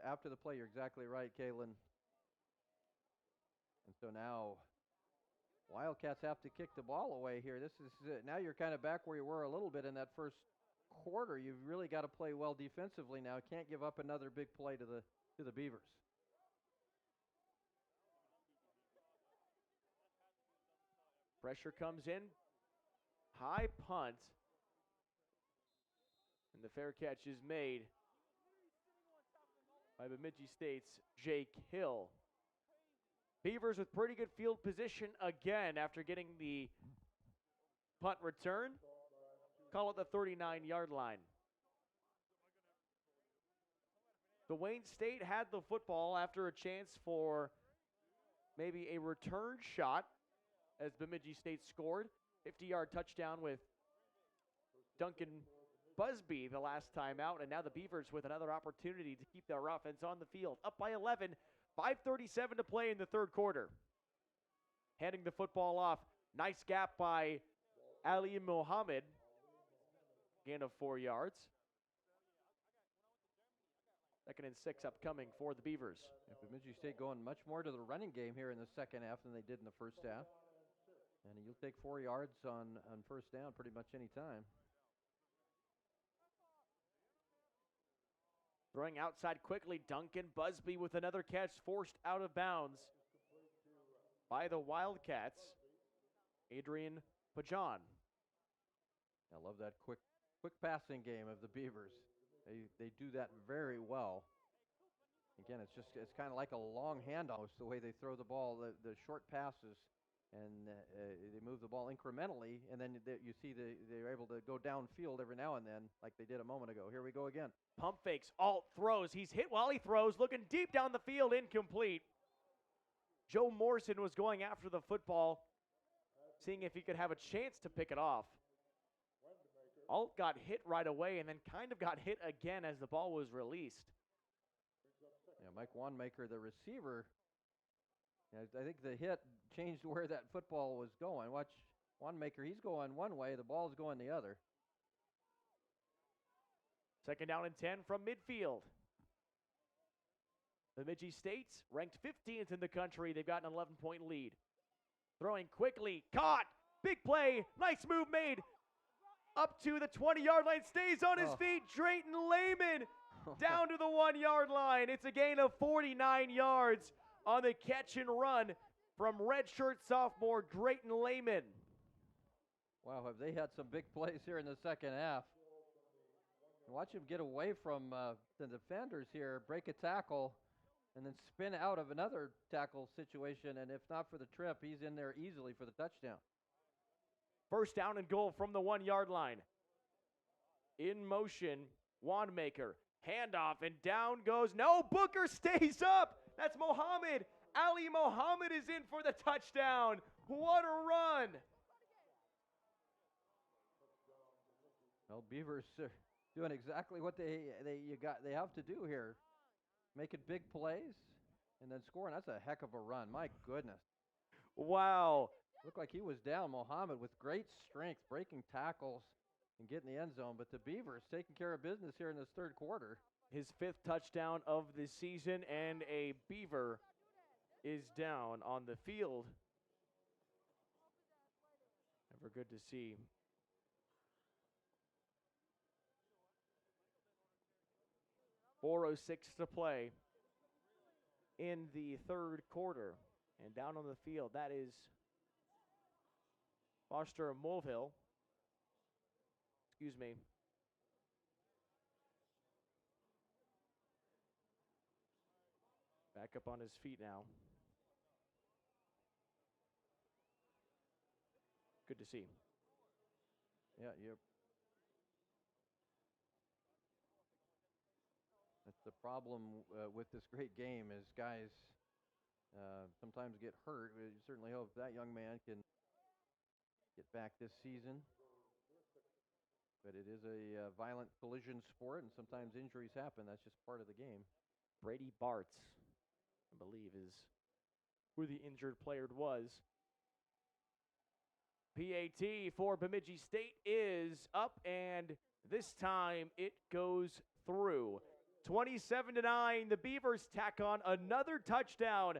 after the play. You're exactly right, Kalen. And so now Wildcats have to kick the ball away here. This is now you're kind of back where you were a little bit in that first quarter. You've really got to play well defensively now. Can't give up another big play to the Beavers. Pressure comes in. High punt. And the fair catch is made by Bemidji State's Jake Hill. Beavers with pretty good field position again after getting the punt return. Call it the 39-yard line. The Wayne State had the football after a chance for maybe a return shot as Bemidji State scored. 50-yard touchdown with Duncan Busby the last time out, and now the Beavers with another opportunity to keep their offense on the field. Up by 11, 5:37 to play in the 3rd quarter. Handing the football off. Nice gap by Ali Mohammed. Gain of 4 yards. 2nd and 6 upcoming for the Beavers. Bemidji State going much more to the running game here in the second half than they did in the first half. And you'll take 4 yards on 1st down pretty much any time. Throwing outside quickly, Duncan Busby with another catch forced out of bounds by the Wildcats. Adrian Pajan. I love that quick passing game of the Beavers. They do that very well. Again, it's kind of like a long handoff, the way they throw the ball, the short passes, and they move the ball incrementally, and then you see they're able to go downfield every now and then, like they did a moment ago. Here we go again. Pump fakes, alt throws. He's hit while he throws, looking deep down the field, incomplete. Joe Morrison was going after the football, seeing if he could have a chance to pick it off. Alt got hit right away and then kind of got hit again as the ball was released. Yeah, Mike Wanmaker, the receiver, I think the hit changed where that football was going. Watch Wanmaker, he's going one way, the ball's going the other. 2nd down and 10 from midfield. Bemidji State's ranked 15th in the country. They've got an 11-point lead. Throwing quickly, caught, big play, nice move made. Up to the 20-yard line, stays on his feet. Drayton Lehman down to the 1-yard line. It's a gain of 49 yards on the catch and run from redshirt sophomore Drayton Lehman. Wow, have they had some big plays here in the second half. Watch him get away from the defenders here, break a tackle, and then spin out of another tackle situation, and if not for the trip, he's in there easily for the touchdown. 1st down and goal from the 1-yard line. In motion, Wanmaker. Handoff, and down goes. No, Booker stays up. That's Mohammed Ali Mohammed is in for the touchdown. What a run! Well, Beavers are doing exactly what they have to do here, making big plays and then scoring. That's a heck of a run. My goodness. Wow. Looked like he was down. Mohammed with great strength, breaking tackles and getting the end zone. But the Beavers taking care of business here in this third quarter. His 5th touchdown of the season, and a Beaver is down on the field. Never good to see. .406 to play in the third quarter. And down on the field, that is Foster Mulvihill. Excuse me. Back up on his feet now. Good to see. Yeah, yep. That's the problem with this great game is guys sometimes get hurt. We certainly hope that young man can get back this season. But it is a violent collision sport, and sometimes injuries happen. That's just part of the game. Brady Bartz, I believe, is who the injured player was. PAT for Bemidji State is up, and this time it goes through. 27-9, the Beavers tack on another touchdown.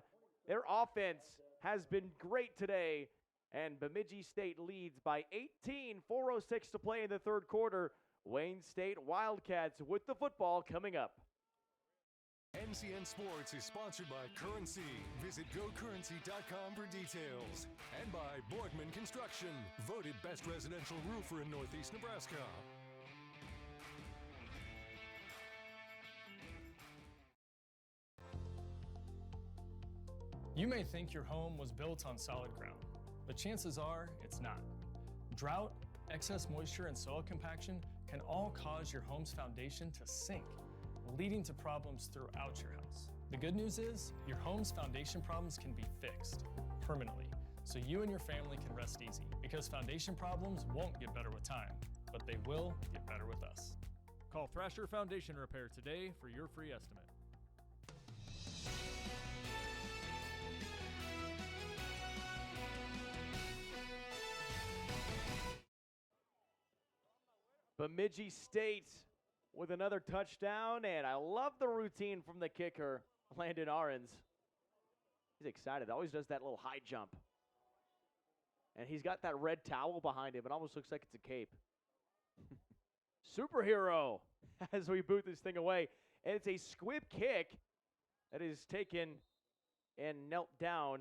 Their offense has been great today, and Bemidji State leads by 18, 4:06 to play in the third quarter. Wayne State Wildcats with the football coming up. NCN Sports is sponsored by Currency. Visit GoCurrency.com for details. And by Boardman Construction, voted best residential roofer in Northeast Nebraska. You may think your home was built on solid ground, but chances are it's not. Drought, excess moisture, and soil compaction can all cause your home's foundation to sink, leading to problems throughout your house. The good news is your home's foundation problems can be fixed permanently, so you and your family can rest easy, because foundation problems won't get better with time, but they will get better with us. Call Thrasher Foundation Repair today for your free estimate. Bemidji State with another touchdown, and I love the routine from the kicker, Landon Ahrens. He's excited. Always does that little high jump. And he's got that red towel behind him. It almost looks like it's a cape. Superhero as we boot this thing away. And it's a squib kick that is taken and knelt down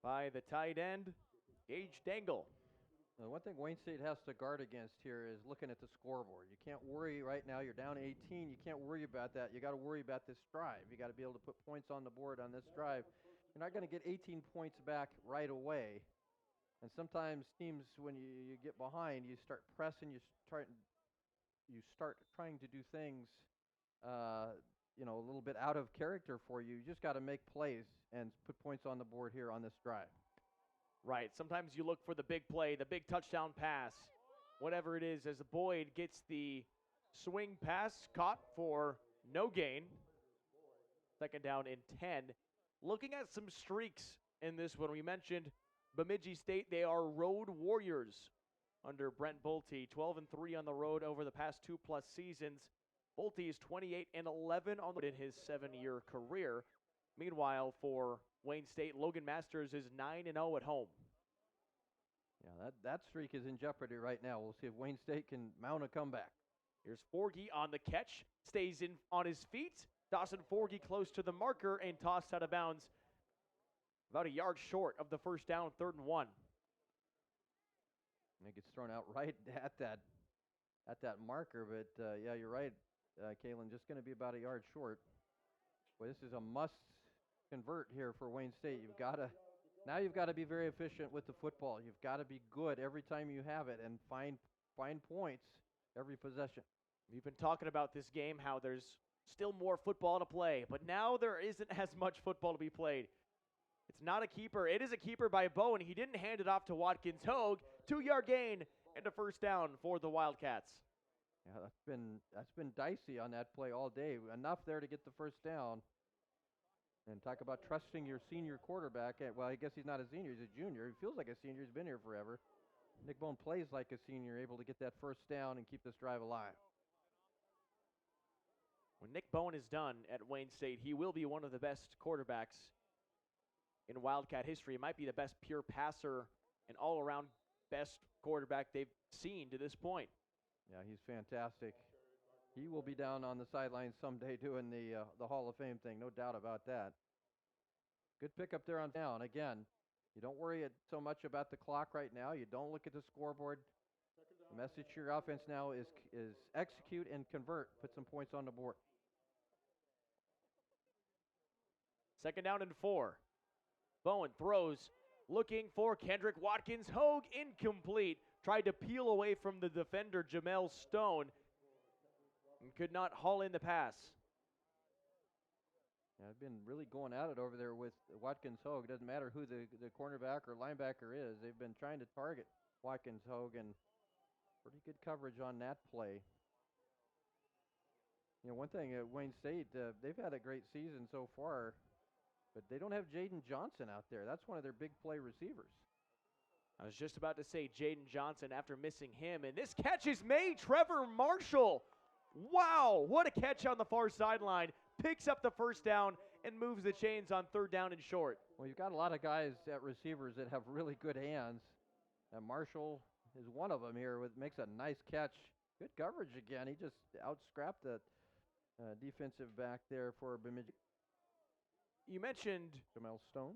by the tight end, Gage Dangle. The one thing Wayne State has to guard against here is looking at the scoreboard. You can't worry right now. You're down 18. You can't worry about that. You got to worry about this drive. You got to be able to put points on the board on this drive. You're not going to get 18 points back right away. And sometimes teams, when you get behind, you start pressing. You start trying to do things, a little bit out of character for you. You just got to make plays and put points on the board here on this drive. Right. Sometimes you look for the big play, the big touchdown pass, whatever it is, as Boyd gets the swing pass caught for no gain. Second down and 10. Looking at some streaks in this one, we mentioned Bemidji State, they are road warriors under Brent Bolte, 12-3 on the road over the past 2+ seasons. Bolte is 28-11 on in his 7-year career. Meanwhile, for Wayne State, Logan Masters is 9-0 at home. Yeah, that streak is in jeopardy right now. We'll see if Wayne State can mount a comeback. Here's Forgy on the catch, stays in on his feet. Dawson Forgy close to the marker and tossed out of bounds. About a yard short of the first down, 3rd and 1. It gets thrown out right at that marker, but yeah, you're right, Kalen. Just going to be about a yard short. Boy, this is a must convert here for Wayne State. You've got to be very efficient with the football. You've got to be good every time you have it and find points every possession. We've been talking about this game, how there's Still more football to play, but now there isn't as much football to be played. It's not a keeper. It is a keeper by Bowen. He didn't hand it off to Watkins Hogue. 2-yard gain and a first down for the Wildcats. Yeah, that's been dicey on that play all day. Enough there to get the first down. And talk about trusting your senior quarterback. Well, I guess he's not a senior. He's a junior. He feels like a senior. He's been here forever. Nick Bowen plays like a senior, able to get that first down and keep this drive alive. When Nick Bowen is done at Wayne State, he will be one of the best quarterbacks in Wildcat history. He might be the best pure passer and all-around best quarterback they've seen to this point. Yeah, he's fantastic. He will be down on the sidelines someday doing the Hall of Fame thing, no doubt about that. Good pickup there on down. Again, you don't worry so much about the clock right now. You don't look at the scoreboard. The message to your offense now is execute and convert. Put some points on the board. 2nd down and 4. Bowen throws, looking for Kendrick Watkins. Hogue incomplete. Tried to peel away from the defender, Jamel Stone, and could not haul in the pass. Yeah, I've been really going at it over there with Watkins Hogue. It doesn't matter who the cornerback or linebacker is. They've been trying to target Watkins Hogue, and pretty good coverage on that play. You know, one thing at Wayne State, they've had a great season so far, but they don't have Jaden Johnson out there. That's one of their big play receivers. I was just about to say Jaden Johnson after missing him, and this catch is made. Trevor Marshall. Wow, what a catch on the far sideline. Picks up the first down and moves the chains on 3rd down and short. Well, you've got a lot of guys at receivers that have really good hands. And Marshall is one of them here. Makes a nice catch. Good coverage again. He just out-scrapped the defensive back there for Bemidji. You mentioned Jamel Stone.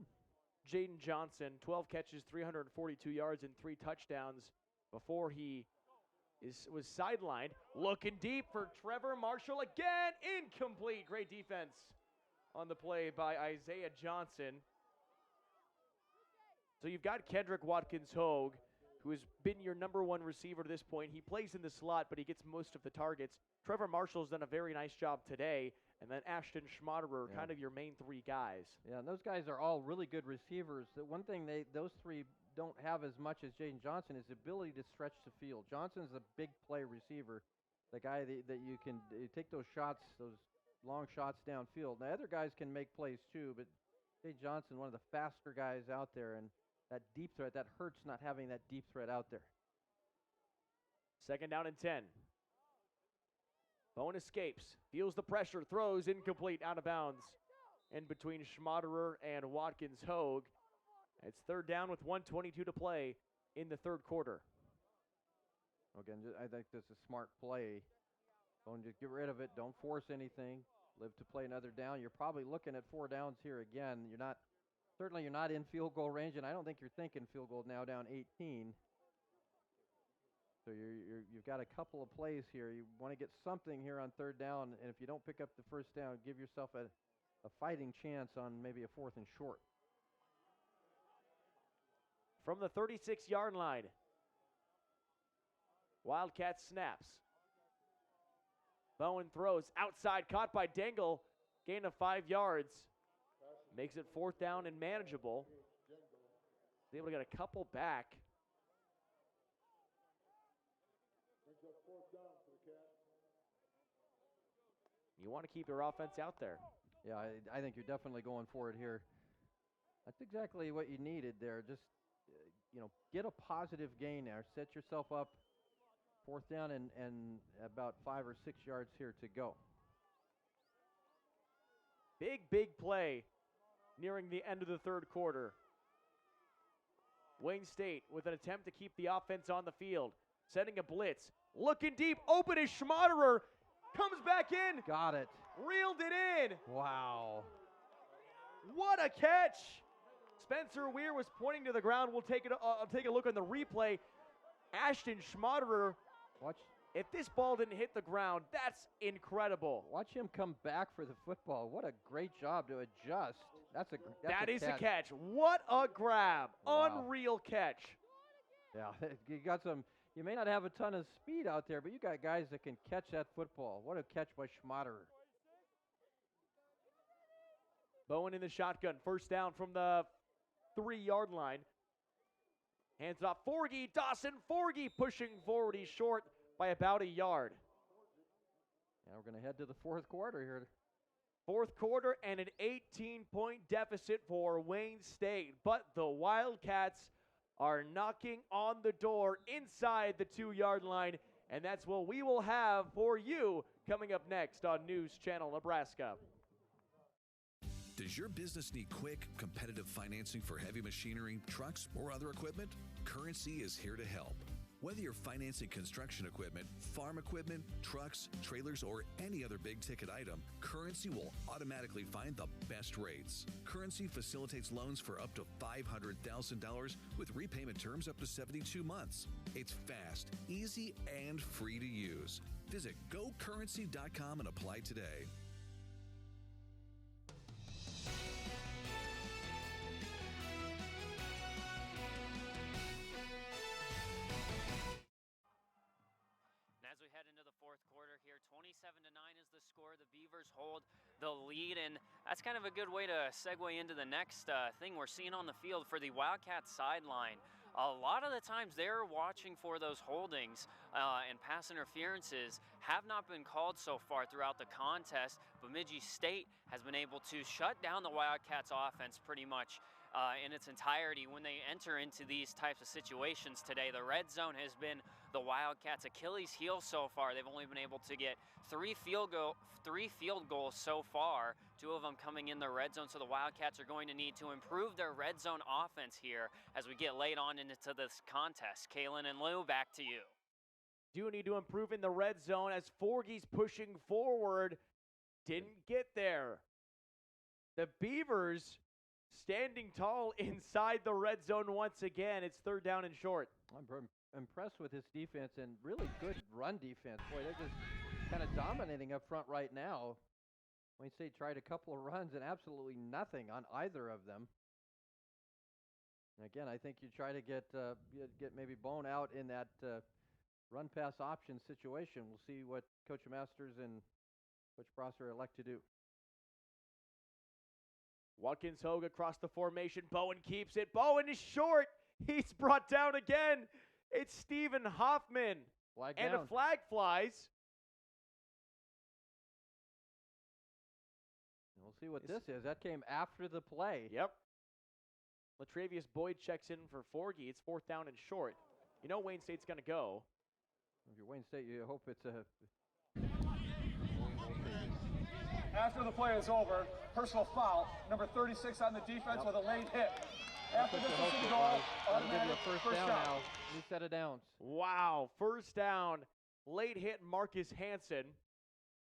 Jaden Johnson, 12 catches, 342 yards, and 3 touchdowns before he was sidelined. Looking deep for Trevor Marshall again. Incomplete. Great defense on the play by Isaiah Johnson. So you've got Kendrick Watkins Hogue, who has been your number 1 receiver to this point. He plays in the slot, but he gets most of the targets. Trevor Marshall's done a very nice job today. And then Ashton Schmaderer, kind of your main 3 guys. Yeah, and those guys are all really good receivers. The one thing those 3 don't have as much as Jaden Johnson is the ability to stretch the field. Johnson's a big play receiver, the guy that you can take those shots, those long shots downfield. Now, other guys can make plays too, but Jaden Johnson, one of the faster guys out there, and that deep threat, that hurts not having that deep threat out there. 2nd down and 10. Bowen escapes, feels the pressure, throws incomplete, out of bounds. In between Schmaderer and Watkins Hogue. It's 3rd down with 1:22 to play in the 3rd quarter. Again, I think this is a smart play. Don't just get rid of it. Don't force anything. Live to play another down. You're probably looking at 4 downs here again. Certainly you're not in field goal range, and I don't think you're thinking field goal now, down 18. So you've got a couple of plays here. You want to get something here on 3rd down, and if you don't pick up the first down, give yourself a fighting chance on maybe a 4th and short. From the 36-yard line, Wildcats snaps. Bowen throws outside, caught by Dangle, gain of 5 yards. Makes it 4th down and manageable. He's able to get a couple back. You want to keep your offense out there. Yeah, I think you're definitely going for it here. That's exactly what you needed there. Just, get a positive gain there. Set yourself up. 4th down and about 5 or 6 yards here to go. Big play nearing the end of the 3rd quarter. Wayne State with an attempt to keep the offense on the field. Setting a blitz. Looking deep. Open is Schmaderer. Comes back in. Got it. Reeled it in. Wow. What a catch. Spencer Weir was pointing to the ground. We'll take a look on the replay. Ashton Schmaderer. Watch. If this ball didn't hit the ground, that's incredible. Watch him come back for the football. What a great job to adjust. That's a catch. What a grab. Wow. Unreal catch. Yeah, you may not have a ton of speed out there, but you got guys that can catch that football. What a catch by Schmaderer. Bowen in the shotgun. First down from the 3-yard line. Hands it off. Forgy, Dawson Forgy pushing forward. He's short by about a yard. Now we're going to head to the fourth quarter here. Fourth quarter and an 18-point deficit for Wayne State. But the Wildcats are knocking on the door inside the 2-yard line. And that's what we will have for you coming up next on News Channel Nebraska. Does your business need quick, competitive financing for heavy machinery, trucks, or other equipment? Currency is here to help. Whether you're financing construction equipment, farm equipment, trucks, trailers, or any other big-ticket item, Currency will automatically find the best rates. Currency facilitates loans for up to $500,000 with repayment terms up to 72 months. It's fast, easy, and free to use. Visit gocurrency.com and apply today. Hold the lead, and that's kind of a good way to segue into the next thing we're seeing on the field for the Wildcats sideline. A lot of the times they're watching for those holdings and pass interferences have not been called so far throughout the contest. Bemidji State has been able to shut down the Wildcats offense pretty much in its entirety when they enter into these types of situations today. The red zone has been the Wildcats' Achilles heel so far. They've only been able to get three field goals so far, 2 of them coming in the red zone. So the Wildcats are going to need to improve their red zone offense here as we get late on into this contest. Kalen and Lou, back to you. Do need to improve in the red zone as Forgy's pushing forward. Didn't get there. The Beavers standing tall inside the red zone once again. It's 3rd down and short. I'm impressed with this defense and really good run defense. Boy, they're just kind of dominating up front right now. Wayne State tried a couple of runs and absolutely nothing on either of them. And again, I think you try to get maybe Bone out in that run-pass option situation. We'll see what Coach Masters and Coach Prosser elect to do. Watkins Hogue across the formation. Bowen keeps it. Bowen is short. He's brought down again. It's Stephen Hoffman. Flag and down. A flag flies. We'll see what this is. That came after the play. Yep. Latravius Boyd checks in for Forgy. It's 4th down and short. You know Wayne State's going to go. If you're Wayne State, you hope it's a... After the play is over, personal foul, number 36 on the defense with a late hit. After this is the goal, automatic first down now. New set of downs. Wow, 1st down. Late hit Marcus Hansen.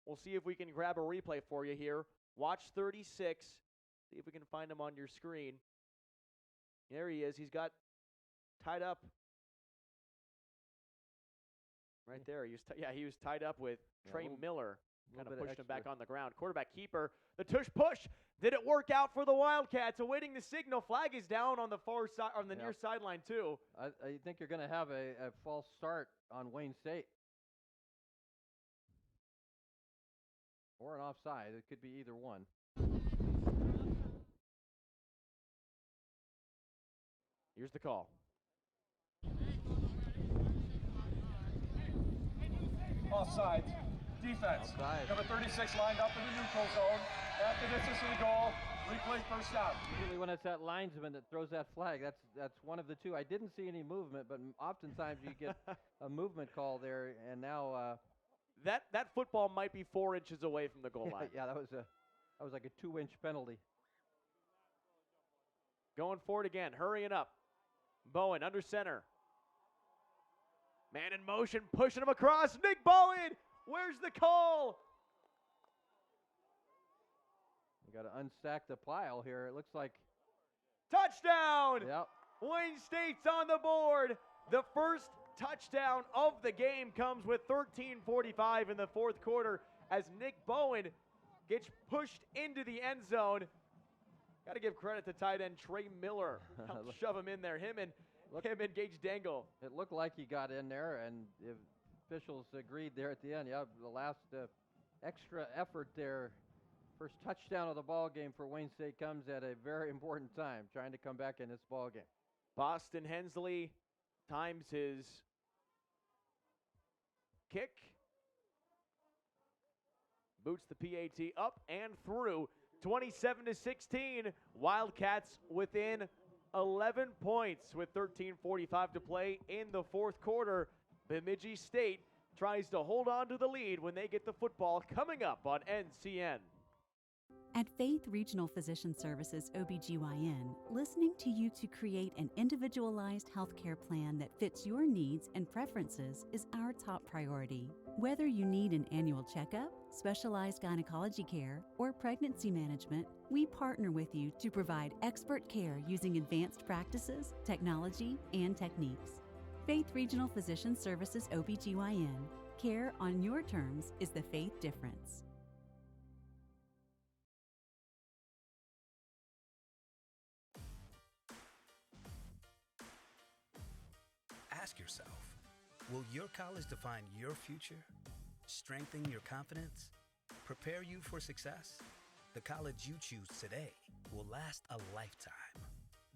We'll see if we can grab a replay for you here. Watch 36. See if we can find him on your screen. There he is. He's got tied up. Right there. He was tied up with Trey Miller. Kind of pushed him back on the ground. Quarterback keeper. The tush push. Did it work out for the Wildcats? Awaiting the signal. Flag is down on the far side, on the near sideline too. I think you're going to have a false start on Wayne State. Or an offside. It could be either one. Here's the call. Offside. Defense. Offside. Number 36 lined up in the neutral zone. After this is the goal. Replay 1st down. Usually when it's that linesman that throws that flag, that's one of the two. I didn't see any movement, but oftentimes you get a movement call there, and now that football might be 4 inches away from the goal line. Yeah, that was like a 2-inch penalty. Going forward again, hurrying up. Bowen under center. Man in motion, pushing him across. Nick Bowen, where's the call? You got to unstack the pile here. It looks like touchdown. Yep. Wayne State's on the board. The first touchdown of the game comes with 13:45 in the 4th quarter as Nick Bowen gets pushed into the end zone. Got to give credit to tight end Trey Miller. Helped shove him in there. Him and Gage Dangle. It looked like he got in there, and if officials agreed there at the end. Yeah, the last extra effort there First touchdown of the ball game for Wayne State comes at a very important time, trying to come back in this ball game. Boston Hensley times his kick. Boots the PAT up and through. 27-16. Wildcats within 11 points with 13:45 to play in the fourth quarter. Bemidji State tries to hold on to the lead when they get the football coming up on NCN. At Faith Regional Physician Services OBGYN, listening to you to create an individualized healthcare plan that fits your needs and preferences is our top priority. Whether you need an annual checkup, specialized gynecology care, or pregnancy management, we partner with you to provide expert care using advanced practices, technology, and techniques. Faith Regional Physician Services OBGYN. Care on your terms is the Faith difference. Ask yourself, will your college define your future? Strengthen your confidence? Prepare you for success? The college you choose today will last a lifetime.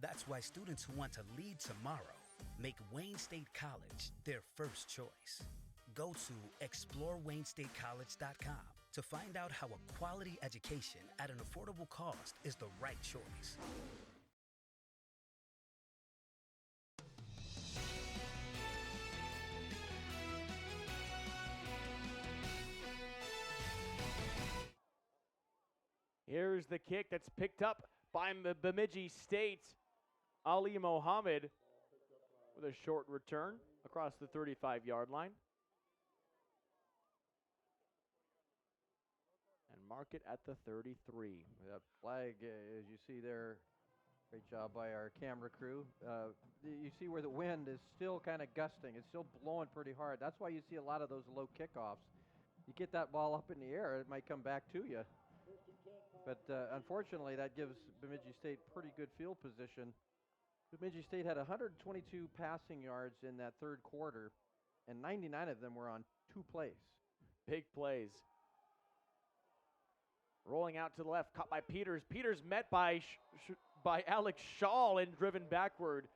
That's why students who want to lead tomorrow make Wayne State College their first choice. Go to exploreWayneStateCollege.com to find out how a quality education at an affordable cost is the right choice. Here's the kick that's picked up by Bemidji State. Ali Mohammed with a short return across the 35-yard line. And mark it at the 33. That flag, as you see there, great job by our camera crew. You see where the wind is still kind of gusting. It's still blowing pretty hard. That's why you see a lot of those low kickoffs. You get that ball up in the air, it might come back to you. But unfortunately, that gives Bemidji State pretty good field position. Bemidji State had 122 passing yards in that third quarter, and 99 of them were on 2 plays. Big plays. Rolling out to the left, caught by Peters. Peters met by Alex Shaw and driven backward.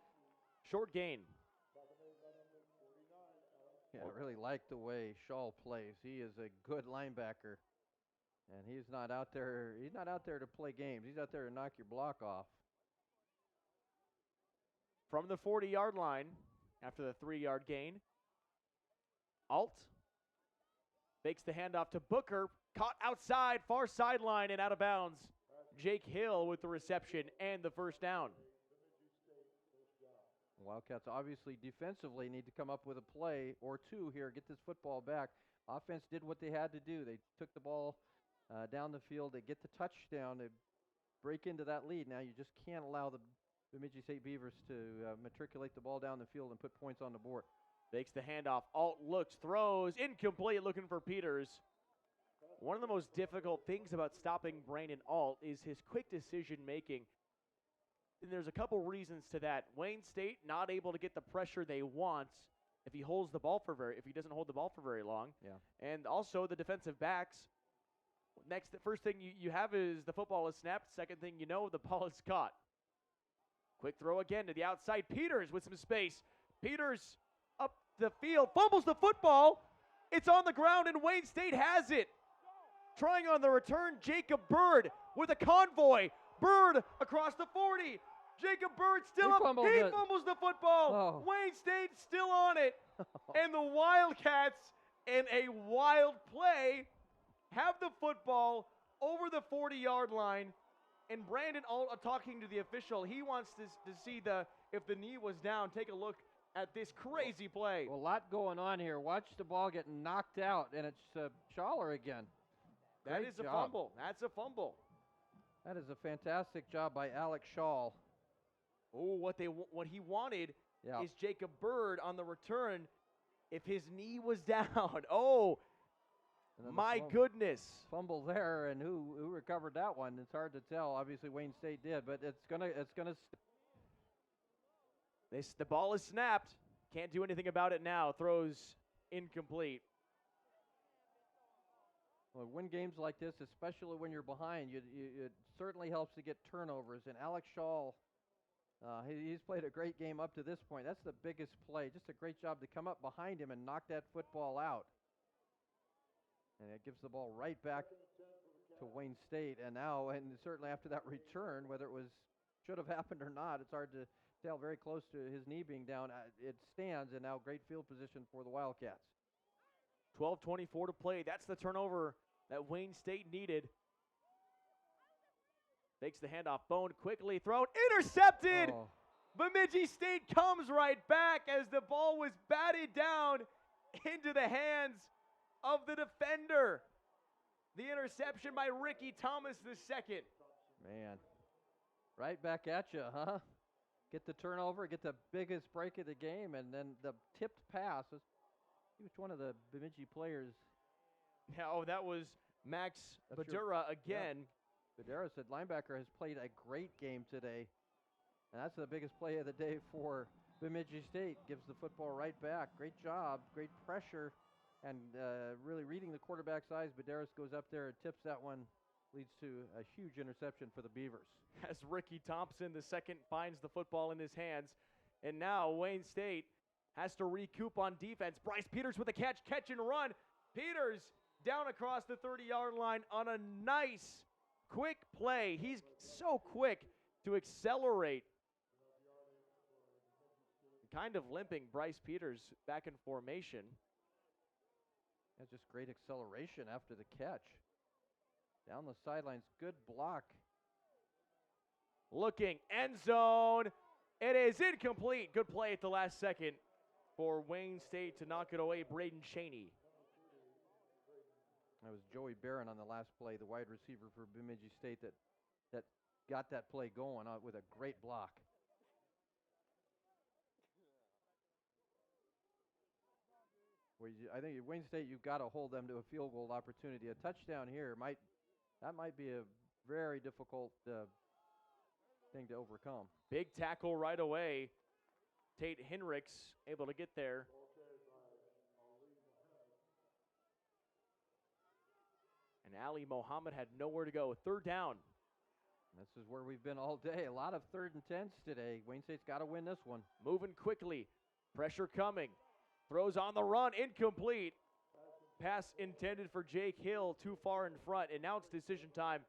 Short gain. Yeah, I really like the way Shaw plays. He is a good linebacker. And he's not out there to play games. He's out there to knock your block off. From the 40-yard line, after the 3-yard gain, Alt fakes the handoff to Booker, caught outside, far sideline and out of bounds. Jake Hill with the reception and the first down. Wildcats obviously defensively need to come up with a play or two here, get this football back. Offense did what they had to do. They took the ball down the field, they get the touchdown, they break into that lead. Now you just can't allow the Bemidji State Beavers to matriculate the ball down the field and put points on the board. Fakes the handoff, Alt looks, throws, incomplete, looking for Peters. One of the most difficult things about stopping Brandon Alt is his quick decision making. And there's a couple reasons to that. Wayne State not able to get the pressure they want if he doesn't hold the ball for very long. Yeah. And also the defensive backs. The first thing you have is the football is snapped. Second thing you know, the ball is caught. Quick throw again to the outside. Peters with some space. Peters up the field, fumbles the football. It's on the ground and Wayne State has it. Trying on the return, Jacob Bird with a convoy. Bird across the 40. Jacob Bird still up. He fumbles the football. Wayne State still on it. And the Wildcats, in a wild play, have the football over the 40-yard line, and Brandon Alt talking to the official. He wants to see if the knee was down. Take a look at this crazy play. Well, a lot going on here. Watch the ball get knocked out, and it's Schaller again. That is a fumble. That's a fumble. That is a fantastic job by Alex Shaw. Oh, what he wanted is Jacob Bird on the return if his knee was down. Oh, my goodness. Fumble there, and who recovered that one? It's hard to tell. Obviously Wayne State did, but the ball is snapped. Can't do anything about it now. Throws incomplete. Well, win games like this, especially when you're behind, it certainly helps to get turnovers. And Alex Shaw, he's played a great game up to this point. That's the biggest play. Just a great job to come up behind him and knock that football out. And it gives the ball right back to Wayne State. And now, and certainly after that return, whether it should have happened or not, it's hard to tell. Very close to his knee being down. It stands, and now great field position for the Wildcats. 12:24 to play. That's the turnover that Wayne State needed. Takes the handoff. Bone quickly thrown. Intercepted! Oh. Bemidji State comes right back as the ball was batted down into the hands of the defender. The interception by Ricky Thomas II. Man, right back at you, huh? Get the turnover, get the biggest break of the game, and then the tipped pass. He was one of the Bemidji players. Oh, that was Max Badura again. Yeah. Badura said linebacker has played a great game today. And that's the biggest play of the day for Bemidji State. Gives the football right back. Great job, great pressure, and really reading the quarterback's eyes. Badura goes up there and tips that one. Leads to a huge interception for the Beavers. As Ricky Thompson II finds the football in his hands. And now Wayne State has to recoup on defense. Bryce Peters with a catch and run. Peters down across the 30-yard line on a nice, quick play. He's so quick to accelerate. Kind of limping Bryce Peters back in formation. That's just great acceleration after the catch. Down the sidelines, good block. Looking, end zone. It is incomplete. Good play at the last second for Wayne State to knock it away. Braden Cheney. That was Joey Barron on the last play, the wide receiver for Bemidji State that got that play going with a great block. I think at Wayne State, you've got to hold them to a field goal opportunity. A touchdown here might be a very difficult thing to overcome. Big tackle right away. Tate Henricks able to get there. And Ali Mohammed had nowhere to go. Third down. This is where we've been all day. A lot of 3rd and 10s today. Wayne State's got to win this one. Moving quickly. Pressure coming. Throws on the run. Incomplete. Pass intended for Jake Hill. Too far in front. And now it's decision time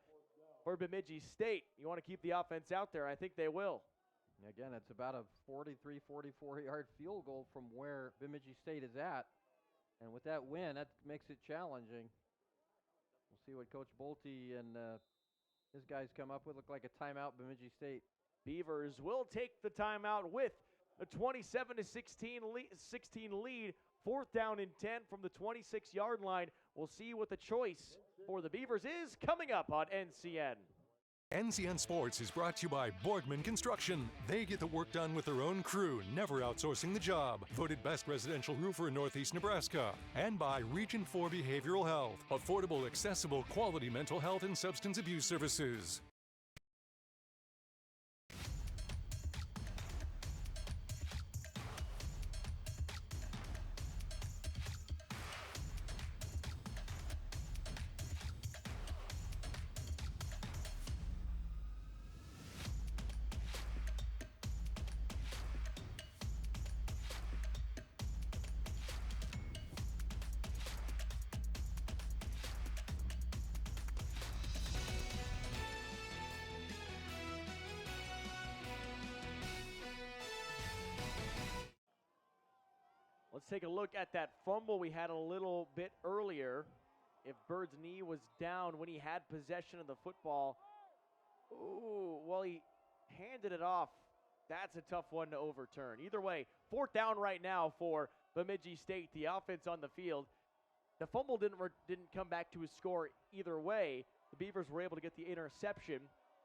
for Bemidji State. You want to keep the offense out there. I think they will. Again, it's about a 43, 44-yard field goal from where Bemidji State is at. And with that win, that makes it challenging. We'll see what Coach Bolte and his guys come up with. Look like a timeout, Bemidji State. Beavers will take the timeout with a 27-16 lead. 4th down and 10 from the 26-yard line. We'll see what the choice for the Beavers is coming up on NCN. NCN Sports is brought to you by Borgman Construction. They get the work done with their own crew, never outsourcing the job. Voted best residential roofer in Northeast Nebraska. And by Region 4 Behavioral Health. Affordable, accessible, quality mental health and substance abuse services. Let's take a look at that fumble we had a little bit earlier. If Bird's knee was down when he had possession of the football. Ooh, well, he handed it off. That's a tough one to overturn. Either way, 4th down right now for Bemidji State, the offense on the field. The fumble didn't come back to a score either way. The Beavers were able to get the interception.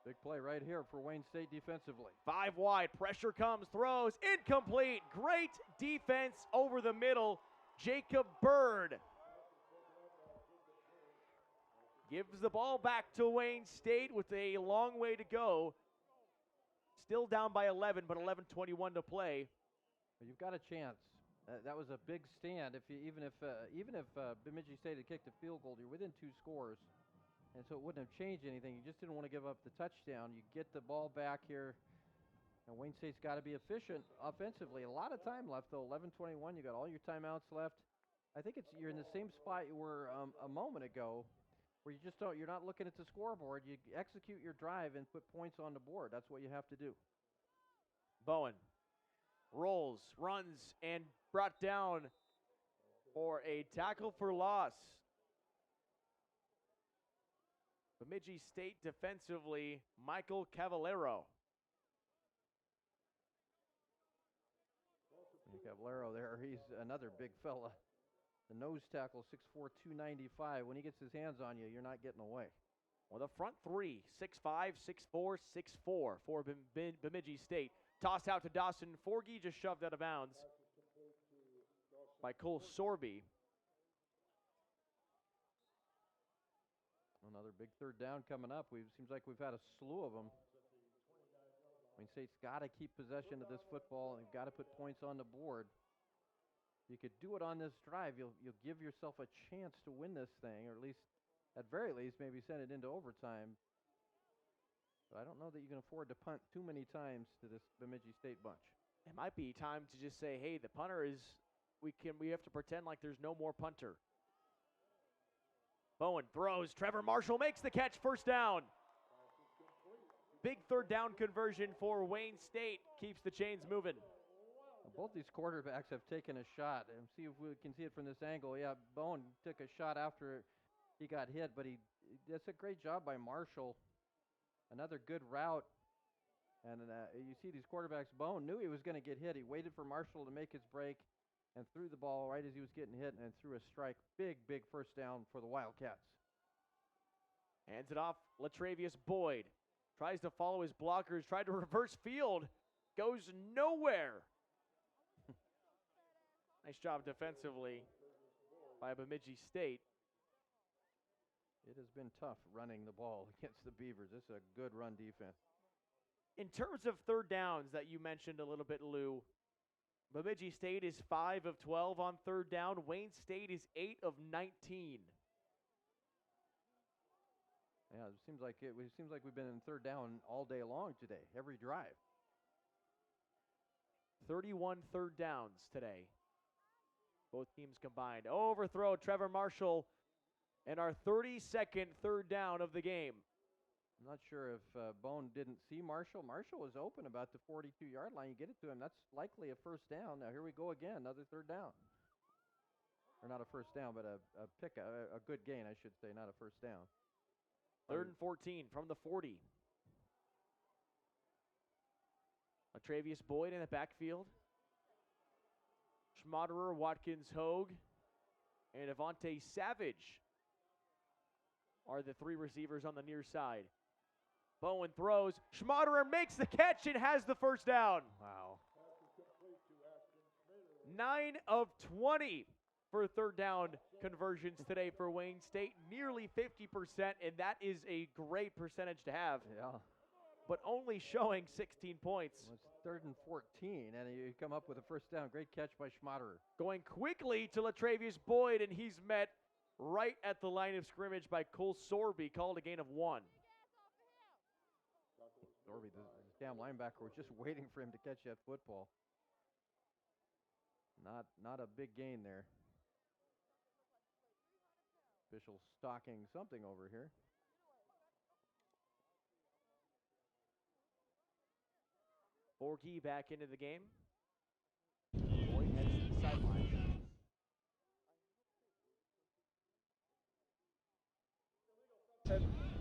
Big play right here for Wayne State defensively. 5 wide, pressure comes, throws, incomplete. Great defense over the middle. Jacob Bird gives the ball back to Wayne State with a long way to go. Still down by 11, but 11:21 to play. You've got a chance. That was a big stand. Even if Bemidji State had kicked a field goal, you're within 2 scores, and so it wouldn't have changed anything. You just didn't want to give up the touchdown. You get the ball back here, and Wayne State's got to be efficient offensively. A lot of time left though. 11:21. You got all your timeouts left. I think you're in the same spot you were a moment ago, where you're not looking at the scoreboard. You execute your drive and put points on the board. That's what you have to do. Bowen rolls, runs, and brought down for a tackle for loss. Bemidji State defensively, Michael Cavallero. Cavallero there, he's another big fella. The nose tackle, 6'4", 295. When he gets his hands on you, you're not getting away. Well, the front three, 6'5", 6'4", 6'4" for Bemidji State. Tossed out to Dawson Forgy, just shoved out of bounds by Cole Sorby. Another big third down coming up. Seems like we've had a slew of them. Wayne State's got to keep possession of this football and got to put points on the board. You could do it on this drive. You'll give yourself a chance to win this thing, or at very least, maybe send it into overtime. But I don't know that you can afford to punt too many times to this Bemidji State bunch. It might be time to just say, hey, the punter is, we have to pretend like there's no more punter. Bowen throws, Trevor Marshall makes the catch, first down. Big third down conversion for Wayne State, keeps the chains moving. Both these quarterbacks have taken a shot, and see if we can see it from this angle. Yeah, Bowen took a shot after he got hit, but that's a great job by Marshall. Another good route. And you see these quarterbacks, Bowen knew he was going to get hit. He waited for Marshall to make his break and threw the ball right as he was getting hit and threw a strike. Big first down for the Wildcats. Hands it off, Latravius Boyd. Tries to follow his blockers, tried to reverse field. Goes nowhere. Nice job defensively by Bemidji State. It has been tough running the ball against the Beavers. This is a good run defense. In terms of third downs that you mentioned a little bit, Lou, Bemidji State is 5 of 12 on third down. Wayne State is 8 of 19. Yeah, it seems like we've been in third down all day long today, every drive. 31 third downs today. Both teams combined. Overthrow, Trevor Marshall, and our 32nd third down of the game. I'm not sure if Bowen didn't see Marshall. Marshall was open about the 42-yard line. You get it to him, that's likely a first down. Now here we go again, another third down. Or not a first down, but a good gain, I should say, not a first down. Third and 14 from the 40. Latravius Boyd in the backfield. Schmaderer, Watkins, Hogue, and Avante Savage are the three receivers on the near side. Bowen throws. Schmaderer makes the catch and has the first down. Wow. 9 of 20 for third down conversions today for Wayne State. Nearly 50%, and that is a great percentage to have. Yeah. But only showing 16 points. Well, it's third and 14, and you come up with a first down. Great catch by Schmaderer. Going quickly to Latravius Boyd, and he's met right at the line of scrimmage by Cole Sorby, called a gain of 1. Sorby, this damn linebacker, was just waiting for him to catch that football. Not a big gain there. Official stalking something over here. Forgy back into the game. Boyd heads to the sideline.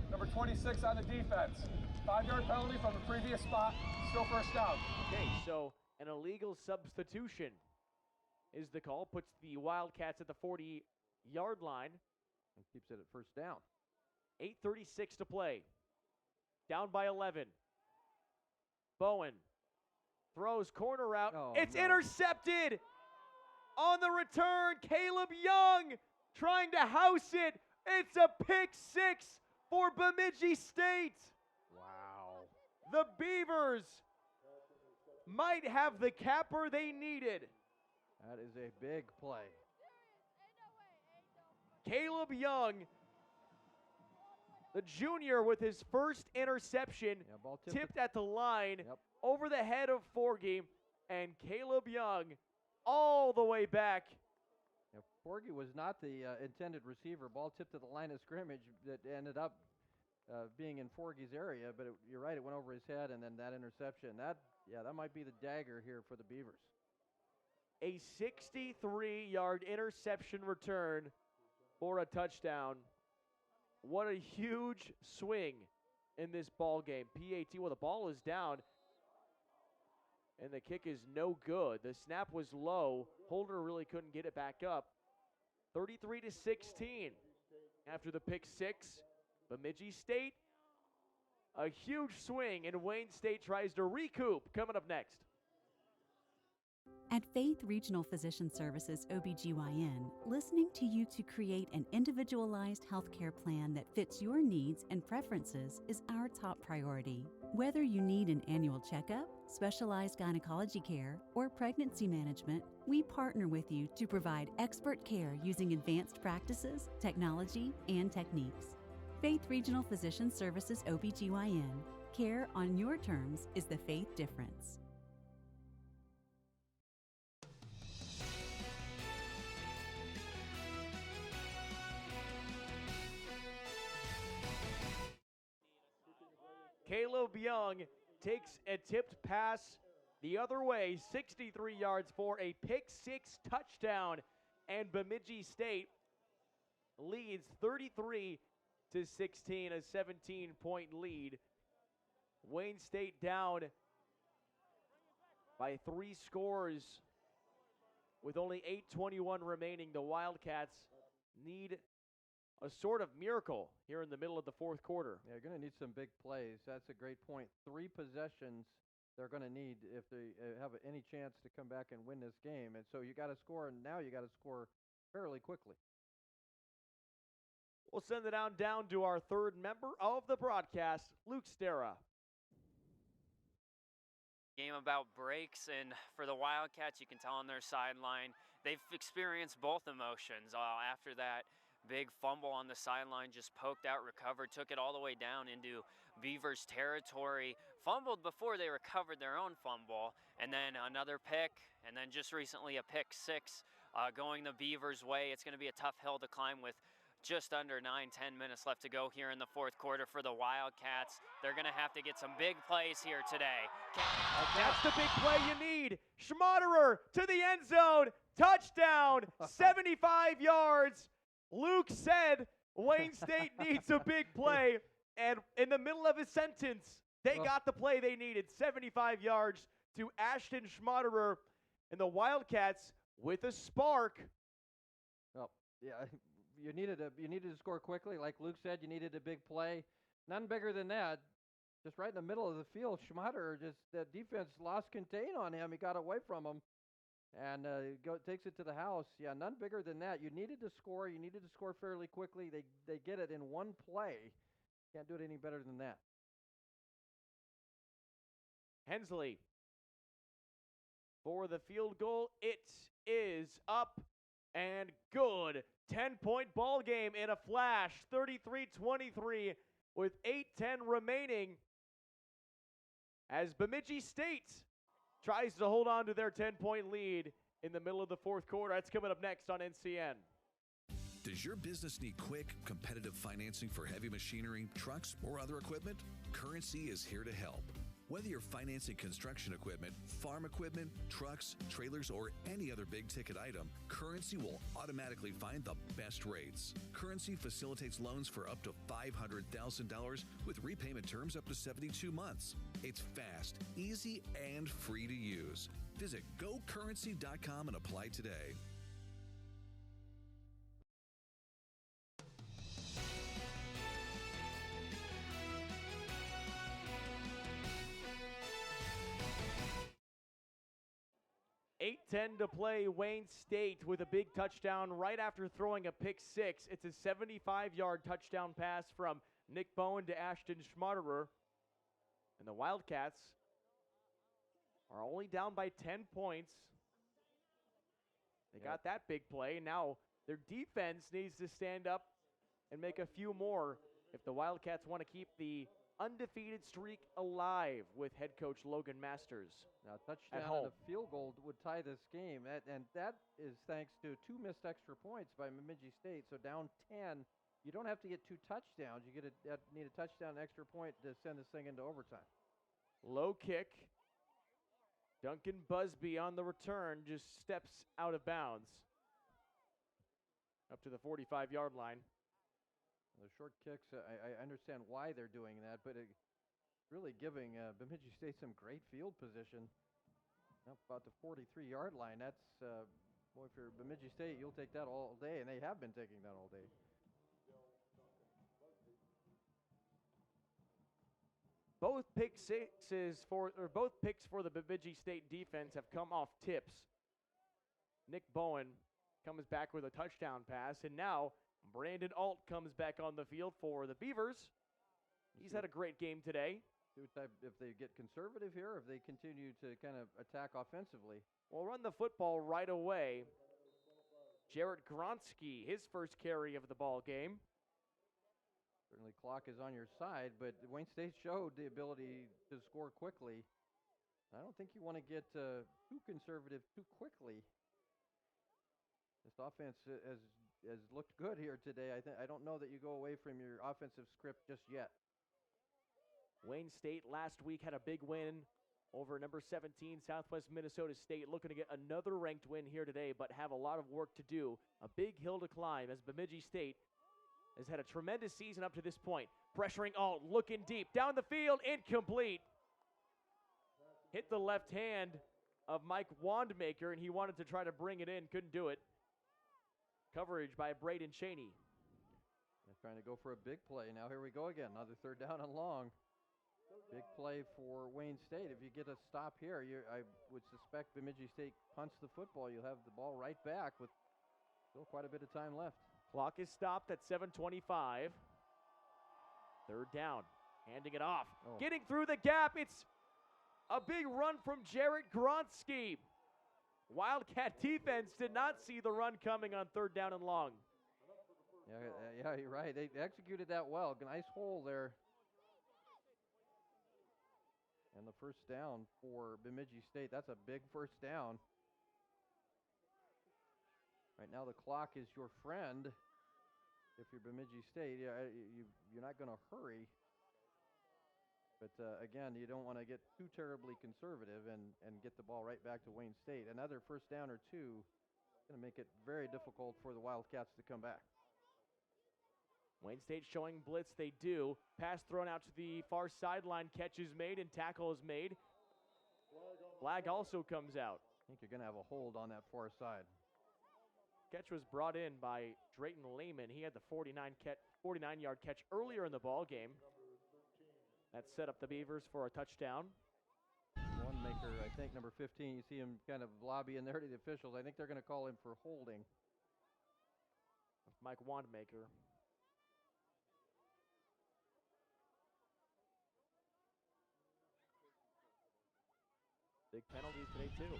Number 26 on the defense. 5-yard penalty from the previous spot. Still first down. Okay, so an illegal substitution is the call. Puts the Wildcats at the 40-yard line. And keeps it at first down. 8:36 to play. Down by 11. Bowen throws corner route. Oh, it's no. intercepted on the return. Caleb Young trying to house it. It's a pick 6 for Bemidji State. Wow. The Beavers might have the capper they needed. That is a big play. Caleb Young, the junior, with his first interception, ball tipped at the line, over the head of Forgy, and Caleb Young all the way back. Forgy was not the intended receiver. Ball tipped to the line of scrimmage that ended up being in Forgy's area, but you're right, it went over his head, and then that interception. That might be the dagger here for the Beavers. A 63-yard interception return for a touchdown. What a huge swing in this ball game. PAT, well, the ball is down, and the kick is no good. The snap was low. Holder really couldn't get it back up. 33-16 after the pick six. Bemidji State, a huge swing, and Wayne State tries to recoup. Coming up next. At Faith Regional Physician Services OBGYN, listening to you to create an individualized healthcare plan that fits your needs and preferences is our top priority. Whether you need an annual checkup, specialized gynecology care, or pregnancy management, we partner with you to provide expert care using advanced practices, technology, and techniques. Faith Regional Physician Services OBGYN. Care on your terms is the Faith difference. Caleb Young takes a tipped pass the other way, 63 yards for a pick six touchdown, and Bemidji State leads 33-16, a 17-point lead. Wayne State down by 3 scores with only 8:21 remaining. The Wildcats need a sort of miracle here in the middle of the fourth quarter. Yeah, you're going to need some big plays. That's a great point. 3 possessions they're going to need if they have any chance to come back and win this game. And so you got to score, and now you got to score fairly quickly. We'll send it down to our third member of the broadcast, Luke Stera. Game about breaks, and for the Wildcats, you can tell on their sideline, they've experienced both emotions. After that big fumble on the sideline, just poked out, recovered, took it all the way down into Beavers territory, fumbled before they recovered their own fumble, and then another pick, and then just recently a pick six going the Beavers' way. It's going to be a tough hill to climb with just under 9-10 minutes left to go here in the fourth quarter for the Wildcats. They're going to have to get some big plays here today. That's the big play you need. Schmaderer to the end zone. Touchdown, 75 yards. Luke said Wayne State needs a big play, and in the middle of his sentence, they got the play they needed. 75 yards to Ashton Schmaderer, and the Wildcats with a spark. Well, yeah, you needed to score quickly. Like Luke said, you needed a big play. None bigger than that. Just right in the middle of the field, Schmaderer, that defense lost contain on him. He got away from him and takes it to the house. Yeah, none bigger than that. You needed to score. You needed to score fairly quickly. They get it in one play. Can't do it any better than that. Hensley for the field goal. It is up and good. 10-point ball game in a flash. 33-23 with 8:10 remaining as Bemidji State tries to hold on to their 10-point lead in the middle of the fourth quarter. That's coming up next on NCN. Does your business need quick, competitive financing for heavy machinery, trucks, or other equipment? Currency is here to help. Whether you're financing construction equipment, farm equipment, trucks, trailers, or any other big-ticket item, Currency will automatically find the best rates. Currency facilitates loans for up to $500,000 with repayment terms up to 72 months. It's fast, easy, and free to use. Visit gocurrency.com and apply today. $8:10 to play. Wayne State with a big touchdown right after throwing a pick six. It's a 75-yard touchdown pass from Nick Bowen to Ashton Schmaderer. And the Wildcats are only down by 10 points. They got that big play. Now their defense needs to stand up and make a few more if the Wildcats want to keep the undefeated streak alive with head coach Logan Masters. Now, touchdown and a field goal would tie this game, and that is thanks to 2 missed extra points by Bemidji State. So down 10, you don't have to get 2 touchdowns. You need a touchdown, an extra point to send this thing into overtime. Low kick. Duncan Busby on the return just steps out of bounds. Up to the 45-yard line. The short kicks, I understand why they're doing that, but it's really giving Bemidji State some great field position. Up about the 43-yard line. That's, boy, if you're Bemidji State, you'll take that all day, and they have been taking that all day. Both picks for the Bemidji State defense have come off tips. Nick Bowen comes back with a touchdown pass, and now Brandon Alt comes back on the field for the Beavers. He's had a great game today. If they get conservative here, if they continue to kind of attack offensively. We'll run the football right away. Jarrett Gronsky, his first carry of the ball game. Certainly clock is on your side, but Wayne State showed the ability to score quickly. I don't think you want to get too conservative too quickly. This offense has looked good here today. I don't know that you go away from your offensive script just yet. Wayne State last week had a big win over number 17 Southwest Minnesota State, looking to get another ranked win here today, but have a lot of work to do. A big hill to climb as Bemidji State has had a tremendous season up to this point. Pressuring Alt, looking deep, down the field, incomplete. Hit the left hand of Mike Wandmaker, and he wanted to try to bring it in, couldn't do it. Coverage by Braden Cheney. They're trying to go for a big play. Now here we go again, another 3rd down and long. Big play for Wayne State. If you get a stop here, I would suspect Bemidji State punts the football. You'll have the ball right back with still quite a bit of time left. Clock is stopped at 7:25. 3rd down. Handing it off. Getting through the gap. It's a big run from Jarrett Gronsky. Wildcat defense did not see the run coming on 3rd down and long. Yeah, you're right. They executed that well. Nice hole there. And the 1st down for Bemidji State. That's a big 1st down. Right now the clock is your friend. If you're Bemidji State, you're not going to hurry. But again, you don't want to get too terribly conservative and get the ball right back to Wayne State. Another 1st down or 2 is going to make it very difficult for the Wildcats to come back. Wayne State showing blitz, they do. Pass thrown out to the far sideline, catch is made and tackle is made. Flag also comes out. I think you're going to have a hold on that far side. Catch was brought in by Drayton Lehman. He had the 49-yard catch earlier in the ball game. That set up the Beavers for a touchdown. Wandmaker, I think number 15, you see him kind of lobbying there to the officials. I think they're going to call him for holding. Mike Wandmaker. Big penalties today, too.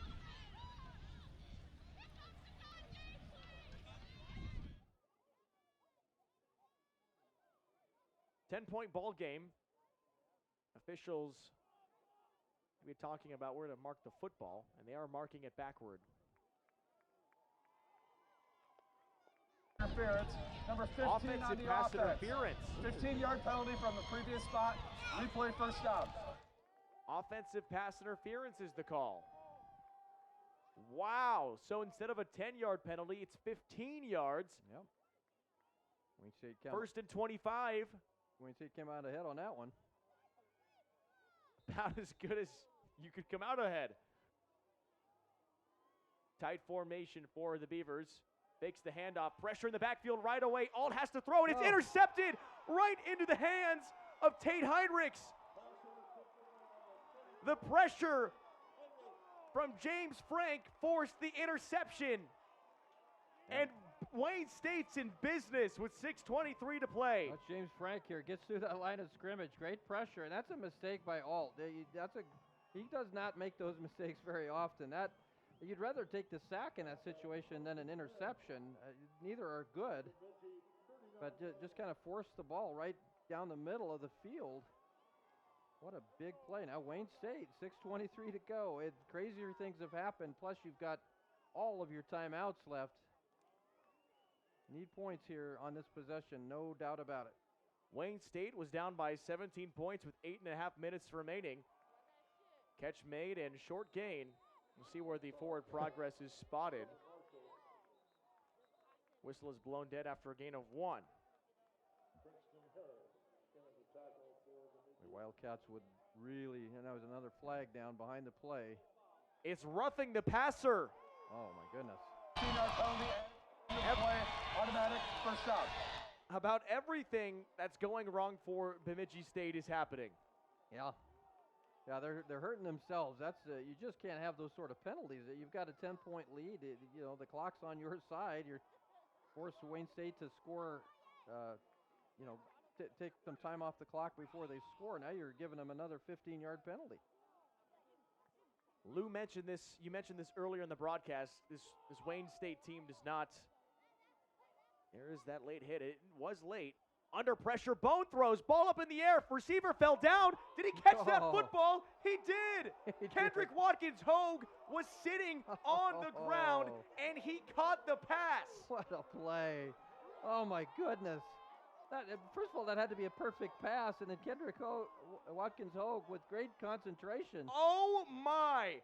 Ten-point ball game. Officials will be talking about where to mark the football, and they are marking it backward. Interference. Number 15 offensive on the pass offense. Interference. 15-yard penalty from the previous spot. Replay 1st down. Offensive pass interference is the call. Wow. So instead of a 10-yard penalty, it's 15 yards. Yep. Wayne State 1st and 25. Wayne State came out ahead on that one. About as good as you could come out ahead. Tight formation for the Beavers. Fakes the handoff. Pressure in the backfield right away. Alt has to throw, and it's intercepted right into the hands of Tate Heinrichs. The pressure from James Frank forced the interception. And Wayne State's in business with 6:23 to play. That's James Frank here. Gets through that line of scrimmage. Great pressure, and that's a mistake by Alt. He does not make those mistakes very often. That You'd rather take the sack in that situation than an interception. Neither are good, but just kind of force the ball right down the middle of the field. What a big play. Now Wayne State, 6:23 to go. Crazier things have happened, plus you've got all of your timeouts left. Need points here on this possession, no doubt about it. Wayne State was down by 17 points with 8.5 minutes remaining. Catch made and short gain. We'll see where the forward progress is spotted. Whistle is blown dead after a gain of 1. The Wildcats would really, and that was another flag down behind the play. It's roughing the passer. Oh my goodness. 15-yard penalty and play, automatic first down. About everything that's going wrong for Bemidji State is happening. Yeah. Yeah, they're hurting themselves. That's you just can't have those sort of penalties. You've got a 10-point lead. The clock's on your side. You're forced Wayne State to score. Take some time off the clock before they score. Now you're giving them another 15-yard penalty. Lou mentioned this. You mentioned this earlier in the broadcast. This Wayne State team does not. There is that late hit. It was late. Under pressure, Bone throws, ball up in the air. Receiver fell down. Did he catch that football? He did. Kendrick Watkins Hogue was sitting on the ground, and he caught the pass. What a play. Oh, my goodness. First of all, that had to be a perfect pass, and then Kendrick Watkins Hogue with great concentration. Oh, my.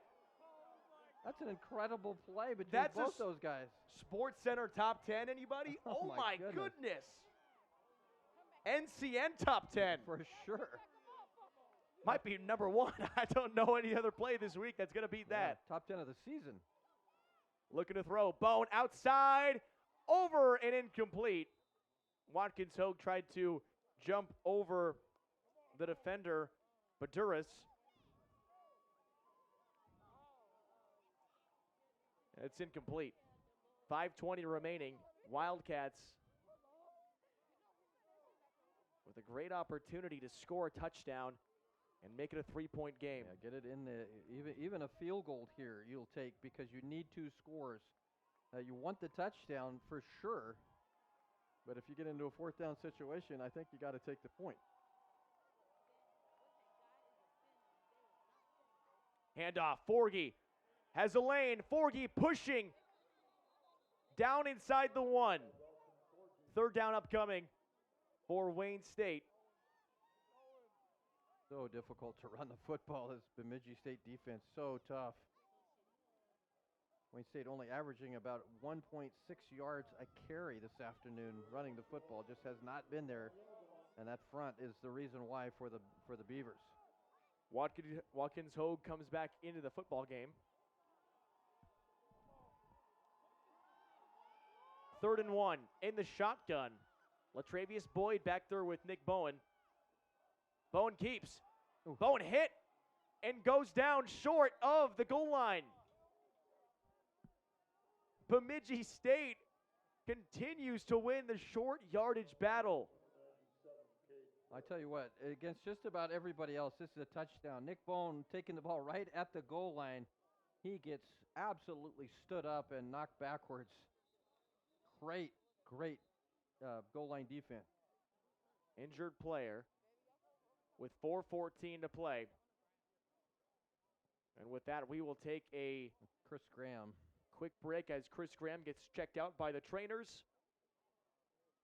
That's an incredible play between both those guys. Sports Center top 10, anybody? Oh, my goodness. NCN top 10. For sure. Might be number 1. I don't know any other play this week that's going to beat that. Top 10 of the season. Looking to throw. Bone outside. Over and incomplete. Watkins Hogue tried to jump over the defender, Baduras. It's incomplete. 5:20 remaining. Wildcats with a great opportunity to score a touchdown and make it a 3-point game. Yeah, get it in the even a field goal here you'll take because you need 2 scores. You want the touchdown for sure, but if you get into a 4th down situation, I think you got to take the point. Handoff. Forgy has a lane. Forgy pushing down inside the 1. 3rd down upcoming for Wayne State. So difficult to run the football. This Bemidji State defense, so tough. Wayne State only averaging about 1.6 yards a carry this afternoon running the football. Just has not been there, and that front is the reason why for the Beavers. Watkins Hogue comes back into the football game. 3rd and 1 in the shotgun. Latravius Boyd back there with Nick Bowen. Bowen keeps. Ooh. Bowen hit and goes down short of the goal line. Bemidji State continues to win the short yardage battle. I tell you what, against just about everybody else, this is a touchdown. Nick Bowen taking the ball right at the goal line. He gets absolutely stood up and knocked backwards. Great goal line defense. Injured player with 4:14 to play. And with that, we will take a Chris Graham quick break as Chris Graham gets checked out by the trainers.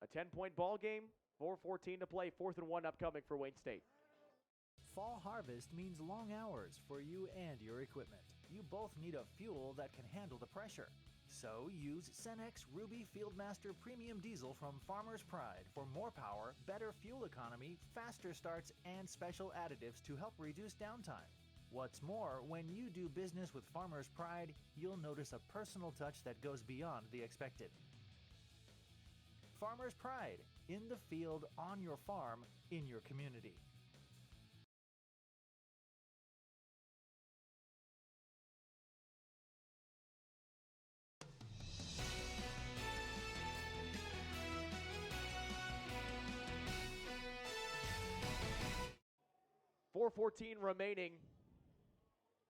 A 10-point ball game, 4:14 to play, 4th and 1 upcoming for Wayne State. Fall harvest means long hours for you and your equipment. You both need a fuel that can handle the pressure. So use Cenex Ruby Fieldmaster Premium Diesel from Farmer's Pride for more power, better fuel economy, faster starts, and special additives to help reduce downtime. What's more, when you do business with Farmer's Pride, you'll notice a personal touch that goes beyond the expected. Farmer's Pride, in the field, on your farm, in your community. .414 remaining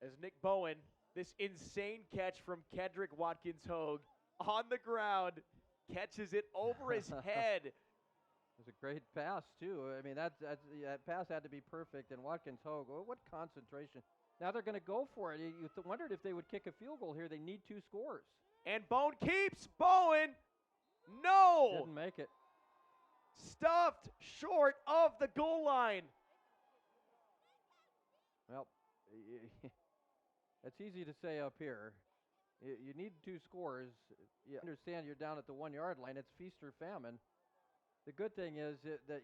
as Nick Bowen This insane catch from Kedrick Watkins-Hogue on the ground, catches it over his head. It was a great pass, too. I mean, that pass had to be perfect. And Watkins-Hogue, what concentration. Now they're going to go for it. You wondered if they would kick a field goal here. They need 2 scores. And Bone keeps. Bowen, no! Didn't make it. Stuffed short of the goal line. Well, it's easy to say up here. You need 2 scores. You understand you're down at the 1-yard line. It's feast or famine. The good thing is that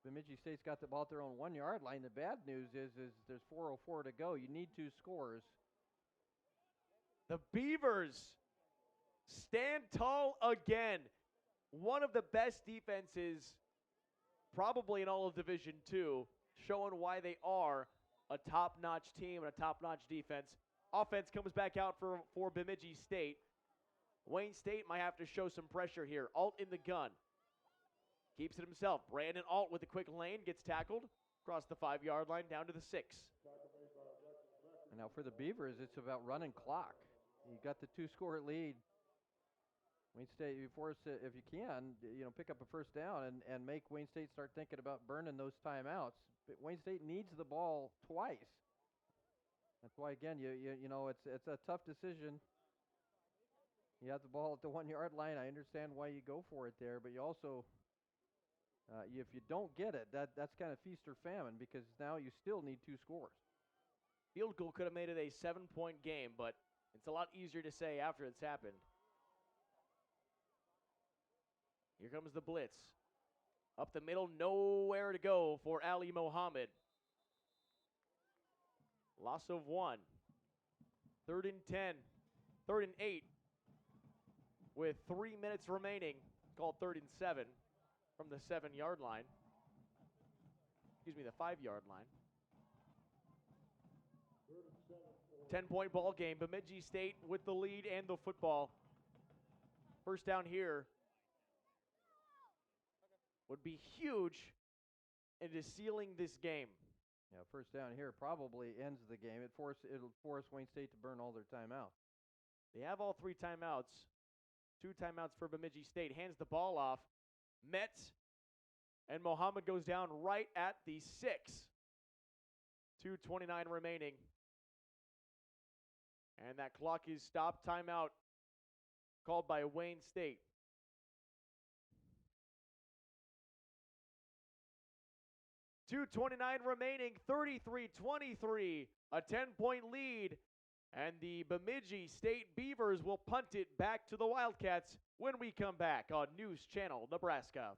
Bemidji State's got the ball at their own 1-yard line. The bad news is there's 4:04 to go. You need 2 scores. The Beavers stand tall again. One of the best defenses probably in all of Division II, showing why they are a top-notch team and a top-notch defense. Offense comes back out for Bemidji State. Wayne State might have to show some pressure here. Alt in the gun. Keeps it himself. Brandon Alt with a quick lane. Gets tackled. Across the 5-yard line down to the 6. And now for the Beavers, it's about running clock. You got the 2-score lead. Wayne State, you force it, if you can, pick up a first down and make Wayne State start thinking about burning those timeouts. But Wayne State needs the ball twice. That's why, again, it's a tough decision. You have the ball at the 1-yard line. I understand why you go for it there, but you also, if you don't get it, that's kind of feast or famine, because now you still need 2 scores. Field goal could have made it a 7-point game, but it's a lot easier to say after it's happened. Here comes the blitz. Up the middle, nowhere to go for Ali Mohammed. Loss of 1. 3rd and 10. 3rd and 8. With 3 minutes remaining. Called 3rd and 7 from the 7-yard line. Excuse me, the 5-yard line. 10-point ball game. Bemidji State with the lead and the football. First down here would be huge into sealing this game. Yeah, first down here probably ends the game. It'll force Wayne State to burn all their timeouts. They have all 3 timeouts. 2 timeouts for Bemidji State. Hands the ball off. Metz and Mohammed goes down right at the 6. 2:29 remaining. And that clock is stopped. Timeout called by Wayne State. .229 remaining, 33-23, a 10-point lead, and the Bemidji State Beavers will punt it back to the Wildcats when we come back on News Channel Nebraska.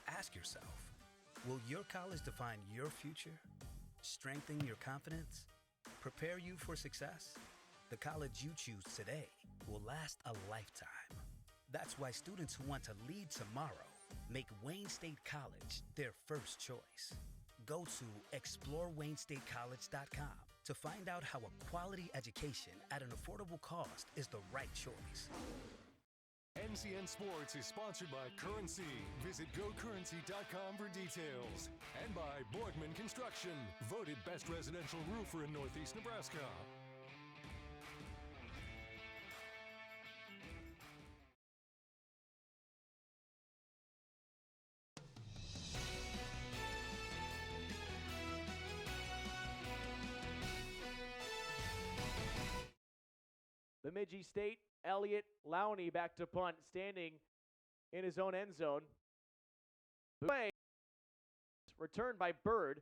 Ask yourself, will your college define your future? Strengthen your confidence? Prepare you for success? The college you choose today will last a lifetime. That's why students who want to lead tomorrow make Wayne State College their first choice. Go to explorewaynestate.college.com to find out how a quality education at an affordable cost is the right choice. NCN Sports is sponsored by Currency. Visit gocurrency.com for details. And by Boardman Construction, voted best residential roofer in Northeast Nebraska. Bemidji State, Elliott Lowney back to punt, standing in his own end zone. Returned by Bird.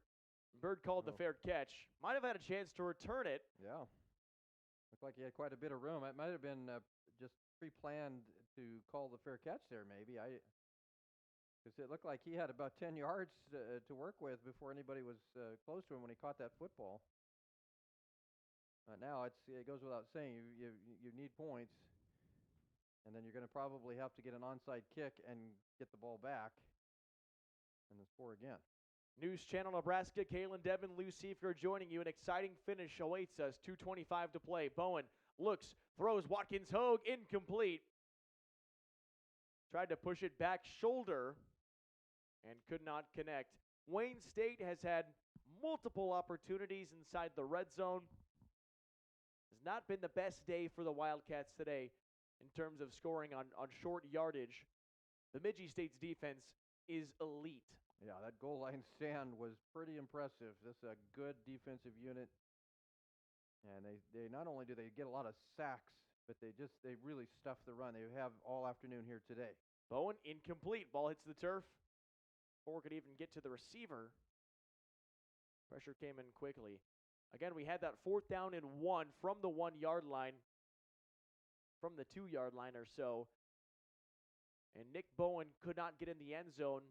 Bird called the fair catch. Might have had a chance to return it. Yeah. Looked like he had quite a bit of room. It might have been just pre-planned to call the fair catch there, maybe. Because it looked like he had about 10 yards to work with before anybody was close to him when he caught that football. Now it goes without saying you need points, and then you're going to probably have to get an onside kick and get the ball back, and then score again. News Channel Nebraska, Kalen Devin, Lou Seifert joining you. An exciting finish awaits us. 2:25 to play. Bowen looks, throws, Watkins-Hogue, incomplete. Tried to push it back shoulder and could not connect. Wayne State has had multiple opportunities inside the red zone. Has not been the best day for the Wildcats today in terms of scoring on short yardage. Bemidji State's defense is elite. Yeah, that goal line stand was pretty impressive. This is a good defensive unit. And they not only do they get a lot of sacks, but they really stuff the run. They have all afternoon here today. Bowen incomplete. Ball hits the turf. Before it could even get to the receiver, pressure came in quickly. Again, we had that 4th down and 1 from the 1 yard line, from the 2 yard line or so. And Nick Bowen could not get in the end zone.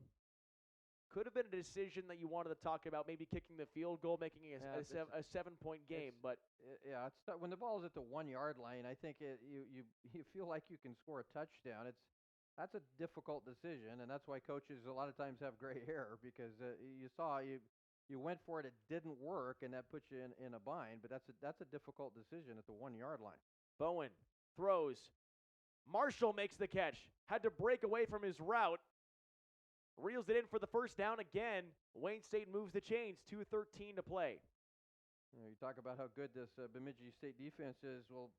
Could have been a decision that you wanted to talk about, maybe kicking the field goal, making it a 7-point game. But yeah, it's when the ball is at the 1 yard line, I think you feel like you can score a touchdown. That's a difficult decision, and that's why coaches a lot of times have gray hair, because you went for it, it didn't work, and that puts you in a bind. But that's a difficult decision at the 1 yard line. Bowen throws. Marshall makes the catch. Had to break away from his route. Reels it in for the first down again. Wayne State moves the chains. 2:13 to play. You talk about how good this Bemidji State defense is. Well,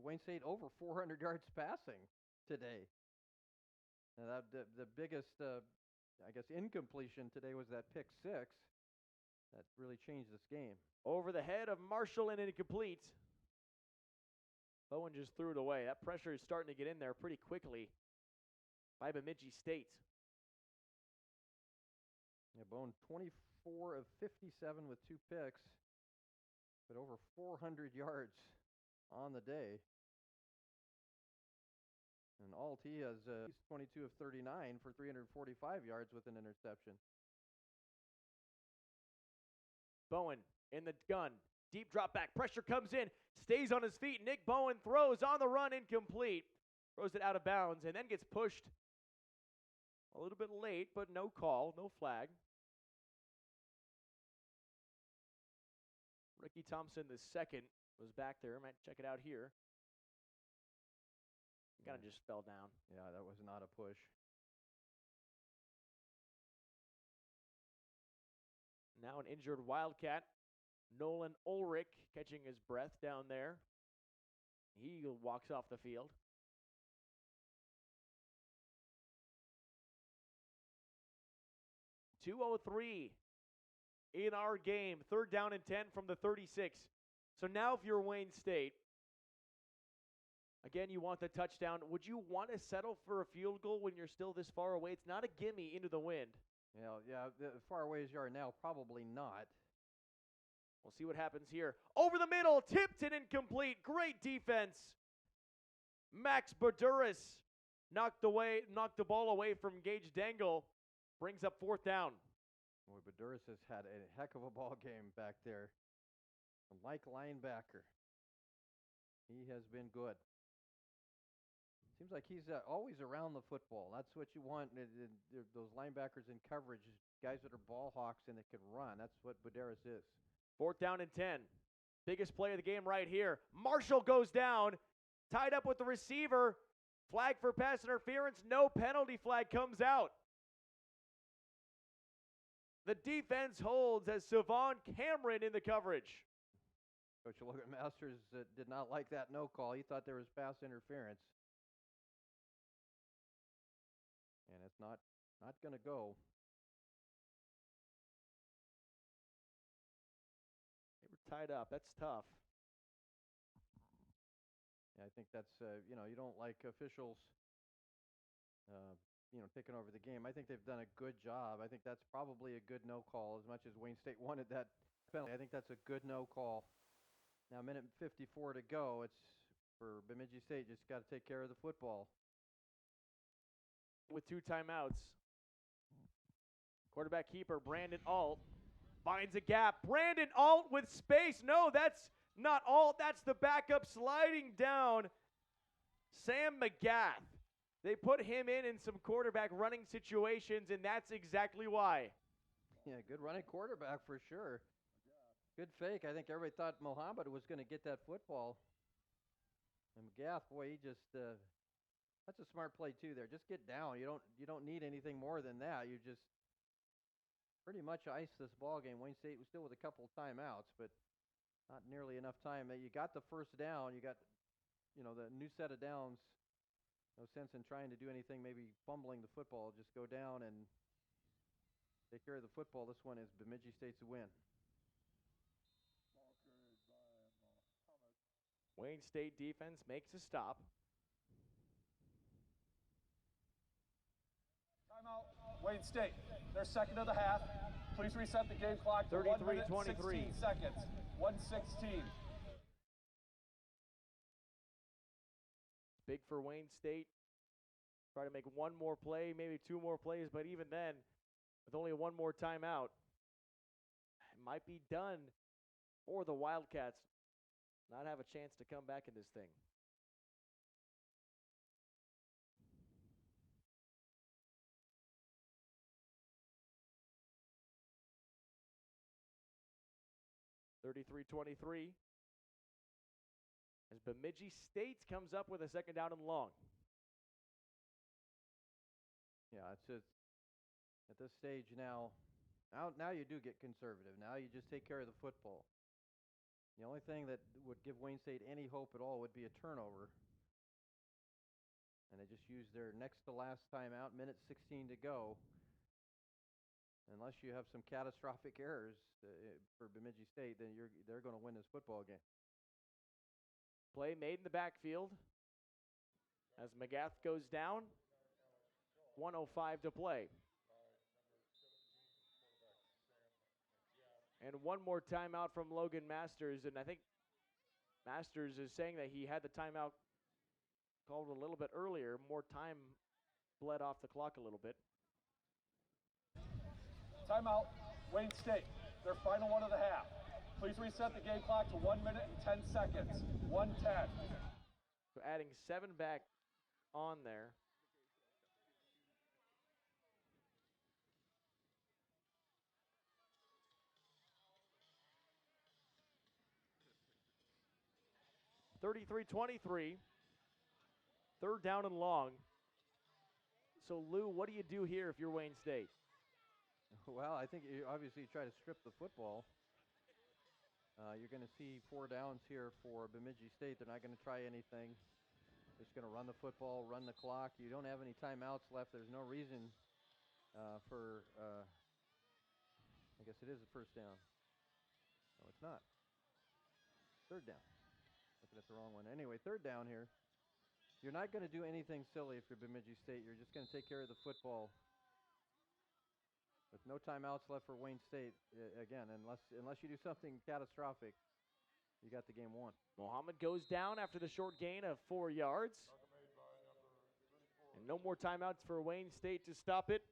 Wayne State over 400 yards passing today. Now the biggest, I guess, incompletion today was that pick 6. That really changed this game. Over the head of Marshall and incomplete. Bowen just threw it away. That pressure is starting to get in there pretty quickly by Bemidji State. Yeah, Bowen 24 of 57 with 2 picks, but over 400 yards on the day. And Alt, he has 22 of 39 for 345 yards with an interception. Bowen in the gun. Deep drop back. Pressure comes in. Stays on his feet. Nick Bowen throws on the run, incomplete. Throws it out of bounds and then gets pushed a little bit late, but no call, no flag. Ricky Thompson, the second, was back there. Might check it out here. Kind of just fell down. Yeah, that was not a push. Now an injured Wildcat. Nolan Ulrich catching his breath down there. He walks off the field. .203 in our game. 3rd down and 10 from the 36. So now if you're Wayne State, again, you want the touchdown. Would you want to settle for a field goal when you're still this far away? It's not a gimme into the wind. Yeah, as far away as you are now, probably not. We'll see what happens here. Over the middle, tipped and incomplete. Great defense. Max Baduris knocked the ball away from Gage Dangle. Brings up 4th down. Boy, Baduris has had a heck of a ball game back there. Like linebacker. He has been good. Seems like he's always around the football. That's what you want. Those linebackers in coverage, guys that are ball hawks and that can run. That's what Baduris is. 4th down and 10. Biggest play of the game right here. Marshall goes down. Tied up with the receiver. Flag for pass interference. No penalty flag comes out. The defense holds as Savon Cameron in the coverage. Coach Logan Masters did not like that no call. He thought there was pass interference. And it's not going to go. They were tied up. That's tough. Yeah, I think that's, you don't like officials, taking over the game. I think they've done a good job. I think that's probably a good no call as much as Wayne State wanted that penalty. I think that's a good no call. Now, 1:54 to go. It's for Bemidji State. Just got to take care of the football. With 2 timeouts. Quarterback keeper Brandon Alt finds a gap. Brandon Alt with space. No, that's not Alt. That's the backup sliding down. Sam McGath. They put him in some quarterback running situations, and that's exactly why. Yeah, good running quarterback for sure. Good fake. I think everybody thought Mohammed was going to get that football. And McGath, boy, he just that's a smart play too there. Just get down. You don't need anything more than that. You just pretty much iced this ball game. Wayne State was still with a couple of timeouts, but not nearly enough time. You got the first down. You got, the new set of downs. No sense in trying to do anything, maybe fumbling the football. Just go down and take care of the football. This one is Bemidji State's win. Wayne State defense makes a stop. Timeout, Wayne State. Their second of the half. Please reset the game clock to 1 minute and 16 seconds. 1:16. Big for Wayne State. Try to make one more play, maybe two more plays, but even then, with only one more timeout, it might be done for the Wildcats. Not have a chance to come back in this thing. (33-23) as Bemidji State comes up with a second down and long. Yeah, it's just at this stage now you do get conservative. Now you just take care of the football. The only thing that would give Wayne State any hope at all would be a turnover. And they just used their next to last timeout, minute 16 to go. Unless you have some catastrophic errors for Bemidji State, then they're going to win this football game. Play made in the backfield as McGath goes down. 1:05 to play. And one more timeout from Logan Masters, and I think Masters is saying that he had the timeout called a little bit earlier. More time bled off the clock a little bit. Timeout, Wayne State. Their final one of the half. Please reset the game clock to 1 minute and 10 seconds. 1:10. So adding 7 back on there. (33-23). Third down and long. So, Lou, what do you do here if you're Wayne State? Well, I think you obviously try to strip the football. You're going to see 4 downs here for Bemidji State. They're not going to try anything. Just going to run the football, run the clock. You don't have any timeouts left. There's no reason for, I guess it is a first down. No, it's not. Third down. Looking at the wrong one. Anyway, third down here. You're not going to do anything silly if you're Bemidji State. You're just going to take care of the football. With no timeouts left for Wayne State, again, unless you do something catastrophic, you got the game won. Mohammed goes down after the short gain of 4 yards. And no more timeouts for Wayne State to stop it.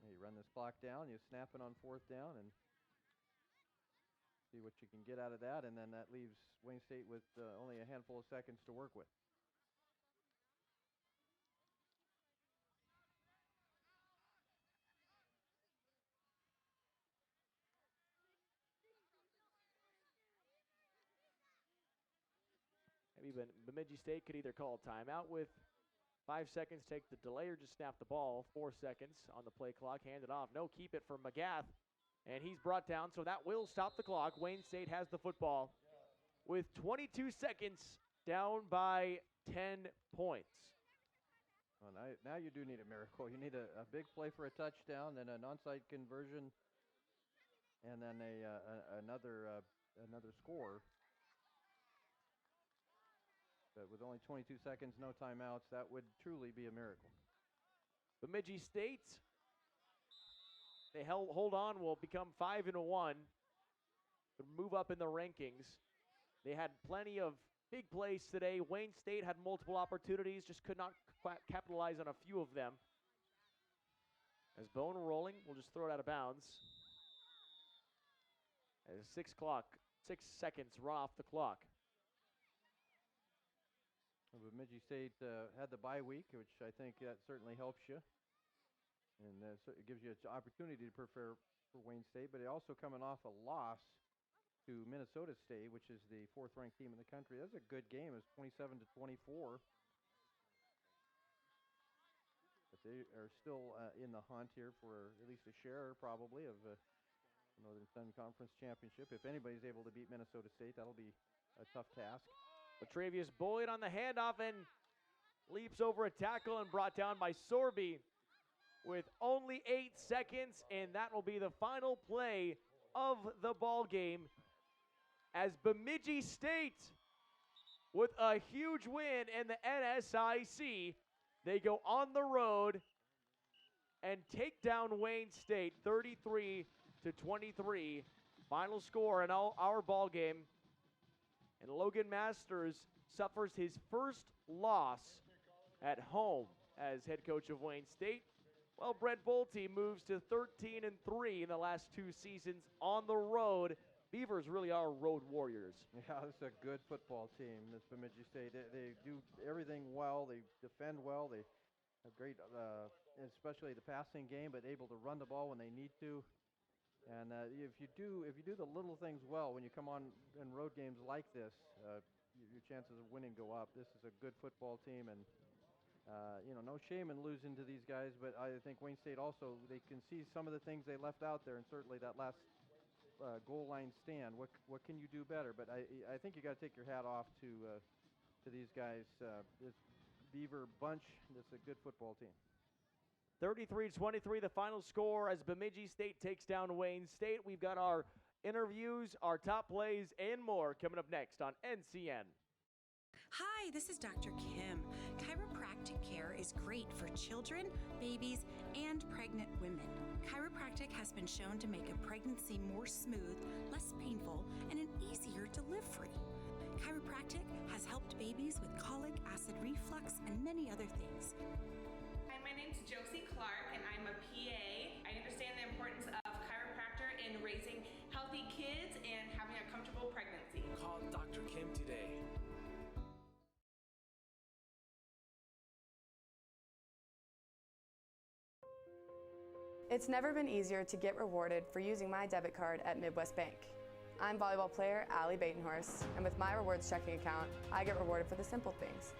You run this clock down, you snap it on 4th down, and see what you can get out of that, and then that leaves Wayne State with only a handful of seconds to work with. Maybe Bemidji State could either call a timeout with 5 seconds, take the delay, or just snap the ball. 4 seconds on the play clock, hand it off. No, keep it for McGath, and he's brought down, so that will stop the clock. Wayne State has the football with 22 seconds, down by 10 points. Well, now you do need a miracle. You need a big play for a touchdown, then an onside conversion, and then another score. But with only 22 seconds, no timeouts, that would truly be a miracle. Bemidji State, they hold on, will become 5-1, move up in the rankings. They had plenty of big plays today. Wayne State had multiple opportunities, just could not capitalize on a few of them. As Bone rolling, we'll just throw it out of bounds. As 6 seconds run off the clock. Bemidji State had the bye week, which I think that certainly helps you. And so it gives you an opportunity to prepare for Wayne State, but it also coming off a loss to Minnesota State, which is the 4th-ranked team in the country. That's a good game. It was 27-24. But they are still in the hunt here for at least a share, probably, of the Northern Sun Conference Championship. If anybody's able to beat Minnesota State, that'll be a tough task. But Travius Boyd on the handoff and leaps over a tackle and brought down by Sorby with only 8 seconds, and that will be the final play of the ball game as Bemidji State, with a huge win in the NSIC, they go on the road and take down Wayne State 33-23. Final score in our ball game. And Logan Masters suffers his first loss at home as head coach of Wayne State, while Brett Bolte moves to 13-3 in the last 2 seasons on the road. Beavers really are road warriors. Yeah, this is a good football team, this Bemidji State. They do everything well. They defend well. They have great, especially the passing game, but able to run the ball when they need to. And if you do the little things well, when you come on in road games like this, your chances of winning go up. This is a good football team, and no shame in losing to these guys. But I think Wayne State also, they can see some of the things they left out there, and certainly that last goal line stand. What can you do better? But I think you got to take your hat off to these guys. This Beaver bunch, this is a good football team. 33-23, the final score as Bemidji State takes down Wayne State. We've got our interviews, our top plays, and more coming up next on NCN. Hi, this is Dr. Kim. Chiropractic care is great for children, babies, and pregnant women. Chiropractic has been shown to make a pregnancy more smooth, less painful, and an easier delivery. Chiropractic has helped babies with colic, acid reflux, and many other things. Hi, my name's Josie Clark, and I'm a PA. I understand the importance of chiropractor in raising healthy kids and having a comfortable pregnancy. Call Dr. Kim today. It's never been easier to get rewarded for using my debit card at Midwest Bank. I'm volleyball player Allie Batenhorst, and with my rewards checking account, I get rewarded for the simple things.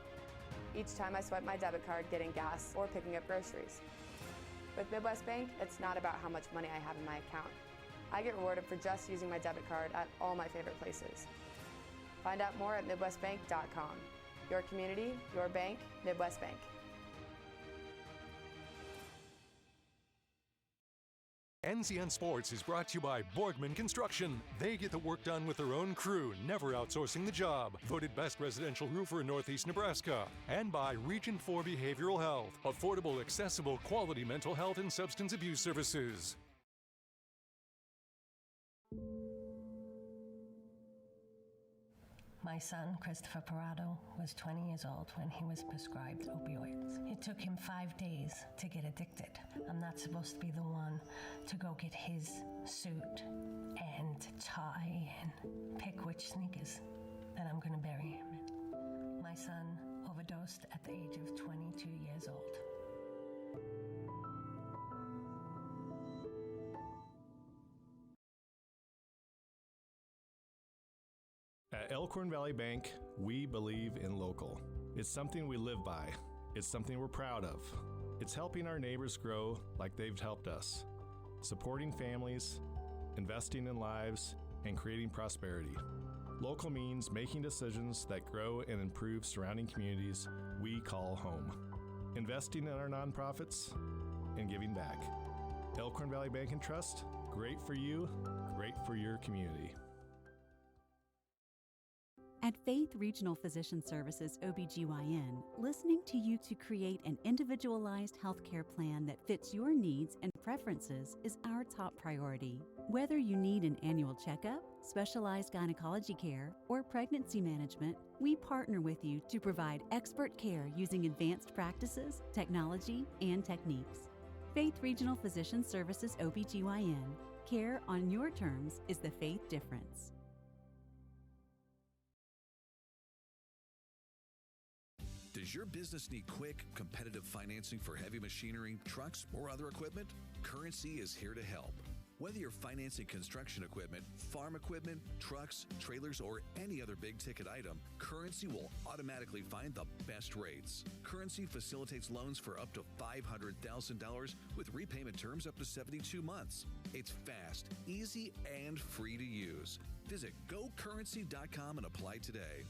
Each time I swipe my debit card getting gas or picking up groceries. With Midwest Bank, it's not about how much money I have in my account. I get rewarded for just using my debit card at all my favorite places. Find out more at MidwestBank.com. Your community, your bank, Midwest Bank. NCN Sports is brought to you by Borgman Construction. They get the work done with their own crew, never outsourcing the job. Voted best residential roofer in Northeast Nebraska. And by Region 4 Behavioral Health. Affordable, accessible, quality mental health and substance abuse services. My son, Christopher Parado, was 20 years old when he was prescribed opioids. It took him 5 days to get addicted. I'm not supposed to be the one to go get his suit and tie and pick which sneakers that I'm going to bury him in. My son overdosed at the age of 22 years old. At Elkhorn Valley Bank, we believe in local. It's something we live by. It's something we're proud of. It's helping our neighbors grow like they've helped us. Supporting families, investing in lives, and creating prosperity. Local means making decisions that grow and improve surrounding communities we call home. Investing in our nonprofits and giving back. Elkhorn Valley Bank and Trust, great for you, great for your community. At Faith Regional Physician Services OBGYN, listening to you to create an individualized healthcare plan that fits your needs and preferences is our top priority. Whether you need an annual checkup, specialized gynecology care, or pregnancy management, we partner with you to provide expert care using advanced practices, technology, and techniques. Faith Regional Physician Services OBGYN. Care on your terms is the Faith difference. Does your business need quick, competitive financing for heavy machinery, trucks, or other equipment? Currency is here to help. Whether you're financing construction equipment, farm equipment, trucks, trailers, or any other big-ticket item, Currency will automatically find the best rates. Currency facilitates loans for up to $500,000 with repayment terms up to 72 months. It's fast, easy, and free to use. Visit gocurrency.com and apply today.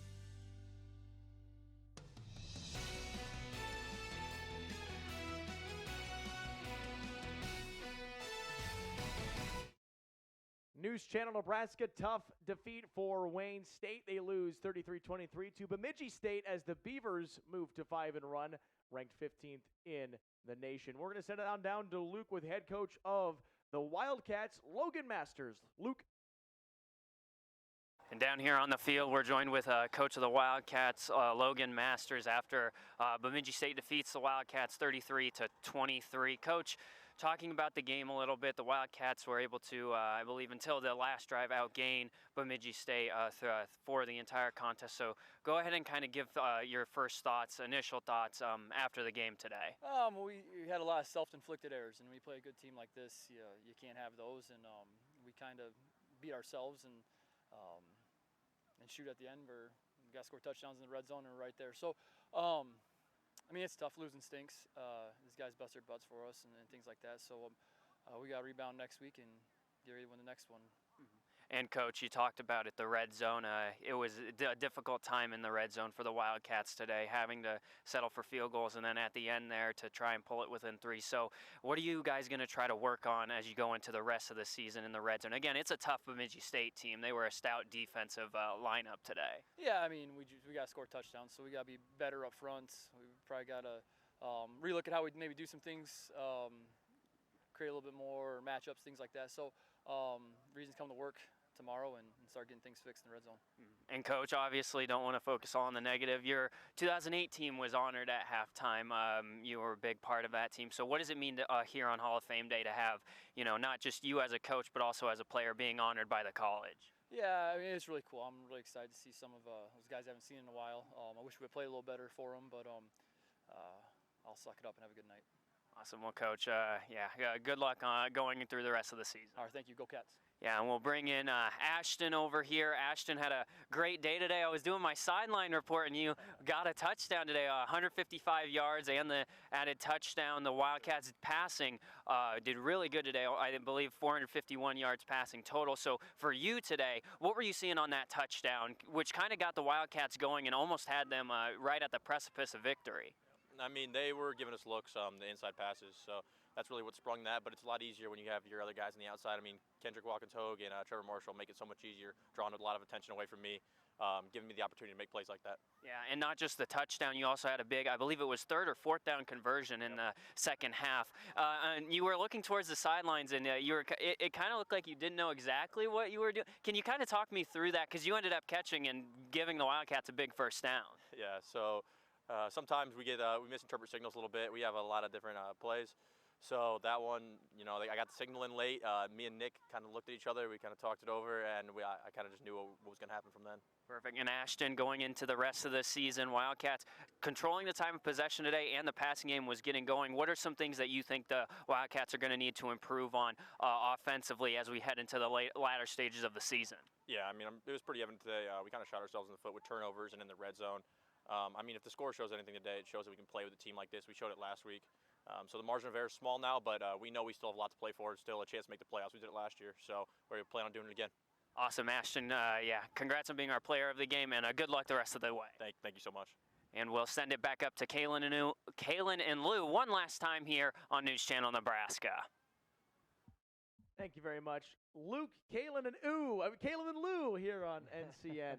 News Channel Nebraska, tough defeat for Wayne State. They lose 33-23 to Bemidji State as the Beavers move to 5-1, ranked 15th in the nation. We're going to send it on down to Luke with head coach of the Wildcats, Logan Masters. Luke. And down here on the field, we're joined with coach of the Wildcats, Logan Masters, after Bemidji State defeats the Wildcats 33-23. Coach, talking about the game a little bit, the Wildcats were able to, I believe, until the last drive, outgain Bemidji State for the entire contest. So go ahead and kind of give your first thoughts, initial thoughts after the game today. We had a lot of self-inflicted errors, and when you play a good team like this, you can't have those. And we kind of beat ourselves and shoot at the end where we got to score touchdowns in the red zone and we're right there. So, I mean, it's tough. Losing stinks. These guys bust their butts for us and things like that. So we got to rebound next week and get ready to win the next one. And, Coach, you talked about it, the red zone. It was a difficult time in the red zone for the Wildcats today, having to settle for field goals and then at the end there to try and pull it within 3. So what are you guys going to try to work on as you go into the rest of the season in the red zone? Again, it's a tough Bemidji State team. They were a stout defensive lineup today. Yeah, I mean, we got to score touchdowns, so we got to be better up front. We probably got to relook at how we maybe do some things, create a little bit more matchups, things like that. So reasons come to work tomorrow and start getting things fixed in the red zone. And, Coach, obviously don't want to focus all on the negative. Your 2008 team was honored at halftime. You were a big part of that team. So what does it mean to, here on Hall of Fame Day to have, not just you as a coach, but also as a player being honored by the college? Yeah, I mean, it's really cool. I'm really excited to see some of those guys I haven't seen in a while. I wish we would play a little better for them, but I'll suck it up and have a good night. Awesome. Well, Coach, good luck going through the rest of the season. All right, thank you. Go Cats. Yeah, and we'll bring in Ashton over here. Ashton had a great day today. I was doing my sideline report, and you got a touchdown today, 155 yards and the added touchdown. The Wildcats passing did really good today. I believe 451 yards passing total. So for you today, what were you seeing on that touchdown, which kind of got the Wildcats going and almost had them right at the precipice of victory? I mean, they were giving us looks, the inside passes, so that's really what sprung that, but it's a lot easier when you have your other guys on the outside. I mean, Kendrick Watkins-Hogue and Trevor Marshall make it so much easier, drawing a lot of attention away from me, giving me the opportunity to make plays like that. Yeah, and not just the touchdown, you also had a big, I believe it was 3rd or 4th down conversion in the second half. And you were looking towards the sidelines, and it kind of looked like you didn't know exactly what you were doing. Can you kind of talk me through that? Because you ended up catching and giving the Wildcats a big first down. Yeah, so sometimes we misinterpret signals a little bit. We have a lot of different plays. So that one, I got the signal in late. Me and Nick kind of looked at each other. We kind of talked it over, and I kind of just knew what was going to happen from then. Perfect. And Ashton, going into the rest of the season, Wildcats controlling the time of possession today and the passing game was getting going. What are some things that you think the Wildcats are going to need to improve on offensively as we head into the latter stages of the season? Yeah, I mean, it was pretty evident today. We kind of shot ourselves in the foot with turnovers and in the red zone. I mean, if the score shows anything today, it shows that we can play with a team like this. We showed it last week. So the margin of error is small now, but we know we still have a lot to play for. Still a chance to make the playoffs. We did it last year, so we plan on doing it again. Awesome, Ashton. Congrats on being our player of the game, and good luck the rest of the way. Thank you so much. And we'll send it back up to Kaylin and Lou one last time here on News Channel Nebraska. Thank you very much, Luke, Kaylin, and Lou here on NCN.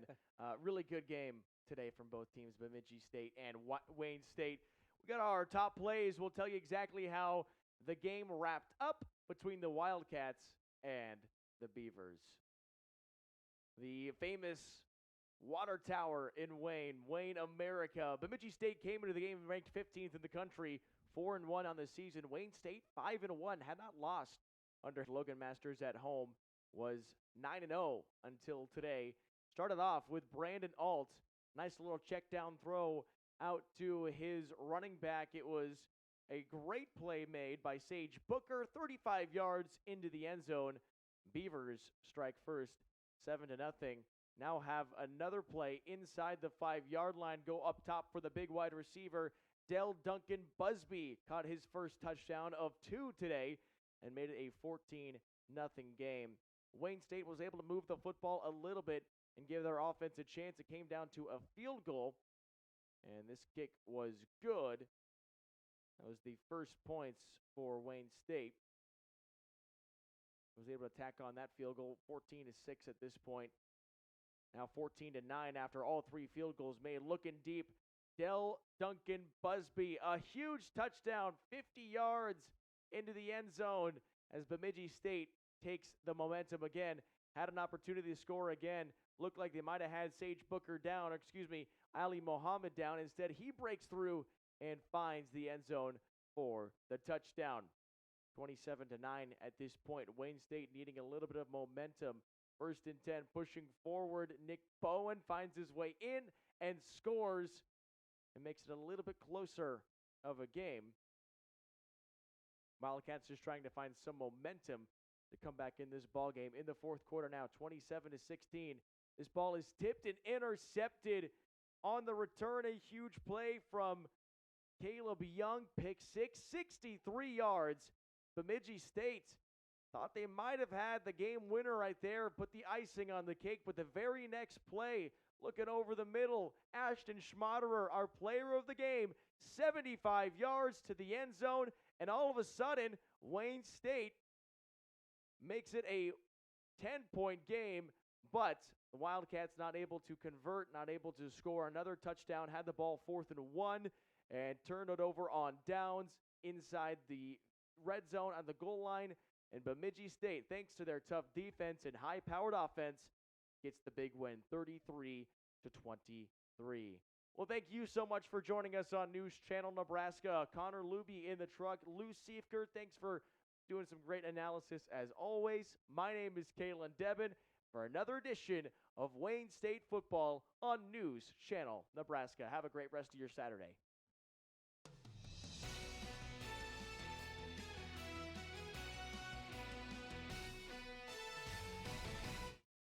Really good game today from both teams, Bemidji State and Wayne State. We got our top plays. We'll tell you exactly how the game wrapped up between the Wildcats and the Beavers. The famous water tower in Wayne, America. Bemidji State came into the game ranked 15th in the country, 4-1 on the season. Wayne State 5-1, had not lost under Logan Masters at home, was 9-0 until today. Started off with Brandon Alt. Nice little check down throw out to his running back. It was A great play made by Sage Booker, 35 yards into the end zone. Beavers strike first, 7-0. Now have another play inside the 5-yard line, go up top for the big wide receiver. Dell Duncan Busby caught his first touchdown of 2 today and made it a 14-0 game. Wayne State was able to move the football a little bit and give their offense a chance. It came down to a field goal, and this kick was good. That was the first points for Wayne State. Was able to tack on that field goal, 14-6 at this point. Now 14-9 after all 3 field goals made. Looking deep, Dell Duncan Busby, a huge touchdown, 50 yards into the end zone as Bemidji State takes the momentum again. Had an opportunity to score again. Looked like they might have had Sage Booker down, Ali Mohammed down. Instead, he breaks through and finds the end zone for the touchdown. 27-9 at this point. Wayne State needing a little bit of momentum. 1st and 10, pushing forward. Nick Bowen finds his way in and scores and makes it a little bit closer of a game. Wildcats just trying to find some momentum to come back in this ball game. In the 4th quarter now, 27-16. This ball is tipped and intercepted on the return. A huge play from Caleb Young, pick 6, 63 yards. Bemidji State thought they might have had the game winner right there, put the icing on the cake, but the very next play, looking over the middle, Ashton Schmaderer, our player of the game, 75 yards to the end zone, and all of a sudden, Wayne State makes it a 10-point game, but the Wildcats not able to convert, not able to score another touchdown, had the ball 4th and 1, and turned it over on downs inside the red zone on the goal line. And Bemidji State, thanks to their tough defense and high-powered offense, gets the big win, 33-23. Well, thank you so much for joining us on News Channel Nebraska. Connor Luby in the truck. Lou Siefker, thanks for doing some great analysis as always. My name is Kalen Debin for another edition of Wayne State Football on News Channel Nebraska. Have a great rest of your Saturday.